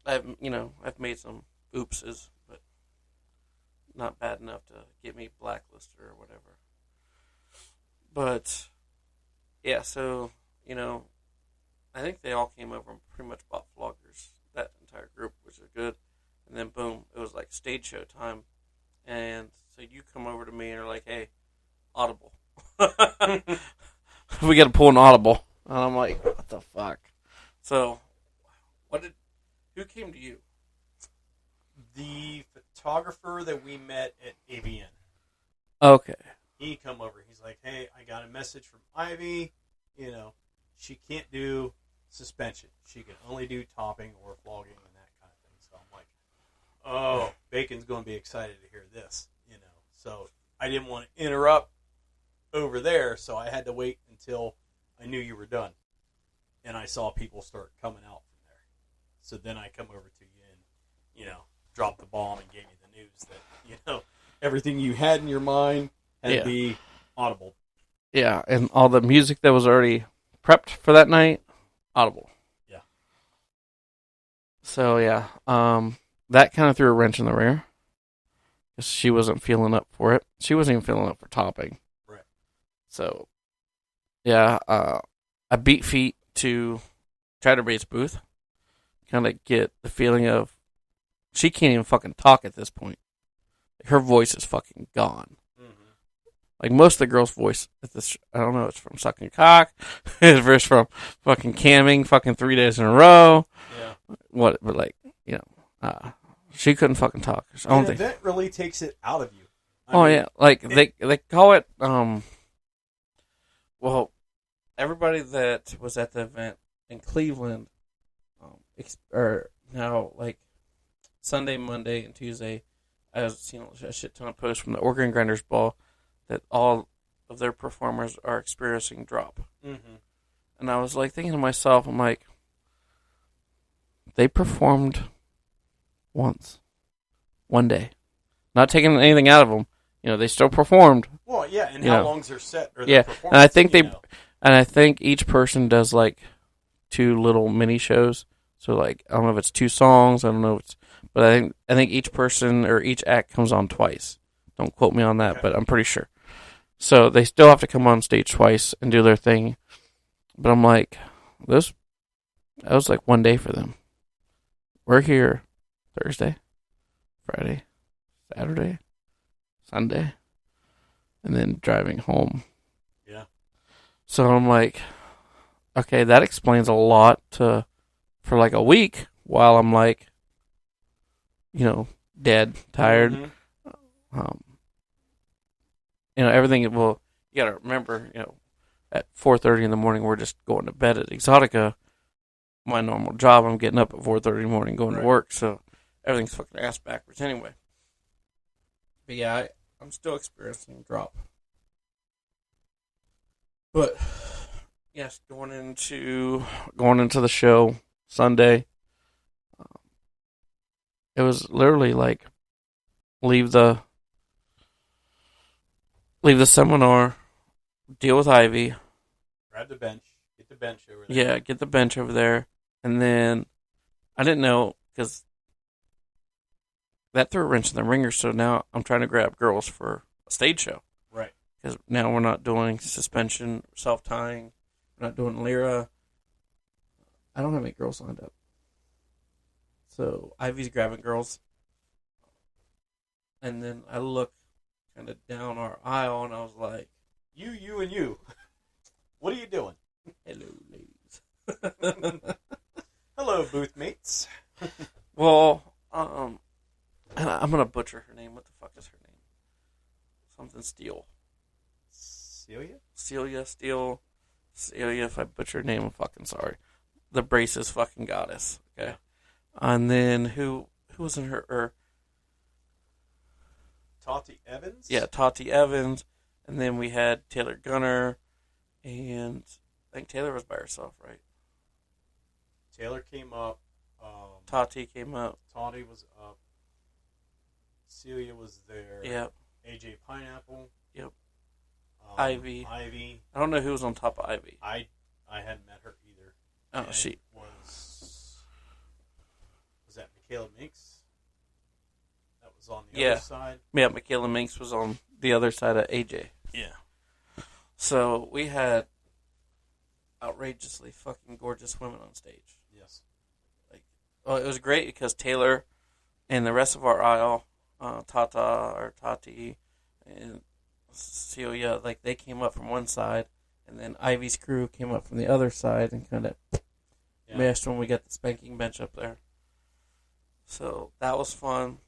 Speaker 1: I've made some oopses, but not bad enough to get me blacklisted or whatever. But yeah, so I think they all came over and pretty much bought floggers, that entire group, which is good. And then, boom, it was like stage show time. And so you come over to me and are like, hey, audible. We got to pull an audible. And I'm like, what the fuck? So, who came to you?
Speaker 2: The photographer that we met at AVN.
Speaker 1: Okay.
Speaker 2: He come over. He's like, hey, I got a message from Ivy. She can't do suspension. She can only do topping or flogging and that kind of thing. So I'm like, oh, Bacon's going to be excited to hear this, So I didn't want to interrupt over there, so I had to wait until I knew you were done. And I saw people start coming out from there. So then I come over to you and, drop the bomb and gave you the news that, everything you had in your mind had to be audible.
Speaker 1: Yeah, and all the music that was already prepped for that night, audible.
Speaker 2: Yeah.
Speaker 1: So, yeah, that kind of threw a wrench in the rear. She wasn't feeling up for it. She wasn't even feeling up for topping.
Speaker 2: Right.
Speaker 1: So, yeah, I beat feet to Chatterbait's booth. Kind of get the feeling of she can't even fucking talk at this point. Her voice is fucking gone. Like, most of the girls' voice at this, I don't know, it's from sucking cock, it's from fucking camming fucking 3 days in a row.
Speaker 3: Yeah.
Speaker 1: But like, she couldn't fucking talk. I don't
Speaker 3: An
Speaker 1: think.
Speaker 3: event really takes it out of you.
Speaker 1: Yeah, like they call it. Well, everybody that was at the event in Cleveland, or now like Sunday, Monday, and Tuesday, I was seeing a shit ton of posts from the Organ Grinders Ball that all of their performers are experiencing drop.
Speaker 3: Mm-hmm.
Speaker 1: And I was like thinking to myself, I'm like, they performed once, one day, not taking anything out of them. They still performed.
Speaker 3: Well, yeah, and how long's their set or their
Speaker 1: yeah,
Speaker 3: performance?
Speaker 1: and I think each person does like 2 little mini shows. So like, I don't know if it's 2 songs, I don't know if it's, but I think each person or each act comes on twice. Don't quote me on that,
Speaker 3: Okay.
Speaker 1: But I'm pretty sure. So they still have to come on stage twice and do their thing. But I'm like, that was like one day for them. We're here Thursday, Friday, Saturday, Sunday, and then driving home.
Speaker 3: Yeah.
Speaker 1: So I'm like, okay, that explains a lot for like a week while I'm like, dead, tired.
Speaker 3: Mm-hmm.
Speaker 1: Everything. Well, you gotta remember, at 4:30 in the morning, we're just going to bed at Exxxotica. My normal job, I'm getting up at 4:30 in the morning, going to work, so everything's fucking ass backwards anyway. But yeah, I'm still experiencing drop. But yes, going into the show Sunday, it was literally like leave the seminar, deal with Ivy.
Speaker 3: Grab the bench. Get the bench over there.
Speaker 1: Yeah, get the bench over there. And then I didn't know because that threw a wrench in the ringer. So now I'm trying to grab girls for a stage show.
Speaker 3: Right.
Speaker 1: Because now we're not doing suspension, self-tying. We're not doing Lyra. I don't have any girls lined up. So Ivy's grabbing girls. And then I look kind of down our aisle and I was like,
Speaker 3: You, and you. What are you doing?
Speaker 1: hello, ladies.
Speaker 3: Hello, booth mates.
Speaker 1: Well, I'm going to butcher her name. What the fuck is her name? Something Steele.
Speaker 3: Celia?
Speaker 1: Celia, if I butcher her name, I'm fucking sorry. The braces fucking goddess. Okay. And then who was in her...
Speaker 3: Tati Evans?
Speaker 1: Yeah, Tati Evans. And then we had Taylor Gunner. And I think Taylor was by herself, right?
Speaker 3: Taylor came up.
Speaker 1: Tati came up.
Speaker 3: Tati was up. Celia was there.
Speaker 1: Yep.
Speaker 3: AJ Pineapple.
Speaker 1: Yep. Ivy. I don't know who was on top of Ivy.
Speaker 3: I hadn't met her either.
Speaker 1: Oh,
Speaker 3: and
Speaker 1: she
Speaker 3: was that Michaela Minks? That was on the other side.
Speaker 1: Yeah, Michaela Minks was on the other side of AJ.
Speaker 3: Yeah.
Speaker 1: So we had outrageously fucking gorgeous women on stage.
Speaker 3: Yes.
Speaker 1: It was great because Taylor and the rest of our aisle, Tati, and Celia, like they came up from one side, and then Ivy's crew came up from the other side and kind of mashed when we got the spanking bench up there. So that was fun.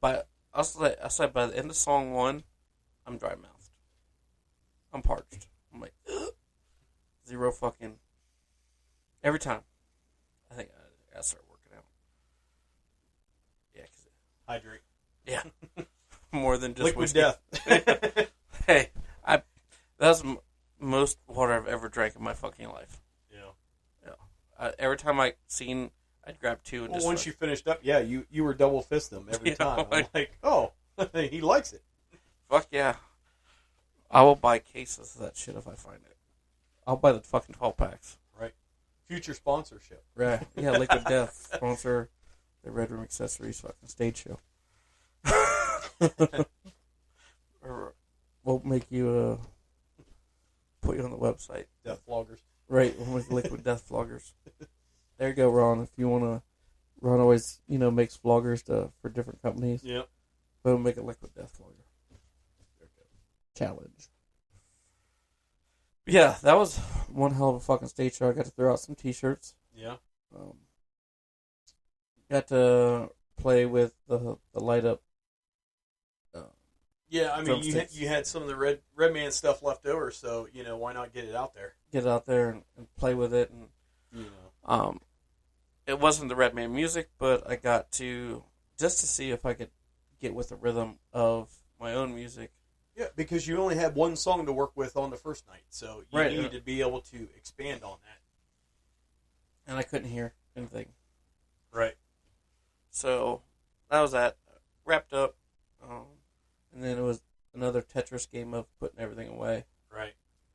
Speaker 1: But I said by the end of song 1, I'm dry mouthed. I'm parched. I'm like, ugh. Zero fucking. Every time. I think I gotta start working out. Yeah,
Speaker 3: Hydrate.
Speaker 1: Yeah. More than just
Speaker 3: liquid
Speaker 1: whiskey.
Speaker 3: death.
Speaker 1: Hey, that's the most water I've ever drank in my fucking life. Yeah. Every time I'd grab 2 and just.
Speaker 3: Once you finished up, you were double fist them every time. I'm like, oh, he likes it.
Speaker 1: Fuck yeah. I will buy cases of that shit if I find it. I'll buy the fucking 12 packs.
Speaker 3: Right. Future sponsorship.
Speaker 1: Right. Yeah, Liquid Death sponsor the Red Room Accessories fucking stage show. Or we'll make you put you on the website.
Speaker 3: Death Floggers.
Speaker 1: Right, we'll make Liquid Death Floggers. There you go, Ron. If you want to, Ron always makes floggers for different companies.
Speaker 3: Yep.
Speaker 1: Boom, make a liquid death lawyer. There we go. Challenge. Yeah, that was one hell of a fucking stage show. I got to throw out some t-shirts.
Speaker 2: Yeah.
Speaker 1: Got to play with the light up.
Speaker 2: Yeah, I mean, you had some of the Red Man stuff left over, so why not get it out there?
Speaker 1: Get it out there and play with it, and it wasn't the Red Man music, but I got to just to see if I could get with the rhythm of my own music.
Speaker 2: Yeah, because you only had one song to work with on the first night, so you
Speaker 1: right.
Speaker 2: needed to be able to expand on that.
Speaker 1: And I couldn't hear anything.
Speaker 2: Right.
Speaker 1: So that was that. Wrapped up. And then it was another Tetris game of putting everything away.
Speaker 2: Right.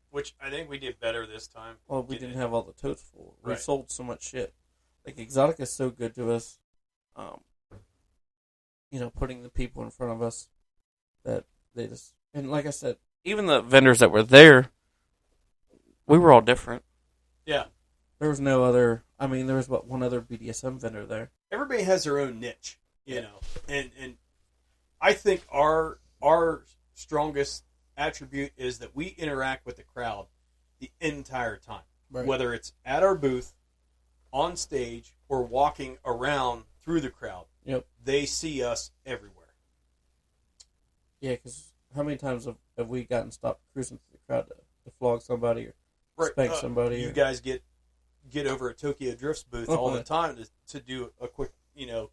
Speaker 2: Which I think we did better this time.
Speaker 1: Well, we didn't have all the totes full. We
Speaker 2: right.
Speaker 1: sold so much shit. Like, exxxotica is so good to us. Putting the people in front of us that they just... And like I said, even the vendors that were there, we were all different.
Speaker 2: Yeah.
Speaker 1: There was no other... I mean, there was, one other BDSM vendor there.
Speaker 2: Everybody has their own niche, and I think our strongest attribute is that we interact with the crowd the entire time.
Speaker 1: Right.
Speaker 2: Whether it's at our booth, on stage, or walking around through the crowd.
Speaker 1: Yep.
Speaker 2: They see us everywhere.
Speaker 1: Yeah, because how many times have we gotten stopped cruising through the crowd to flog somebody or spank somebody?
Speaker 2: You guys get over at Tokyo Drift's booth all the time to do a quick,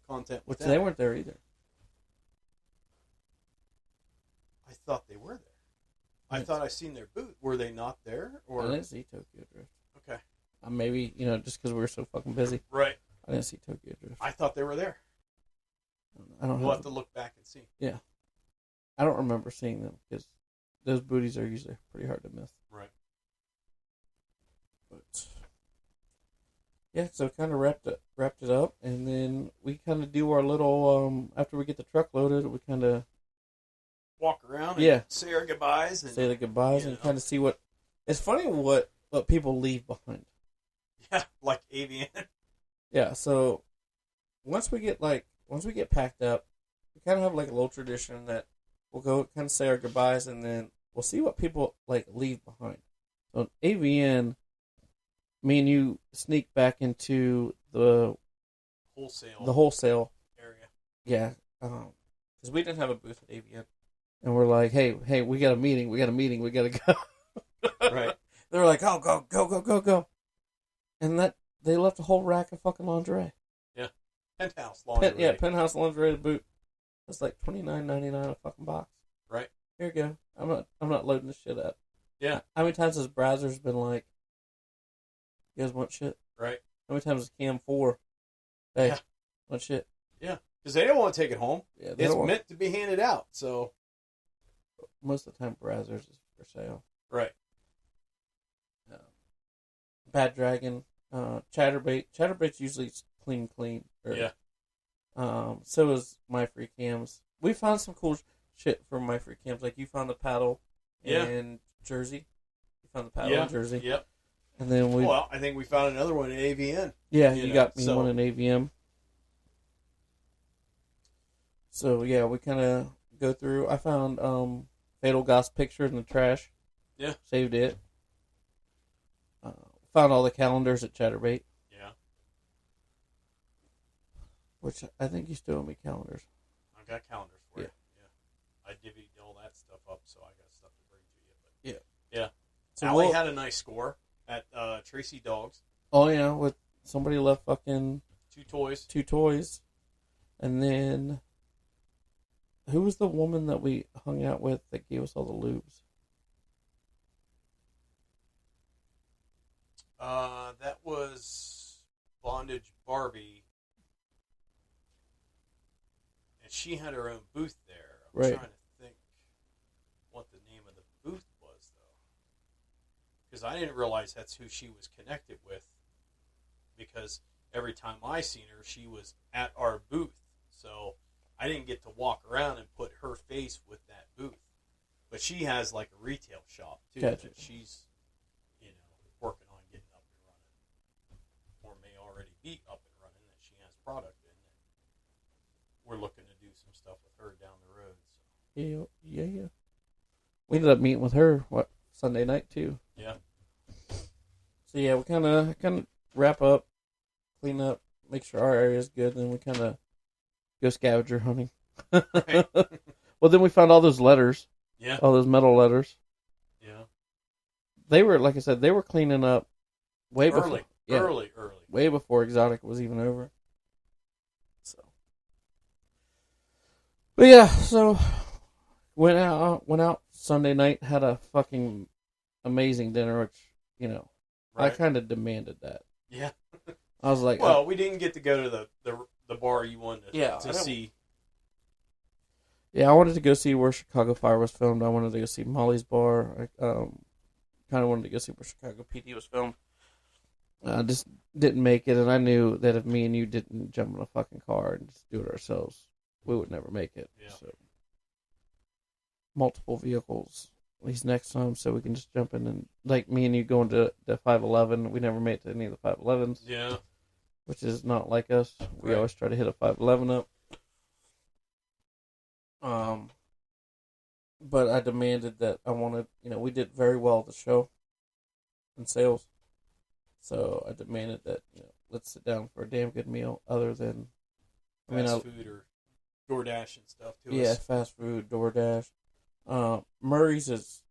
Speaker 2: content with them.
Speaker 1: They weren't there either.
Speaker 2: I thought they were there. I thought I seen their booth. Were they not there? Or
Speaker 1: I didn't see Tokyo Drift.
Speaker 2: Okay.
Speaker 1: Maybe, just because we were so fucking busy.
Speaker 2: Right.
Speaker 1: I didn't see Tokyo Drift.
Speaker 2: I thought they were there. We'll have to look back and see.
Speaker 1: Yeah. I don't remember seeing them because those booties are usually pretty hard to miss.
Speaker 2: Right.
Speaker 1: But yeah, so kind of wrapped it up, and then we kind of do our little after we get the truck loaded, we kind of
Speaker 2: walk around and say our goodbyes and
Speaker 1: say the goodbyes and kind of see what. It's funny what people leave behind.
Speaker 2: Yeah, like AVN.
Speaker 1: Yeah, so once we get packed up, we kind of have like a little tradition that we'll go kind of say our goodbyes, and then we'll see what people leave behind. So AVN, me and you sneak back into the wholesale
Speaker 2: area.
Speaker 1: Yeah, because we didn't have a booth at AVN, and we're like, hey, we got a meeting, we got to go.
Speaker 2: Right.
Speaker 1: They're like, oh, go, and that they left a whole rack of fucking lingerie.
Speaker 2: Yeah, penthouse lingerie.
Speaker 1: Penthouse lingerie to boot. It's like $29.99 a fucking box.
Speaker 2: Right.
Speaker 1: Here you go. I'm not loading this shit up.
Speaker 2: Yeah.
Speaker 1: How many times has Brazzers been like, you guys want shit?
Speaker 2: Right.
Speaker 1: How many times has Cam 4? Hey, want shit?
Speaker 2: Yeah. Because they don't want to take it home.
Speaker 1: Yeah,
Speaker 2: it's meant to be handed out. So
Speaker 1: most of the time, Brazzers is for sale.
Speaker 2: Right.
Speaker 1: Bad Dragon, Chatterbait. Chatterbait's usually clean.
Speaker 2: Yeah.
Speaker 1: So is My Free Cams. We found some cool shit from My Free Cams. Like you found the paddle in Jersey. You found the paddle in Jersey.
Speaker 2: Yep.
Speaker 1: And then
Speaker 2: I think we found another one in AVN.
Speaker 1: Yeah, you got me one in AVM. So yeah, we kind of go through. I found Fatal Goss picture in the trash.
Speaker 2: Yeah.
Speaker 1: Saved it. Found all the calendars at Chatterbait.
Speaker 2: Yeah.
Speaker 1: Which I think you still owe me calendars.
Speaker 2: I got calendars for you. Yeah. I divvied all that stuff up, so I got stuff to bring to you. But yeah. So Allie had a nice score at Tracy Dogs.
Speaker 1: Oh yeah, with somebody left fucking
Speaker 2: 2 toys.
Speaker 1: And then who was the woman that we hung out with that gave us all the lubes?
Speaker 2: That was Bondage Barbie, and she had her own booth there. I'm trying to think what the name of the booth was, though, because I didn't realize that's who she was connected with, because every time I seen her, she was at our booth, so I didn't get to walk around and put her face with that booth. But she has like a retail shop, too,
Speaker 1: gotcha.
Speaker 2: that she's working on getting up and running, or may already be up and running, that she has product in. And we're looking to do some stuff with her down the road.
Speaker 1: Yeah. We ended up meeting with her, Sunday night, too.
Speaker 3: Yeah.
Speaker 1: So, yeah, we kind of wrap up, clean up, make sure our area is good, and then we kind of go scavenger hunting.
Speaker 3: Right.
Speaker 1: Well, then we found all those letters.
Speaker 3: Yeah.
Speaker 1: All those metal letters.
Speaker 3: Yeah.
Speaker 1: They were, like I said, they were cleaning up way before.
Speaker 3: Early.
Speaker 1: Way before Exotica was even over. So. But yeah, so went out Sunday night, had a fucking amazing dinner, which, you know,
Speaker 3: Right.
Speaker 1: I kind of demanded that.
Speaker 3: Yeah.
Speaker 1: I was like,
Speaker 3: well, we didn't get to go to the bar you wanted to
Speaker 1: I
Speaker 3: see.
Speaker 1: Yeah, I wanted to go see where Chicago Fire was filmed. I wanted to go see Molly's Bar. I kind of wanted to go see where Chicago PD was filmed. I just didn't make it, and I knew that if me and you didn't jump in a fucking car and just do it ourselves, we would never make it.
Speaker 3: Yeah.
Speaker 1: So, multiple vehicles, at least next time, so we can just jump in and, like me and you going to the 511. We never made it to any of the 511s.
Speaker 3: Yeah.
Speaker 1: Which is not like us. We
Speaker 3: Right.
Speaker 1: always try to hit a 511 up. But I demanded that I wanted, we did very well at the show in sales. So I demanded that, let's sit down for a damn good meal other than,
Speaker 3: Fast food or DoorDash and stuff to
Speaker 1: yeah,
Speaker 3: us.
Speaker 1: fast food, DoorDash. Murray's is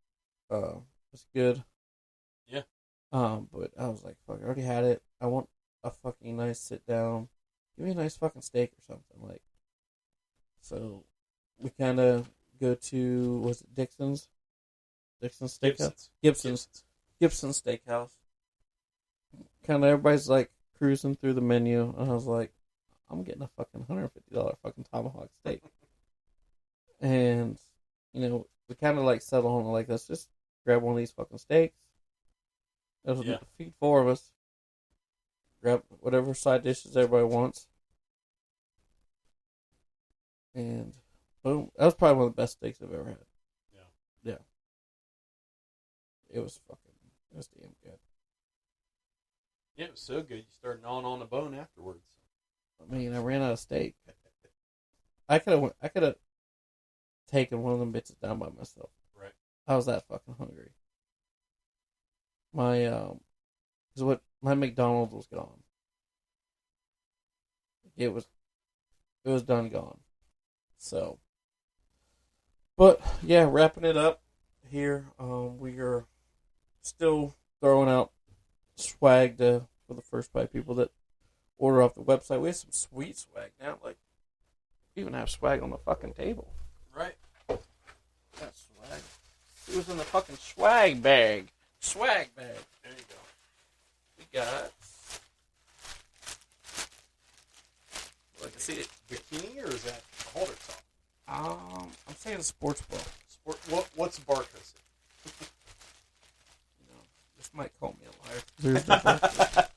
Speaker 1: good.
Speaker 3: Yeah.
Speaker 1: But I was like, fuck, I already had it. I want a fucking nice sit down. Give me a nice fucking steak or something, like. So we kind of go to, was it Dixon's? Dixon's Steakhouse? Gibson's Steakhouse. Kind of everybody's like cruising through the menu, and I was like, I'm getting a fucking $150 fucking tomahawk steak. And, we kind of like settle on like, let's just grab one of these fucking steaks. It'll feed 4 of us. Grab whatever side dishes everybody wants. And boom. That was probably one of the best steaks I've ever had. Yeah. It was damn good.
Speaker 3: Yeah, it was so good. You started gnawing on the bone afterwards.
Speaker 1: I mean, I ran out of steak. I could have taken one of them bitches down by myself.
Speaker 3: Right.
Speaker 1: I was that fucking hungry. My McDonald's was gone. It was done gone. So, but yeah, wrapping it up here. We are still throwing out swag for the first 5 people that order off the website. We have some sweet swag now. Like, we even have swag on the fucking table.
Speaker 3: Right.
Speaker 1: Got swag. It was in the fucking swag bag. Swag bag.
Speaker 3: There you go.
Speaker 1: We got. Well, I can see it.
Speaker 3: Bikini or is that a halter top?
Speaker 1: I'm saying sports bra.
Speaker 3: What's the barcode say?
Speaker 1: This might call me a liar. There's no barcode.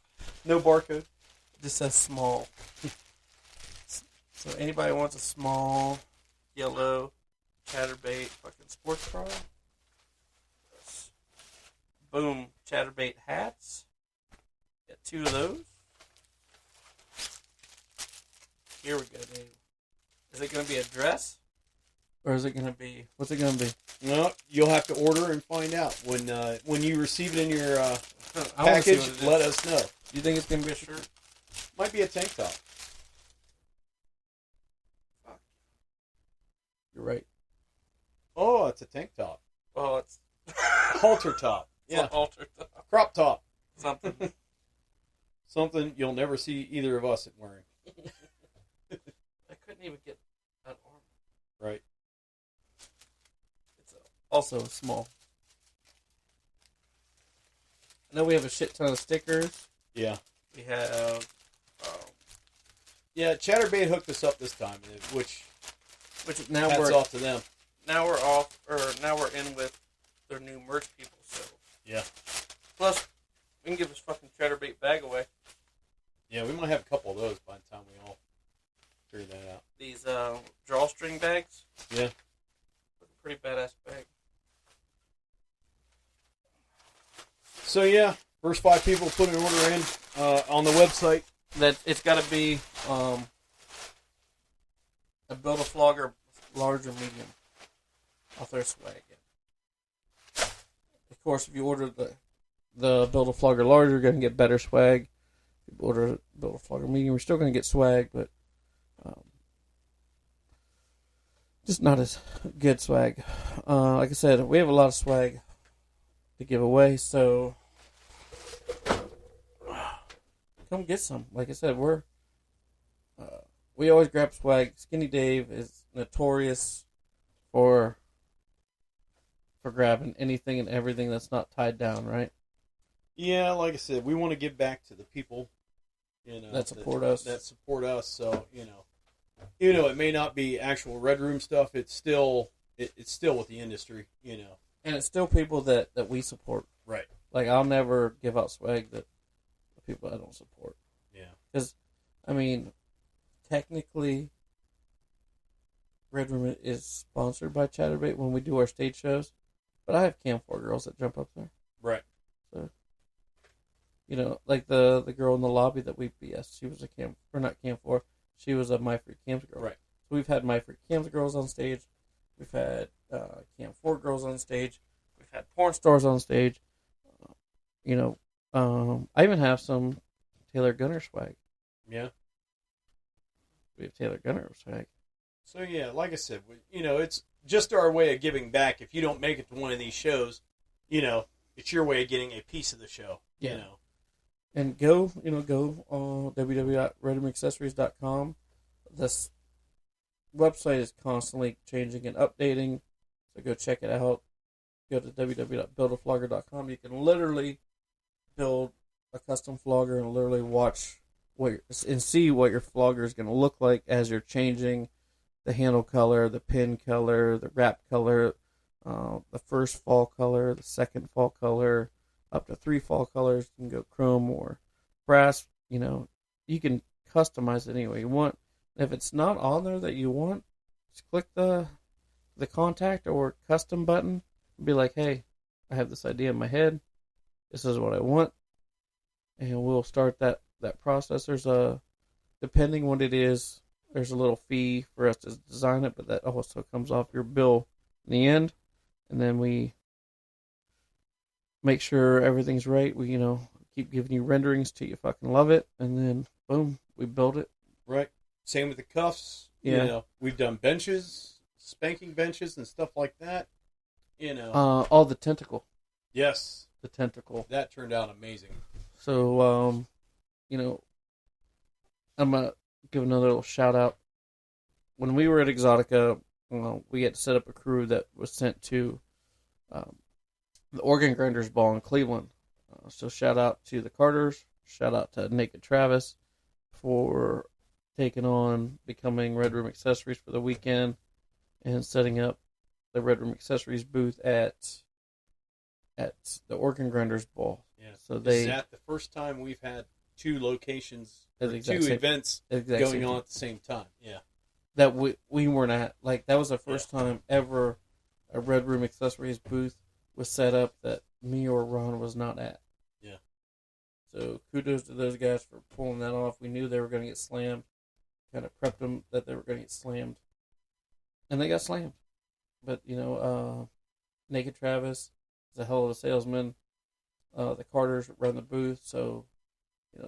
Speaker 3: No barcode.
Speaker 1: It just says small. So anybody wants a small, yellow, chatterbait fucking sports bra? Boom, chatterbait hats. Got 2 of those. Here we go, Dave. Is it going to be a dress? Or is it going to be... What's it going to be?
Speaker 3: No, you'll have to order and find out. When you receive it in your
Speaker 1: I wanna see
Speaker 3: package,
Speaker 1: what it is.
Speaker 3: let us know.
Speaker 1: You think it's going to be a shirt?
Speaker 3: Might be a tank top.
Speaker 1: Fuck. You're right.
Speaker 3: Oh, it's a tank top.
Speaker 1: Well, it's...
Speaker 3: Halter top. Yeah.
Speaker 1: Halter top.
Speaker 3: Crop top.
Speaker 1: Something.
Speaker 3: Something you'll never see either of us wearing.
Speaker 1: I couldn't even get that arm.
Speaker 3: Right.
Speaker 1: It's also small. I know we have a shit ton of stickers.
Speaker 3: Yeah.
Speaker 1: We have...
Speaker 3: Yeah, Chatterbait hooked us up this time, which
Speaker 1: now
Speaker 3: hats off to them.
Speaker 1: Now we're in with their new merch people, so...
Speaker 3: Yeah.
Speaker 1: Plus, we can give this fucking Chatterbait bag away.
Speaker 3: Yeah, we might have a couple of those by the time we all figure that out.
Speaker 1: These drawstring bags.
Speaker 3: Yeah.
Speaker 1: Pretty badass bag.
Speaker 3: So yeah, first 5 people put an order in on the website.
Speaker 1: That it's got to be a Build-A-Flogger large or medium. I'll throw swag in. Of course, if you order the Build-A-Flogger large, you're going to get better swag. If you order Build-A-Flogger medium, you're still going to get swag, but just not as good swag. Like I said, we have a lot of swag to give away, so come get some. Like I said, we always grab swag. Skinny Dave is notorious for grabbing anything and everything that's not tied down, right?
Speaker 3: Yeah, like I said, we want to give back to the people,
Speaker 1: that support us.
Speaker 3: So even though it may not be actual Red Room stuff, it's still with the industry,
Speaker 1: And it's still people that we support.
Speaker 3: Right.
Speaker 1: Like, I'll never give out swag that the people I don't support.
Speaker 3: Yeah.
Speaker 1: Because, I mean, technically, Red Room is sponsored by Chatterbait when we do our stage shows. But I have Cam 4 girls that jump up there.
Speaker 3: Right.
Speaker 1: So, like the girl in the lobby that we BS, she was not Cam 4, she was a My Free Cams girl.
Speaker 3: Right.
Speaker 1: So we've had My Free Cams girls on stage. We've had Cam 4 girls on stage. We've had porn stars on stage. I even have some Taylor Gunner swag.
Speaker 3: Yeah.
Speaker 1: We have Taylor Gunner swag.
Speaker 3: So, yeah, like I said, it's just our way of giving back. If you don't make it to one of these shows, it's your way of getting a piece of the show.
Speaker 1: Yeah. And go on www.redroomAccessories.com. This website is constantly changing and updating, so go check it out. Go to www.buildaflogger.com. You can literally build a custom flogger and literally watch and see what your flogger is going to look like as you're changing the handle color, the pin color, the wrap color, the first fall color, the second fall color, up to 3 fall colors. You can go chrome or brass. You can customize it any way you want. If it's not on there that you want, just click the contact or custom button and be like, hey, I have this idea in my head. This is what I want. And we'll start that process. Depending what it is, there's a little fee for us to design it, but that also comes off your bill in the end. And then we make sure everything's right. We, keep giving you renderings till you fucking love it. And then, boom, we build it.
Speaker 3: Right. Same with the cuffs.
Speaker 1: Yeah.
Speaker 3: We've done benches, spanking benches and stuff like that.
Speaker 1: All the tentacle.
Speaker 3: Yes.
Speaker 1: The tentacle.
Speaker 3: That turned out amazing.
Speaker 1: So, I'm going to give another little shout out. When we were at Exxxotica, we had to set up a crew that was sent to the Organ Grinders Ball in Cleveland. So shout out to the Carters. Shout out to Naked Travis for taking on becoming Red Room Accessories for the weekend and setting up the Red Room Accessories booth at the Organ Grinders Ball.
Speaker 3: Yeah.
Speaker 1: So
Speaker 3: Is that the first time we've had 2 locations, events going on at the same time? Yeah.
Speaker 1: That we weren't at. Like, that was the first time ever a Red Room Accessories booth was set up that me or Ron was not at.
Speaker 3: Yeah.
Speaker 1: So kudos to those guys for pulling that off. We knew they were going to get slammed. Kind of prepped them that they were going to get slammed. And they got slammed. But, Naked Travis is a hell of a salesman. The Carters run the booth, so,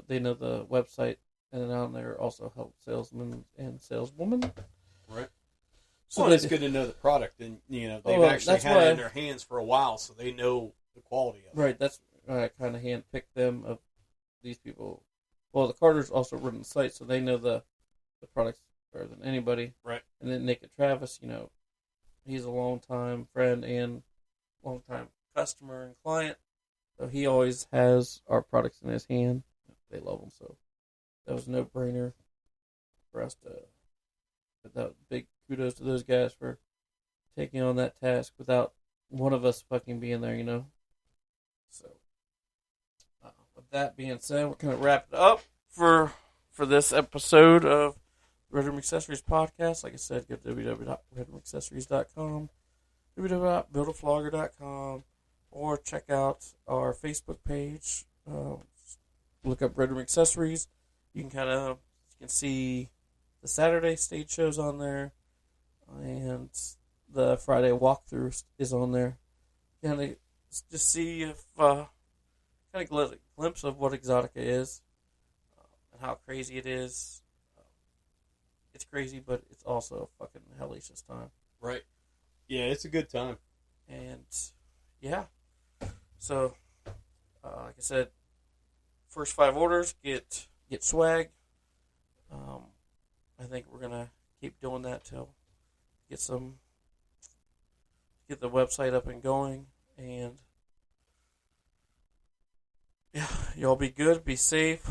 Speaker 1: they know the website. And then out there also help salesmen and saleswomen.
Speaker 3: Right.
Speaker 1: So
Speaker 3: it's good to know the product. And, they've actually had it in their hands for a while, so they know the quality of it.
Speaker 1: Right. That's why I kind of handpicked them of these people. Well, the Carters also run the site, so they know the products better than anybody.
Speaker 3: Right.
Speaker 1: And then Naked Travis, he's a long-time friend and long-time customer and client. So he always has our products in his hand. They love them, so that was a no-brainer for us to put that. Big kudos to those guys for taking on that task without one of us fucking being there, So, with that being said, we're going to wrap it up for this episode of Red Room Accessories Podcast. Like I said, go to www.redroomaccessories.com, www.buildaflogger.com, or check out our Facebook page. Look up Red Room Accessories. You can see the Saturday stage shows on there, and the Friday walkthrough is on there. Kind of just see if kind of get a glimpse of what Exotica is and how crazy it is. It's crazy, but it's also a fucking hellacious time.
Speaker 3: Right. Yeah, it's a good time.
Speaker 1: And yeah, so like I said, first 5 orders get swag. I think we're gonna keep doing that till get the website up and going, and yeah, y'all be good, be safe.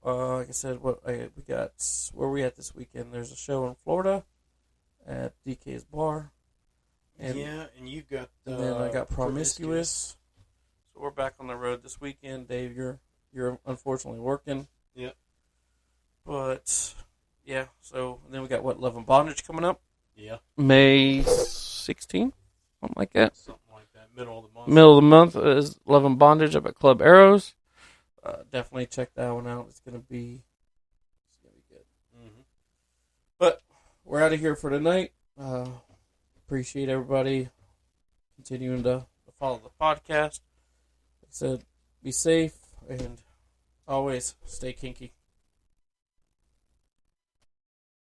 Speaker 1: Like I said, we got where we at this weekend? There's a show in Florida at DK's Bar. And
Speaker 3: you got.
Speaker 1: And then I got Promiscuous. So we're back on the road this weekend. Dave, you're unfortunately working.
Speaker 3: Yep.
Speaker 1: But yeah, so then we got Love and Bondage coming up.
Speaker 3: Yeah.
Speaker 1: May 16th, something like that.
Speaker 3: Something like that. Middle of the month.
Speaker 1: Middle of the month is Love and Bondage up at Club Arrows. Definitely check that one out. It's gonna be good.
Speaker 3: Mm-hmm.
Speaker 1: But we're out of here for tonight. Appreciate everybody continuing to follow the podcast. Like I said, be safe and always stay kinky.